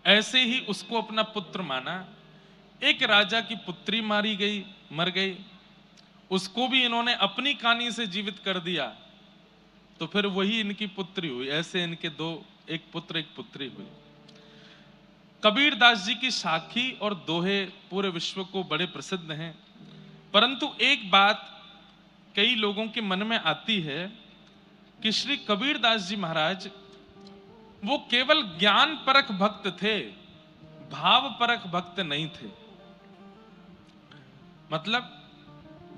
ऐसे ही उसको अपना पुत्र माना। एक राजा की पुत्री मारी गई, मर गई, उसको भी इन्होंने अपनी कहानी से जीवित कर दिया, तो फिर वही इनकी पुत्री हुई। ऐसे इनके दो, एक पुत्र एक पुत्री हुई। कबीरदास जी की साखी और दोहे पूरे विश्व को बड़े प्रसिद्ध हैं, परंतु एक बात कई लोगों के मन में आती है कि श्री कबीरदास जी महाराज वो केवल ज्ञान परख भक्त थे, भाव परख भक्त नहीं थे। मतलब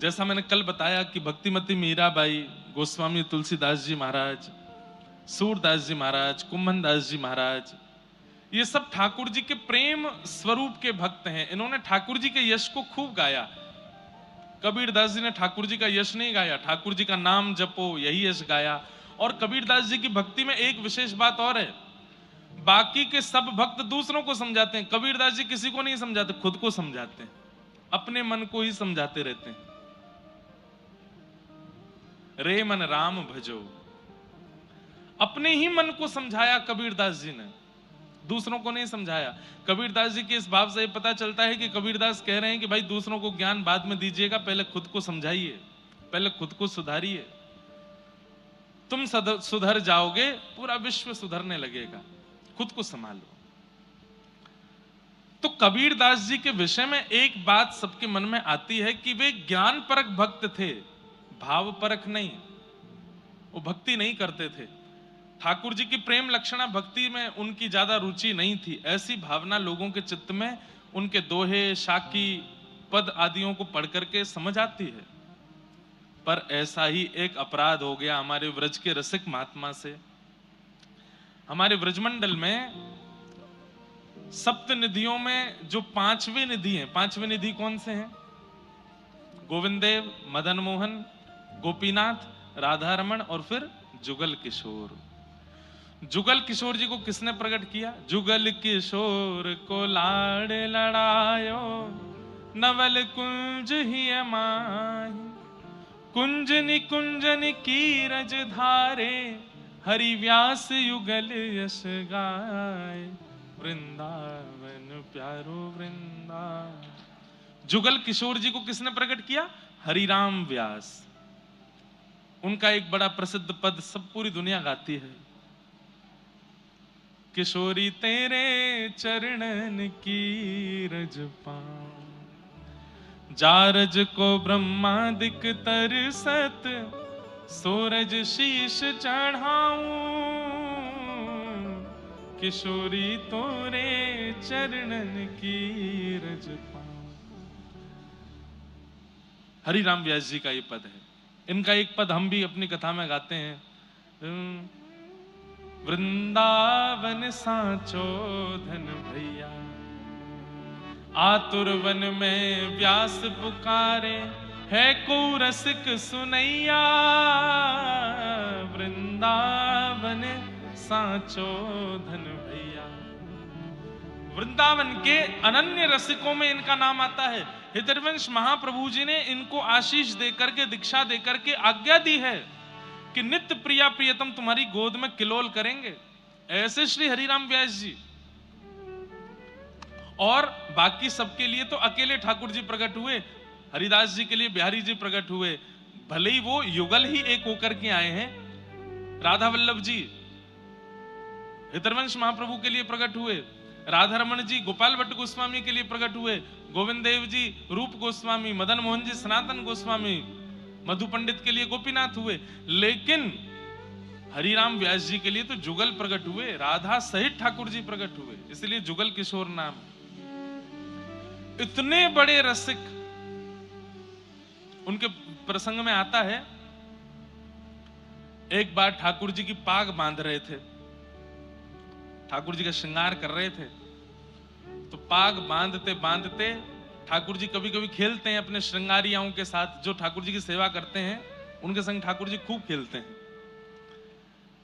जैसा मैंने कल बताया कि भक्तिमती मीराबाई, गोस्वामी तुलसीदास जी महाराज, सूरदास जी महाराज, कुम्भनदास जी महाराज, ये सब ठाकुर जी के प्रेम स्वरूप के भक्त हैं। इन्होंने ठाकुर जी के यश को खूब गाया। कबीरदास जी ने ठाकुर जी का यश नहीं गाया, ठाकुर जी का नाम जपो, यही यश गाया। और कबीरदास जी की भक्ति में एक विशेष बात और है, बाकी के सब भक्त दूसरों को समझाते हैं, कबीरदास जी किसी को नहीं समझाते, खुद को समझाते हैं, अपने मन को ही समझाते रहते हैं। रे मन राम भजो, अपने ही मन को समझाया कबीरदास जी ने, दूसरों को नहीं समझाया। कबीरदास जी के इस भाव से पता चलता है कि कबीरदास कह रहे हैं कि भाई दूसरों को ज्ञान बाद में दीजिएगा, पहले खुद को समझाइए, पहले खुद को सुधारिए। तुम सुधर जाओगे, पूरा विश्व सुधरने लगेगा। खुद को संभालो। तो कबीरदास जी के विषय में एक बात सबके मन में आती है कि वे ज्ञान परक भक्त थे, भाव परक नहीं। वो भक्ति नहीं करते थे। ठाकुर जी की प्रेम लक्षणा भक्ति में उनकी ज्यादा रुचि नहीं थी। ऐसी भावना लोगों के चित्त में उनके दोहे, शाकी, पद आदियों को पढ़ करके समझ आती है। पर ऐसा ही एक अपराध हो गया हमारे व्रज के रसिक महात्मा से। हमारे व्रजमंडल में सप्त निधियों में जो पांचवी निधि है, पांचवी निधि कौन से हैं? गोविंदेव, मदन मोहन, गोपीनाथ, राधा रमण और फिर जुगल किशोर। जुगल किशोर जी को किसने प्रकट किया? जुगल किशोर को लाड़ लड़ायो, नवल कुंज ही माही, कुंजनि कुंजनि कीरज धारे, हरि व्यास युगल यश गाय, वृंदावन प्यारो वृंदावन। जुगल किशोर जी को किसने प्रकट किया? हरिराम व्यास। उनका एक बड़ा प्रसिद्ध पद सब पूरी दुनिया गाती है, किशोरी तेरे चरणन की रज पाऊं, जारज को ब्रह्मादिक तरसत, सूरज शीश चढ़ाऊं किशोरी तोरे चरणन की रज पाऊं। हरि राम व्यास जी का ये पद है। इनका एक पद हम भी अपनी कथा में गाते हैं। वृंदावन सांचो धन भैया, आतुर वन में व्यास पुकारे, है को रसिक सुनैया। वृंदावन सांचो धन भैया। वृंदावन के अनन्य रसिकों में इनका नाम आता है। हितवंश महाप्रभु जी ने इनको आशीष देकर के, दीक्षा देकर के आज्ञा दी है कि नित्य प्रिया प्रियतम तुम्हारी गोद में किलोल करेंगे। ऐसे श्री हरिराम व्यास जी। और बाकी सबके लिए तो अकेले ठाकुर जी प्रकट हुए, हरिदास जी के लिए बिहारी जी प्रकट हुए, भले ही वो युगल ही एक होकर के आए हैं। राधा वल्लभ जी हितवंश महाप्रभु के लिए प्रकट हुए, राधा रमन जी गोपाल भट्ट गोस्वामी के लिए प्रकट हुए, गोविंद देव जी रूप गोस्वामी, मदन मोहन जी सनातन गोस्वामी, मधु पंडित के लिए गोपीनाथ हुए। लेकिन हरिराम व्यास जी के लिए तो जुगल प्रकट हुए, राधा सहित ठाकुर जी प्रकट हुए, इसलिए जुगल किशोर नाम। इतने बड़े रसिक। उनके प्रसंग में आता है, एक बार ठाकुर जी की पाग बांध रहे थे, ठाकुर जी का श्रृंगार कर रहे थे, तो पाग बांधते बांधते ठाकुर जी कभी कभी खेलते हैं अपने श्रृंगारियाओं के साथ। जो ठाकुर जी की सेवा करते हैं उनके संग ठाकुर जी खूब खेलते हैं।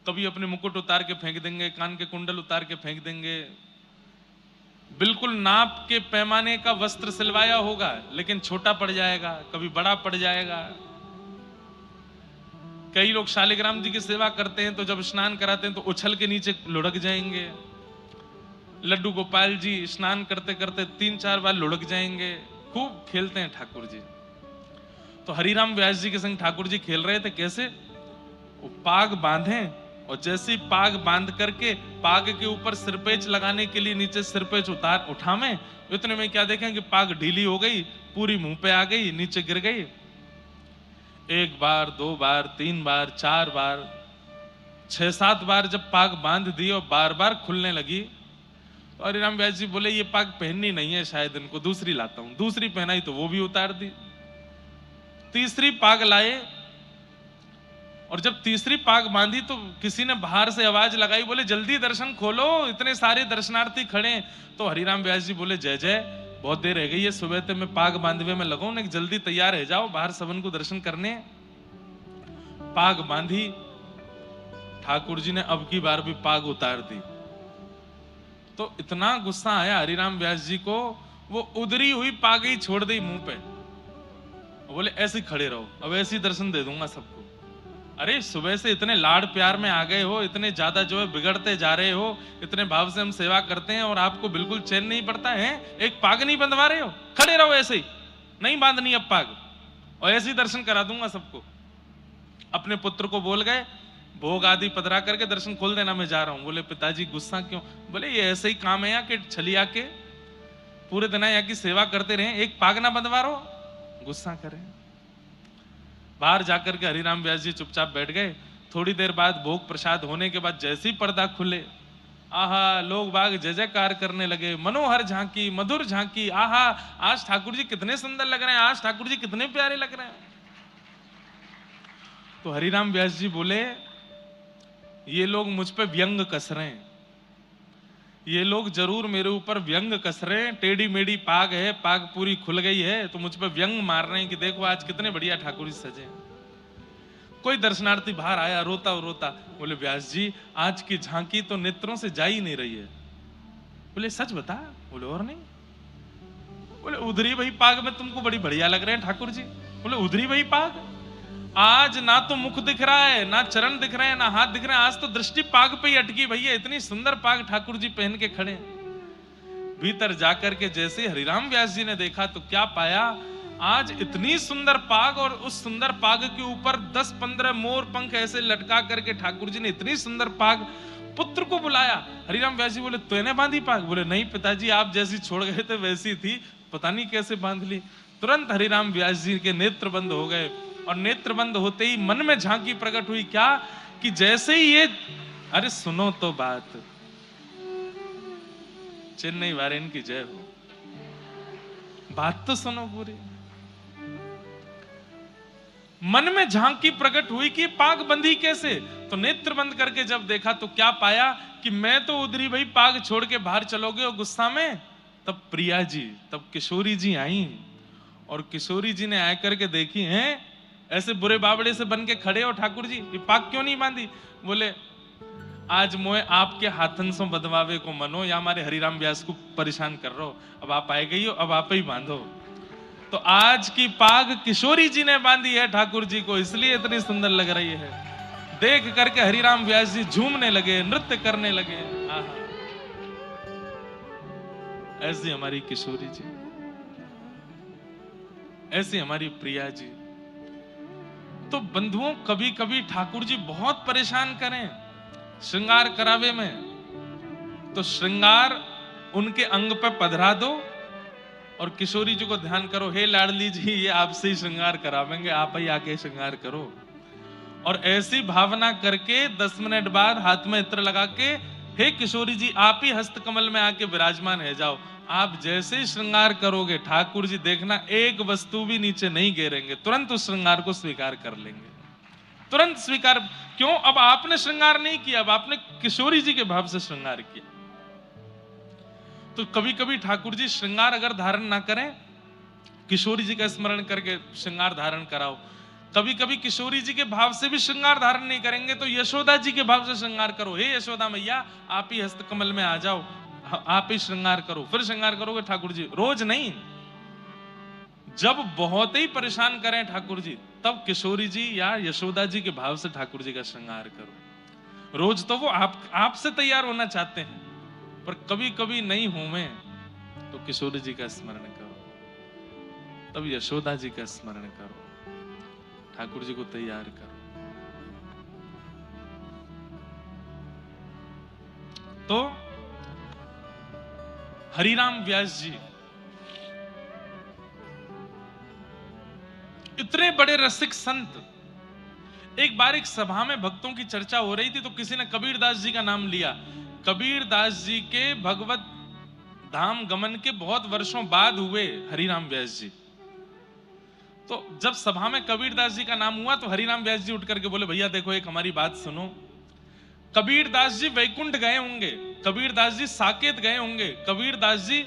कभी अपने मुकुट उतार के फेंक देंगे, कान के कुंडल उतार के फेंक देंगे, बिल्कुल नाप के पैमाने का वस्त्र सिलवाया होगा लेकिन छोटा पड़ जाएगा, कभी बड़ा पड़ जाएगा। कई लोग शालिग्राम जी की सेवा करते हैं तो जब स्नान कराते हैं तो उछल के नीचे लुढ़क जाएंगे। लड्डू गोपाल जी स्नान करते करते 3-4 बार लुढ़क जाएंगे। खूब खेलते हैं ठाकुर जी। तो हरिराम व्यास जी के संग ठाकुर जी खेल रहे थे। कैसे? वो पाग बांधे और जैसे ही पाग बांध करके पाग के ऊपर सिरपेच लगाने के लिए नीचे सिरपेच उठावे, इतने में क्या देखें कि पाग ढीली हो गई, पूरी मुंह पे आ गई, नीचे गिर गई। 1 बार 2 बार 3 बार 4 बार 6-7 बार जब पाग बांध दी और बार बार खुलने लगी तो हरिराम व्यास जी बोले ये पाग पहननी नहीं है, शायद इनको दूसरी लाता हूं। दूसरी पहनाई तो वो भी उतार दी। तीसरी पाग लाए और जब तीसरी पाग बांधी तो किसी ने बाहर से आवाज लगाई, बोले जल्दी दर्शन खोलो, इतने सारे दर्शनार्थी खड़े। तो हरिराम व्यास जी बोले जय जय, बहुत देर रह गई है, सुबह से मैं पाग बांधवे में लगा हूं, जल्दी तैयार रह जाओ, बाहर सबन को दर्शन करने। पाग बांधी, ठाकुर जी ने अब की बार भी पाग उतार दी। तो इतना गुस्सा आया हरिराम व्यास जी को, वो उधरी हुई पाग ही छोड़ दी मुंह पे। बोले ऐसे खड़े रहो, अब ऐसे दर्शन दे दूंगा सबको। अरे सुबह से इतने लाड़ प्यार में आ गए हो, इतने ज्यादा जो है बिगड़ते जा रहे हो, इतने भाव से हम सेवा करते हैं और आपको बिल्कुल चैन नहीं पड़ता है, एक पाग नहीं बंधवा रहे हो, खड़े रहो ऐसे ही, नहीं बांधनी अब पाग, और ऐसे ही दर्शन करा दूंगा सबको। अपने पुत्र को बोल गए, भोग आदि पधरा करके दर्शन खोल देना, मैं जा रहा हूं। बोले पिताजी गुस्सा क्यों? बोले ये ऐसे ही काम है यहाँ के, छलिया के पूरे दिन यहाँ की सेवा करते रहे, एक पाग ना बंधवा रहो, गुस्सा करें। बाहर जाकर के हरिराम व्यास जी चुपचाप बैठ गए। थोड़ी देर बाद भोग प्रसाद होने के बाद जैसे ही पर्दा खुले, आहा लोग बाग जय जयकार करने लगे, मनोहर झांकी, मधुर झांकी, आहा आज ठाकुर जी कितने सुंदर लग रहे हैं, आज ठाकुर जी कितने प्यारे लग रहे हैं। तो हरिराम व्यास जी बोले ये लोग मुझ पे व्यंग कस रहे हैं, ये लोग जरूर मेरे ऊपर व्यंग कस रहे हैं, टेढ़ी मेढ़ी पाग है, पाग पूरी खुल गई है तो मुझ पे व्यंग मार रहे हैं कि देखो आज कितने बढ़िया ठाकुर जी सजे। कोई दर्शनार्थी बाहर आया रोता रोता, बोले व्यास जी आज की झांकी तो नेत्रों से जा ही नहीं रही है। बोले सच बता? बोले और नहीं। बोले उधरी वही पाग में तुमको बड़ी बढ़िया लग रहे हैं ठाकुर जी। बोले उधरी वही पाग, आज ना तो मुख दिख रहा है, ना चरण दिख रहे हैं, ना हाथ दिख रहे हैं, आज तो दृष्टि पाग पे ही अटकी भैया, इतनी सुंदर पाग ठाकुर जी पहन के खड़े। भीतर जाकर के जैसे हरिराम व्यास जी ने देखा तो क्या पाया, आज इतनी सुंदर पाग और उस सुंदर पाग के ऊपर 10-15 मोर पंख ऐसे लटका करके ठाकुर जी ने इतनी सुंदर पाग। पुत्र को बुलाया, हरिराम व्यास जी बोले तूने बांधी पाग? बोले नहीं पिताजी, आप जैसी छोड़ गए थे वैसी थी, पता नहीं कैसे बांध ली। तुरंत हरिराम व्यास जी के नेत्र बंद हो गए, और नेत्र बंद होते ही मन में झांकी प्रकट हुई, क्या कि जैसे ही ये, अरे सुनो तो बात, चेन्नई वारेन की जय हो, बात तो सुनो पूरी। मन में झांकी प्रकट हुई कि पाग बंधी कैसे, तो नेत्र बंद करके जब देखा तो क्या पाया कि मैं तो उधरी भाई, पाग छोड़ के बाहर चलोगे और गुस्सा में, तब प्रिया जी, तब किशोरी जी आई, और किशोरी जी ने आकर के देखी, हैं ऐसे बुरे बावड़े से बन के खड़े हो ठाकुर जी, ये पाग क्यों नहीं बांधी? बोले आज मोए आपके हाथन से बदवावे को मनो, या हमारे हरिराम व्यास को परेशान कर रहे हो, अब आप आए गई हो, अब आप ही बांधो। तो आज की पाग किशोरी जी ने बांधी है ठाकुर जी को, इसलिए इतनी सुंदर लग रही है। देख करके हरिराम व्यास जी झूमने लगे, नृत्य करने लगे। आहा, ऐसी हमारी किशोरी जी, ऐसी हमारी प्रिया जी। तो बंधुओं, कभी कभी ठाकुर जी बहुत परेशान करें श्रृंगार करावे में, तो श्रृंगार उनके अंग पे पधरा दो और किशोरी जी को ध्यान करो, हे लाडली जी ये आपसे ही श्रृंगार करावेंगे, आप ही आके श्रृंगार करो। और ऐसी भावना करके 10 मिनट बाद हाथ में इत्र लगा के, हे किशोरी जी आप ही हस्त कमल में आके विराजमान है जाओ। आप जैसे ही श्रृंगार करोगे ठाकुर जी देखना, एक वस्तु भी नीचे नहीं गिरेंगे, तुरंत उस श्रृंगार को स्वीकार कर लेंगे, तुरंत स्वीकार। क्यों? अब आपने श्रृंगार नहीं किया, अब आपने किशोरी जी के भाव से श्रृंगार किया। तो कभी कभी ठाकुर जी श्रृंगार अगर धारण ना करें, किशोरी जी का स्मरण करके श्रृंगार धारण कराओ। कभी कभी किशोरी जी के भाव से भी श्रृंगार धारण नहीं करेंगे, तो यशोदा जी के भाव से श्रृंगार करो, हे यशोदा मैया आप ही हस्त कमल में आ जाओ, आप ही श्रृंगार करो। फिर श्रृंगार करोगे ठाकुर जी, रोज नहीं, जब बहुत ही परेशान करें ठाकुर जी, तब किशोरी जी या यशोदा जी के भाव से ठाकुर जी का श्रृंगार करो। रोज तो वो आपसे तैयार होना चाहते हैं, पर कभी कभी नहीं हो में, तो किशोरी जी का स्मरण करो, तब यशोदा जी का स्मरण करो, ठाकुर जी को तैयार करो। तो हरिराम व्यास जी इतने बड़े रसिक संत, एक बार एक सभा में भक्तों की चर्चा हो रही थी, तो किसी ने कबीरदास जी का नाम लिया। कबीरदास जी के भगवत धाम गमन के बहुत वर्षों बाद हुए हरिराम व्यास जी। तो जब सभा में कबीरदास जी का नाम हुआ तो हरिराम व्यास जी उठ करके बोले, भैया देखो एक हमारी बात सुनो। कबीरदास जी वैकुंठ गए होंगे, कबीरदास जी साकेत गए होंगे, कबीरदास जी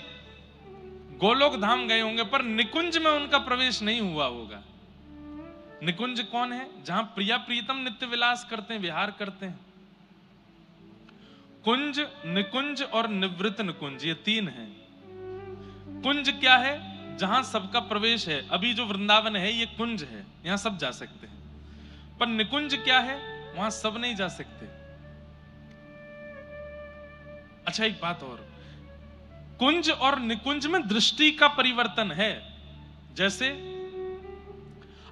गोलोक धाम गए होंगे, पर निकुंज में उनका प्रवेश नहीं हुआ होगा। निकुंज कौन है? जहां प्रिया प्रीतम नित्य विलास करते हैं, विहार करते हैं। कुंज, निकुंज और निवृत्त निकुंज, ये 3 हैं। कुंज क्या है? जहां सबका प्रवेश है। अभी जो वृंदावन है ये कुंज है, यहां सब जा सकते हैं। पर निकुंज क्या है? वहां सब नहीं जा सकते। अच्छा एक बात और, कुंज और निकुंज में दृष्टि का परिवर्तन है। जैसे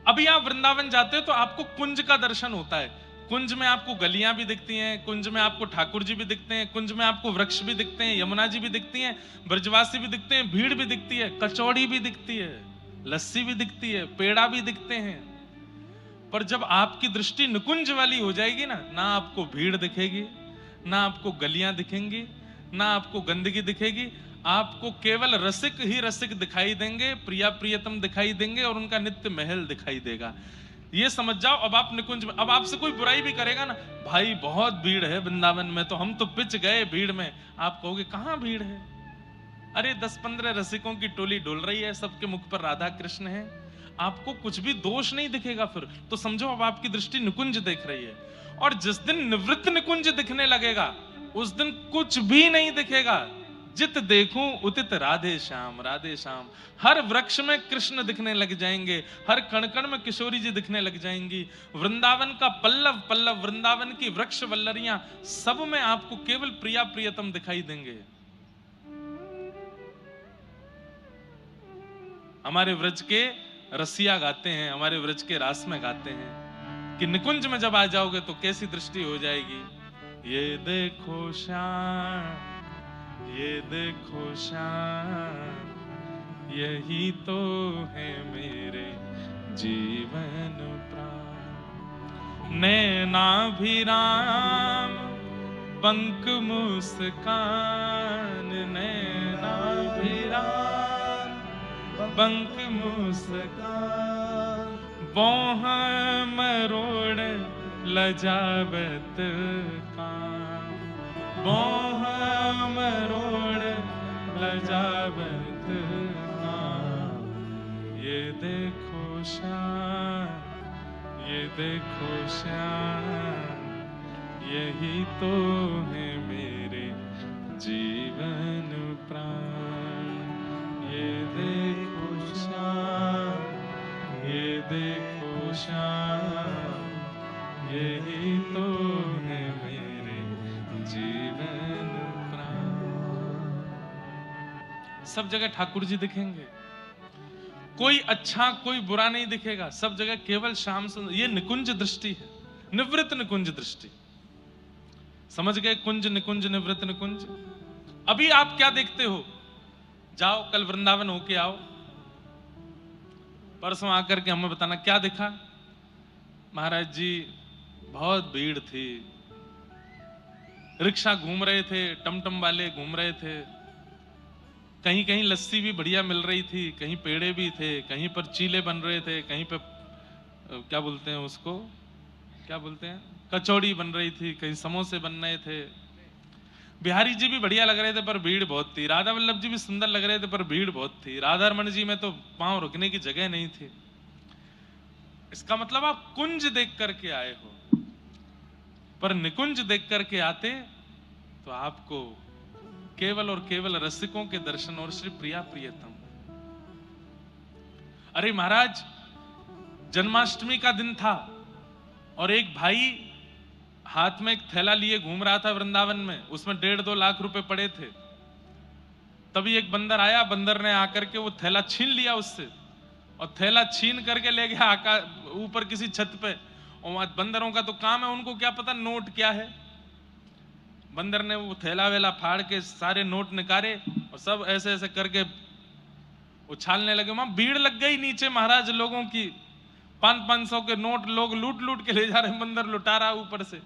अभी आप वृंदावन जाते हो तो आपको कुंज का दर्शन होता है। कुंज में आपको गलियां भी दिखती हैं, कुंज में आपको ठाकुर जी भी दिखते हैं, कुंज में आपको वृक्ष भी दिखते हैं, यमुना जी भी दिखती हैं, ब्रजवासी भी दिखते हैं, भीड़ भी दिखती है, कचौड़ी भी दिखती है, लस्सी भी दिखती है, पेड़ा भी दिखते हैं। पर जब आपकी दृष्टि निकुंज वाली हो जाएगी ना आपको भीड़ दिखेगी, ना आपको गलियां दिखेंगी, ना आपको गंदगी दिखेगी, आपको केवल रसिक ही रसिक दिखाई देंगे, प्रिया प्रियतम दिखाई देंगे और उनका नित्य महल दिखाई देगा। ये समझ जाओ। अब आप निकुंज में, अब आपसे कोई बुराई भी करेगा ना, भाई बहुत भीड़ है वृंदावन में, तो हम तो पिच गए भीड़ में, आप कहोगे कहां भीड़ है? अरे 10-15 रसिकों की टोली डोल रही है, सबके मुख पर राधा कृष्ण है, आपको कुछ भी दोष नहीं दिखेगा। फिर तो समझो अब आपकी दृष्टि निकुंज देख रही है। और जिस दिन निवृत्त निकुंज दिखने लगेगा उस दिन कुछ भी नहीं दिखेगा। जित देखूं उतित राधे श्याम, राधे श्याम। हर वृक्ष में कृष्ण दिखने लग जाएंगे, हर कण कण में किशोरी जी दिखने लग जाएंगी। वृंदावन का पल्लव पल्लव, वृंदावन की वृक्ष वल्लरियां, सब में आपको केवल प्रिया प्रियतम दिखाई देंगे। हमारे व्रज के रसिया गाते हैं, हमारे व्रज के रास में गाते हैं कि निकुंज में जब आ जाओगे तो कैसी दृष्टि हो जाएगी। ये देखो श्याम, ये देखो श्याम, यही तो है मेरे जीवन प्राण। नैनाभिराम पंख मुस्कान, नैनाभिराम पंख मुस्कान, बोह मरोड़ लजावत कान, बोह मरोड़ लजावत कान। ये देखो श्याम, ये देखो श्याम, यही तो है मेरे जीवन प्राण। ये देखो श्याम, ये देखो श्याम, यही तो है मेरे जीवन प्राण। सब जगह ठाकुर जी दिखेंगे, कोई अच्छा कोई बुरा नहीं दिखेगा, सब जगह केवल श्याम सुंदर। ये निकुंज दृष्टि है, निवृत्त निकुंज दृष्टि। समझ गए? कुंज निकुंज निवृत्त निकुंज। अभी आप क्या देखते हो? जाओ कल वृंदावन होके आओ, परसों आकर के हमें बताना क्या दिखा। महाराज जी बहुत भीड़ थी, रिक्शा घूम रहे थे, टमटम वाले घूम रहे थे, कहीं कहीं लस्सी भी बढ़िया मिल रही थी, कहीं पेड़े भी थे, कहीं पर चीले बन रहे थे, कहीं पर क्या बोलते हैं उसको, क्या बोलते हैं, कचौड़ी बन रही थी, कहीं समोसे बन रहे थे। बिहारी जी भी बढ़िया लग रहे थे पर भीड़ बहुत थी। राधा वल्लभ जी भी सुंदर लग रहे थे पर भीड़ बहुत थी। राधा रमन जी में तो पांव रुकने की जगह नहीं थी। इसका मतलब आप कुंज देख करके आए हो, पर निकुंज देख करके आते तो आपको केवल और केवल रसिकों के दर्शन और श्री प्रिया प्रियतम। अरे महाराज, जन्माष्टमी का दिन था और एक भाई हाथ में एक थैला लिए घूम रहा था वृंदावन में, उसमें 1.5-2 लाख रुपए पड़े थे। तभी एक बंदर आया, बंदर ने आकर के वो थैला छीन लिया उससे, और थैला छीन करके ले गया आकाश ऊपर किसी छत पे। और बंदरों का तो काम है, उनको क्या पता नोट क्या है। बंदर ने वो थैला वेला फाड़ के सारे नोट निकाले और सब ऐसे ऐसे करके उछालने लगे। वहां भीड़ लग गई नीचे महाराज लोगों की, 500-500 के नोट लोग लूट लूट के ले जा रहे, बंदर लुटा रहा ऊपर से।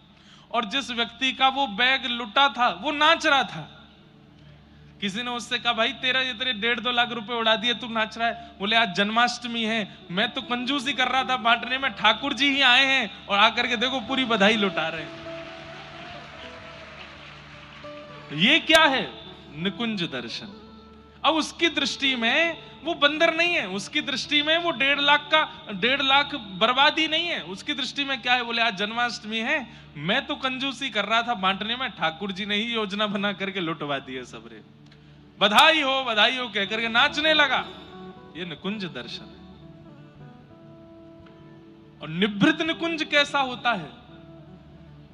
और जिस व्यक्ति का वो बैग लुटा था वो नाच रहा था। किसी ने उससे कहा, भाई तेरा ये तेरे 1.5-2 लाख रुपए उड़ा दिए, तू नाच रहा है। बोले आज जन्माष्टमी है, मैं तो कंजूसी कर रहा था बांटने में, ठाकुर जी ही आए हैं और आकर के देखो पूरी बधाई लुटा रहे हैं। ये क्या है? निकुंज दर्शन। अब उसकी दृष्टि में वो बंदर नहीं है, उसकी दृष्टि में वो 1.5 लाख बर्बादी नहीं है। उसकी दृष्टि में क्या है? बोले आज जन्माष्टमी है, मैं तो कंजूसी कर रहा था बांटने में, ठाकुर जी ने ही योजना बना करके लुटवा दिए सबरे। बधाई हो कह करके नाचने लगा। ये निकुंज दर्शन है। और निभृत निकुंज कैसा होता है?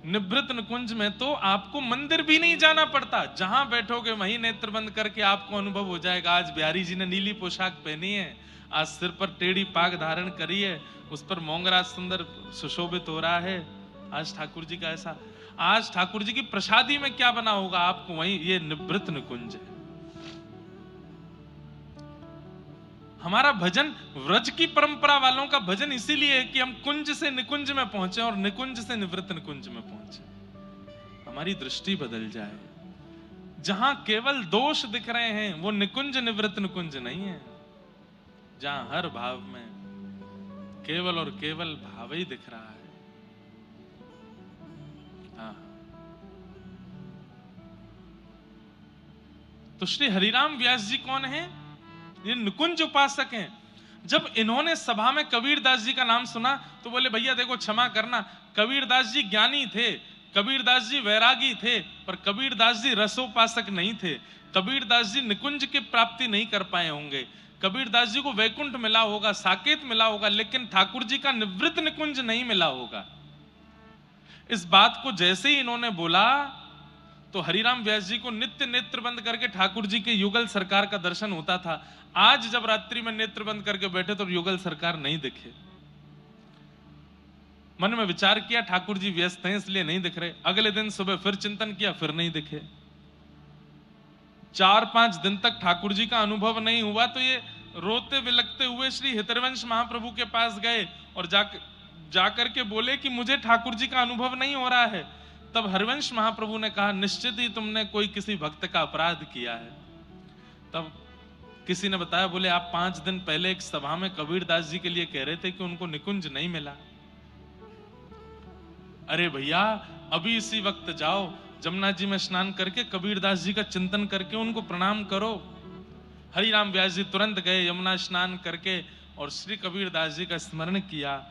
निभृत निकुंज में तो आपको मंदिर भी नहीं जाना पड़ता, जहां बैठोगे वहीं नेत्र बंद करके आपको अनुभव हो जाएगा। आज बिहारी जी ने नीली पोशाक पहनी है, आज सिर पर टेढ़ी पाग धारण करी है, उस पर मोंगरा सुंदर सुशोभित हो रहा है। आज ठाकुर जी का ऐसा, आज ठाकुर जी की प्रसादी में क्या बना होगा आपको वहीं। ये निभृत निकुंज है। हमारा भजन, व्रज की परंपरा वालों का भजन इसीलिए है कि हम कुंज से निकुंज में पहुंचे और निकुंज से निवृत्त निकुंज में पहुंचे, हमारी दृष्टि बदल जाए। जहां केवल दोष दिख रहे हैं वो निकुंज निवृत्त निकुंज नहीं है। जहां हर भाव में केवल और केवल भाव ही दिख रहा है। हाँ। तो श्री हरिराम व्यास जी कौन है? ये निकुंज उपासक हैं। जब इन्होंने सभा में कबीरदास जी का नाम सुना तो बोले भैया देखो क्षमा करना, कबीरदास जी ज्ञानी थे, कबीरदास जी वैरागी थे, पर कबीरदास जी रसोपासक नहीं थे। कबीरदास जी निकुंज की प्राप्ति नहीं कर पाए होंगे। कबीरदास जी को वैकुंठ मिला होगा, साकेत मिला होगा, लेकिन ठाकुर जी का निवृत्त निकुंज नहीं मिला होगा। इस बात को जैसे ही इन्होंने बोला तो हरिराम व्यास जी को नित्य नेत्र बंद करके ठाकुर जी के युगल सरकार का दर्शन होता था। आज जब रात्रि में नेत्र बंद करके बैठे तो युगल सरकार नहीं दिखे। मन में विचार किया ठाकुर जी व्यस्त हैं इसलिए नहीं दिख रहे। अगले दिन सुबह फिर चिंतन किया, फिर नहीं दिखे। 4-5 दिन तक ठाकुर जी का अनुभव नहीं हुआ तो ये रोते विलखते हुए श्री हितरवंश महाप्रभु के पास गए और जाकर के बोले कि मुझे ठाकुर जी का अनुभव नहीं हो रहा है। तब हरिवंश महाप्रभु ने कहा, निश्चित ही तुमने कोई किसी भक्त का अपराध किया है। तब किसी ने बताया, बोले आप 5 दिन पहले एक सभा में कबीरदास जी के लिए कह रहे थे कि उनको निकुंज नहीं मिला। अरे भैया, अभी इसी वक्त जाओ, जमुना जी में स्नान करके कबीरदास जी का चिंतन करके उनको प्रणाम करो। हरिराम व्यास जी तुरंत गए, यमुना स्नान करके और श्री कबीरदास जी का स्मरण किया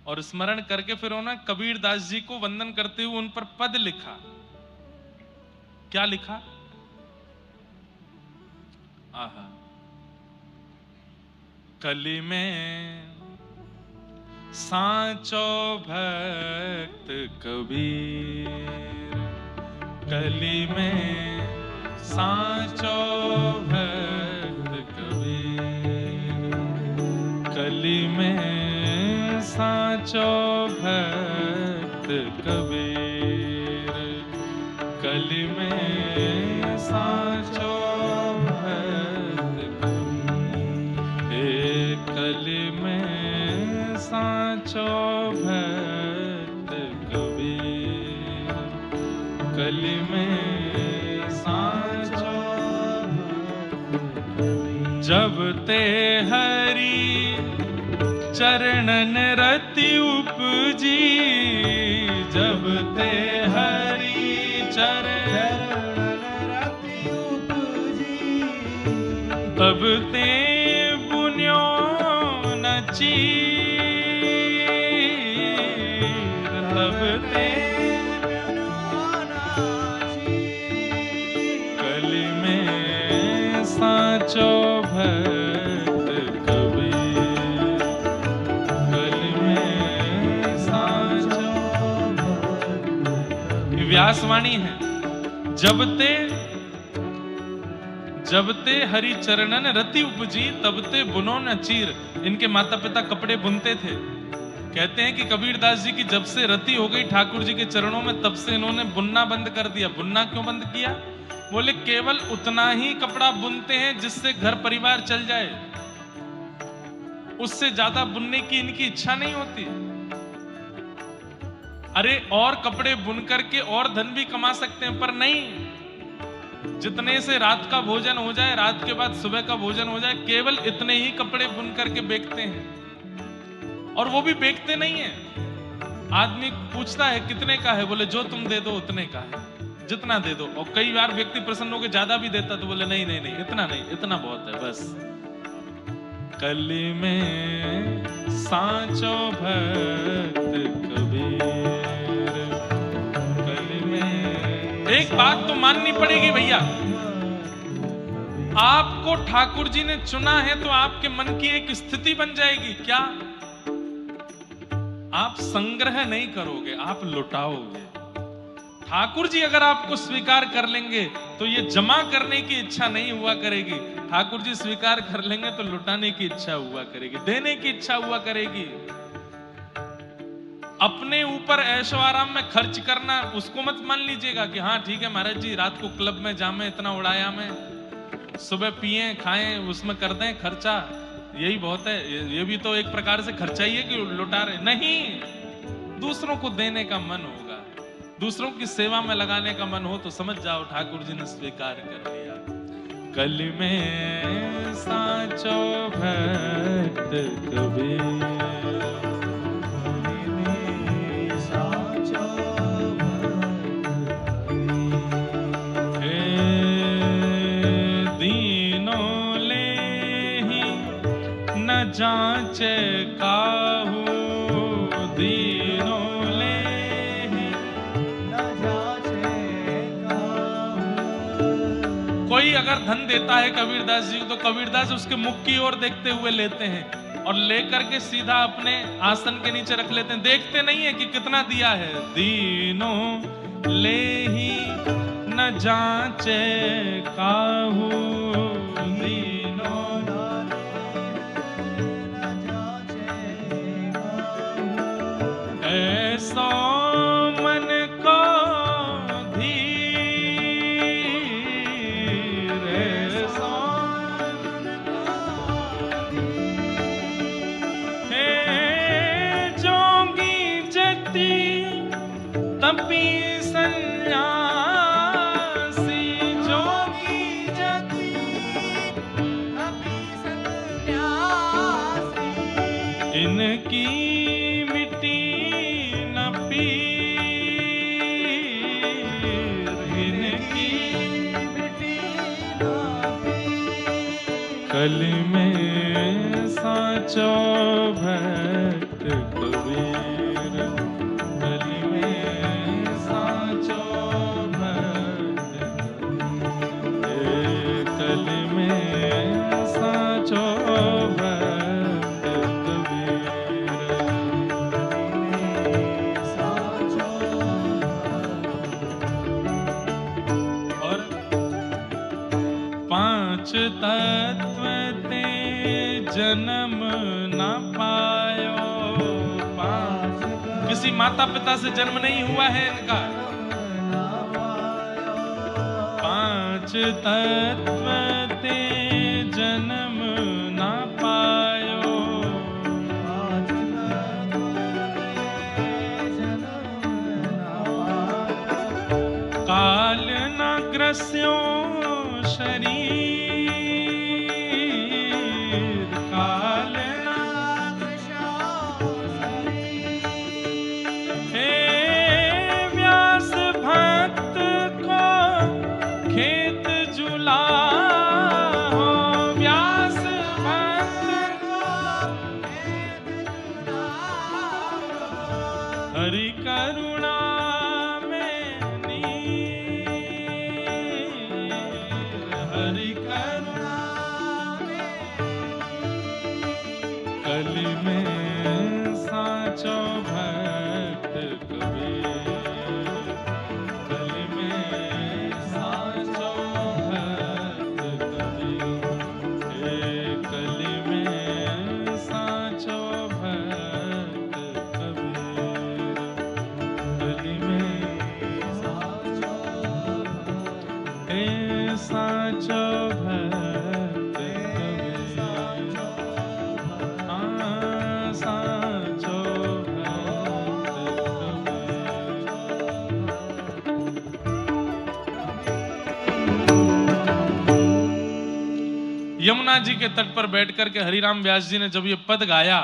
और स्मरण करके फिर उन्होंने कबीरदास जी को वंदन करते हुए उन पर पद लिखा। क्या लिखा? आहा, कली में सांचो भक्त कबीर, कली में सांचो भक्त कबीर, कली में सांचो भक्त कबीर, कली में सांचो भक्त कबीर, कली में सांचो भक्त कबीर, कली में सांचो भक्त कबीर। जब ते हरि चरणन रति उपजी, जब ते हरि चरणन रति उपजी, तब ते पुण्यो न चीर, तब ते कली में सांचो भक्त कबीर, कली में सांचो भक्त। व्यासवाणी है, जब ते हरि चरणन रति उपजी, तब ते बुनो न चीर। इनके माता पिता कपड़े बुनते थे। कहते हैं कि कबीरदास जी की जब से रति हो गई ठाकुर जी के चरणों में, तब से इन्होंने बुनना बंद कर दिया। बुनना क्यों बंद किया? बोले केवल उतना ही कपड़ा बुनते हैं जिससे घर परिवार चल जाए, उससे ज्यादा बुनने की इनकी इच्छा नहीं होती। अरे और कपड़े बुन करके और धन भी कमा सकते हैं, पर नहीं, जितने से रात का भोजन हो जाए, रात के बाद सुबह का भोजन हो जाए, केवल इतने ही कपड़े बुन करके बेचते हैं। और वो भी बेचते नहीं है। आदमी पूछता है कितने का है, बोले जो तुम दे दो उतने का है, जितना दे दो। और कई बार व्यक्ति प्रसन्न होकर ज्यादा भी देता, तो बोले नहीं नहीं नहीं, इतना नहीं, इतना बहुत है बस। कली में सांचो भक्त कबीर, कली में। एक बात तो माननी पड़ेगी भैया, आपको ठाकुर जी ने चुना है तो आपके मन की एक स्थिति बन जाएगी। क्या? आप संग्रह नहीं करोगे, आप लुटाओगे। ठाकुर जी अगर आपको स्वीकार कर लेंगे तो ये जमा करने की इच्छा नहीं हुआ करेगी। ठाकुर जी स्वीकार कर लेंगे तो लुटाने की इच्छा हुआ करेगी, देने की इच्छा हुआ करेगी। अपने ऊपर ऐशो आराम में खर्च करना, उसको मत मान लीजिएगा कि हाँ ठीक है महाराज जी, रात को क्लब में जामे, इतना उड़ाया मैं, सुबह पिए खाएं, उसमें कर दें खर्चा, यही बहुत है। ये भी तो एक प्रकार से खर्चा ही है कि लुटा रहे। नहीं, दूसरों को देने का मन होगा, दूसरों की सेवा में लगाने का मन हो तो समझ जाओ ठाकुर जी ने स्वीकार कर लिया। कली में सांचो भक्त कबीर, कली में सांचो भक्त कबीर। दीनों लेहि न जांचे काहू, दीनों कोई अगर धन देता है कबीरदास जी को, तो कबीरदास उसके मुख की ओर देखते हुए लेते हैं और लेकर के सीधा अपने आसन के नीचे रख लेते हैं। देखते नहीं है कि कितना दिया है। दीनों लेहि न जांचे काहू, दीनों न जांचे काहू। ऐसो मन को तपी सन्यासी जोगी जति, इनकी मिट्टी न पीर, इनकी कली में साचो भक्त कबीर, कली में साचो भक्त कबीर, कली में साचो भक्त कबीर, और पांच तत्व ते जन्म न पायो, किसी माता पिता से जन्म नहीं हुआ है इनका। पांच तत्व ते जन्म न पायो, काल न ग्रस्यो शरीर, काल न हे व्यास भक्त को खेत जुलाहो, व्यास भक्त को हरि करुणा में नीर, हरि करुणा में कली में साचो भक्त कबीर, कली में साचो भक्त कबीर, हे कली में साचो भक्त कबीर, कली में साचो हे साचो भक्त कबीर, साचो भक्त कबीर। यमुना जी के तट पर बैठ करके हरिराम व्यास जी ने जब ये पद गाया,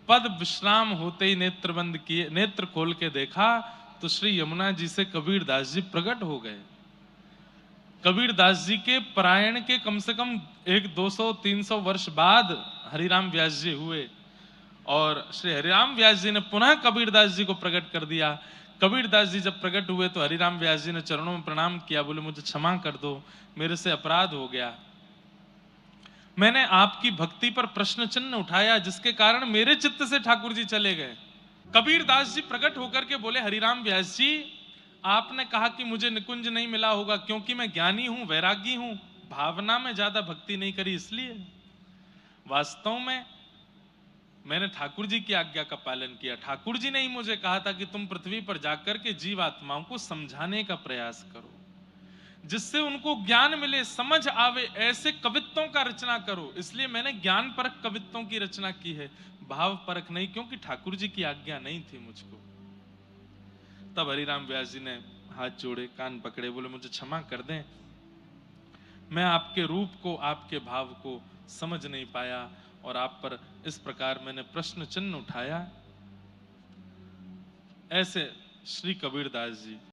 पद विश्राम होते ही नेत्र बंद किए, नेत्र खोल के देखा तो श्री यमुना जी से कबीर दास जी प्रकट हो गए। कबीर दास जी के परायण के कम से कम 200-300 वर्ष बाद हरिराम व्यास जी हुए, और श्री हरिराम व्यास जी ने पुनः कबीर दास जी को प्रकट कर दिया। कबीर दास जी जब प्रकट हुए तो हरिराम व्यास जी ने चरणों में प्रणाम किया, बोले मुझे क्षमा कर दो, मेरे से अपराध हो गया, मैंने आपकी भक्ति पर प्रश्न चिन्ह उठाया जिसके कारण मेरे चित्त से ठाकुर जी चले गए। कबीर दास जी प्रकट होकर के बोले, हरिराम व्यास जी आपने कहा कि मुझे निकुंज नहीं मिला होगा क्योंकि मैं ज्ञानी हूं, वैरागी हूं, भावना में ज्यादा भक्ति नहीं करी इसलिए। वास्तव में मैंने ठाकुर जी की आज्ञा का पालन किया। ठाकुर जी ने ही मुझे कहा था कि तुम पृथ्वी पर जाकर के जीवात्माओं को समझाने का प्रयास करो, जिससे उनको ज्ञान मिले, समझ आवे, ऐसे कवित्तों का रचना करो। इसलिए मैंने ज्ञान परक कवित्तों की रचना की है, भाव परक नहीं, क्योंकि ठाकुर जी की आज्ञा नहीं थी मुझको। तब हरिराम व्यास जी ने हाथ जोड़े, कान पकड़े, बोले मुझे क्षमा कर दें, मैं आपके रूप को, आपके भाव को समझ नहीं पाया और आप पर इस प्रकार मैंने प्रश्न चिन्ह उठाया। ऐसे श्री कबीर दास जी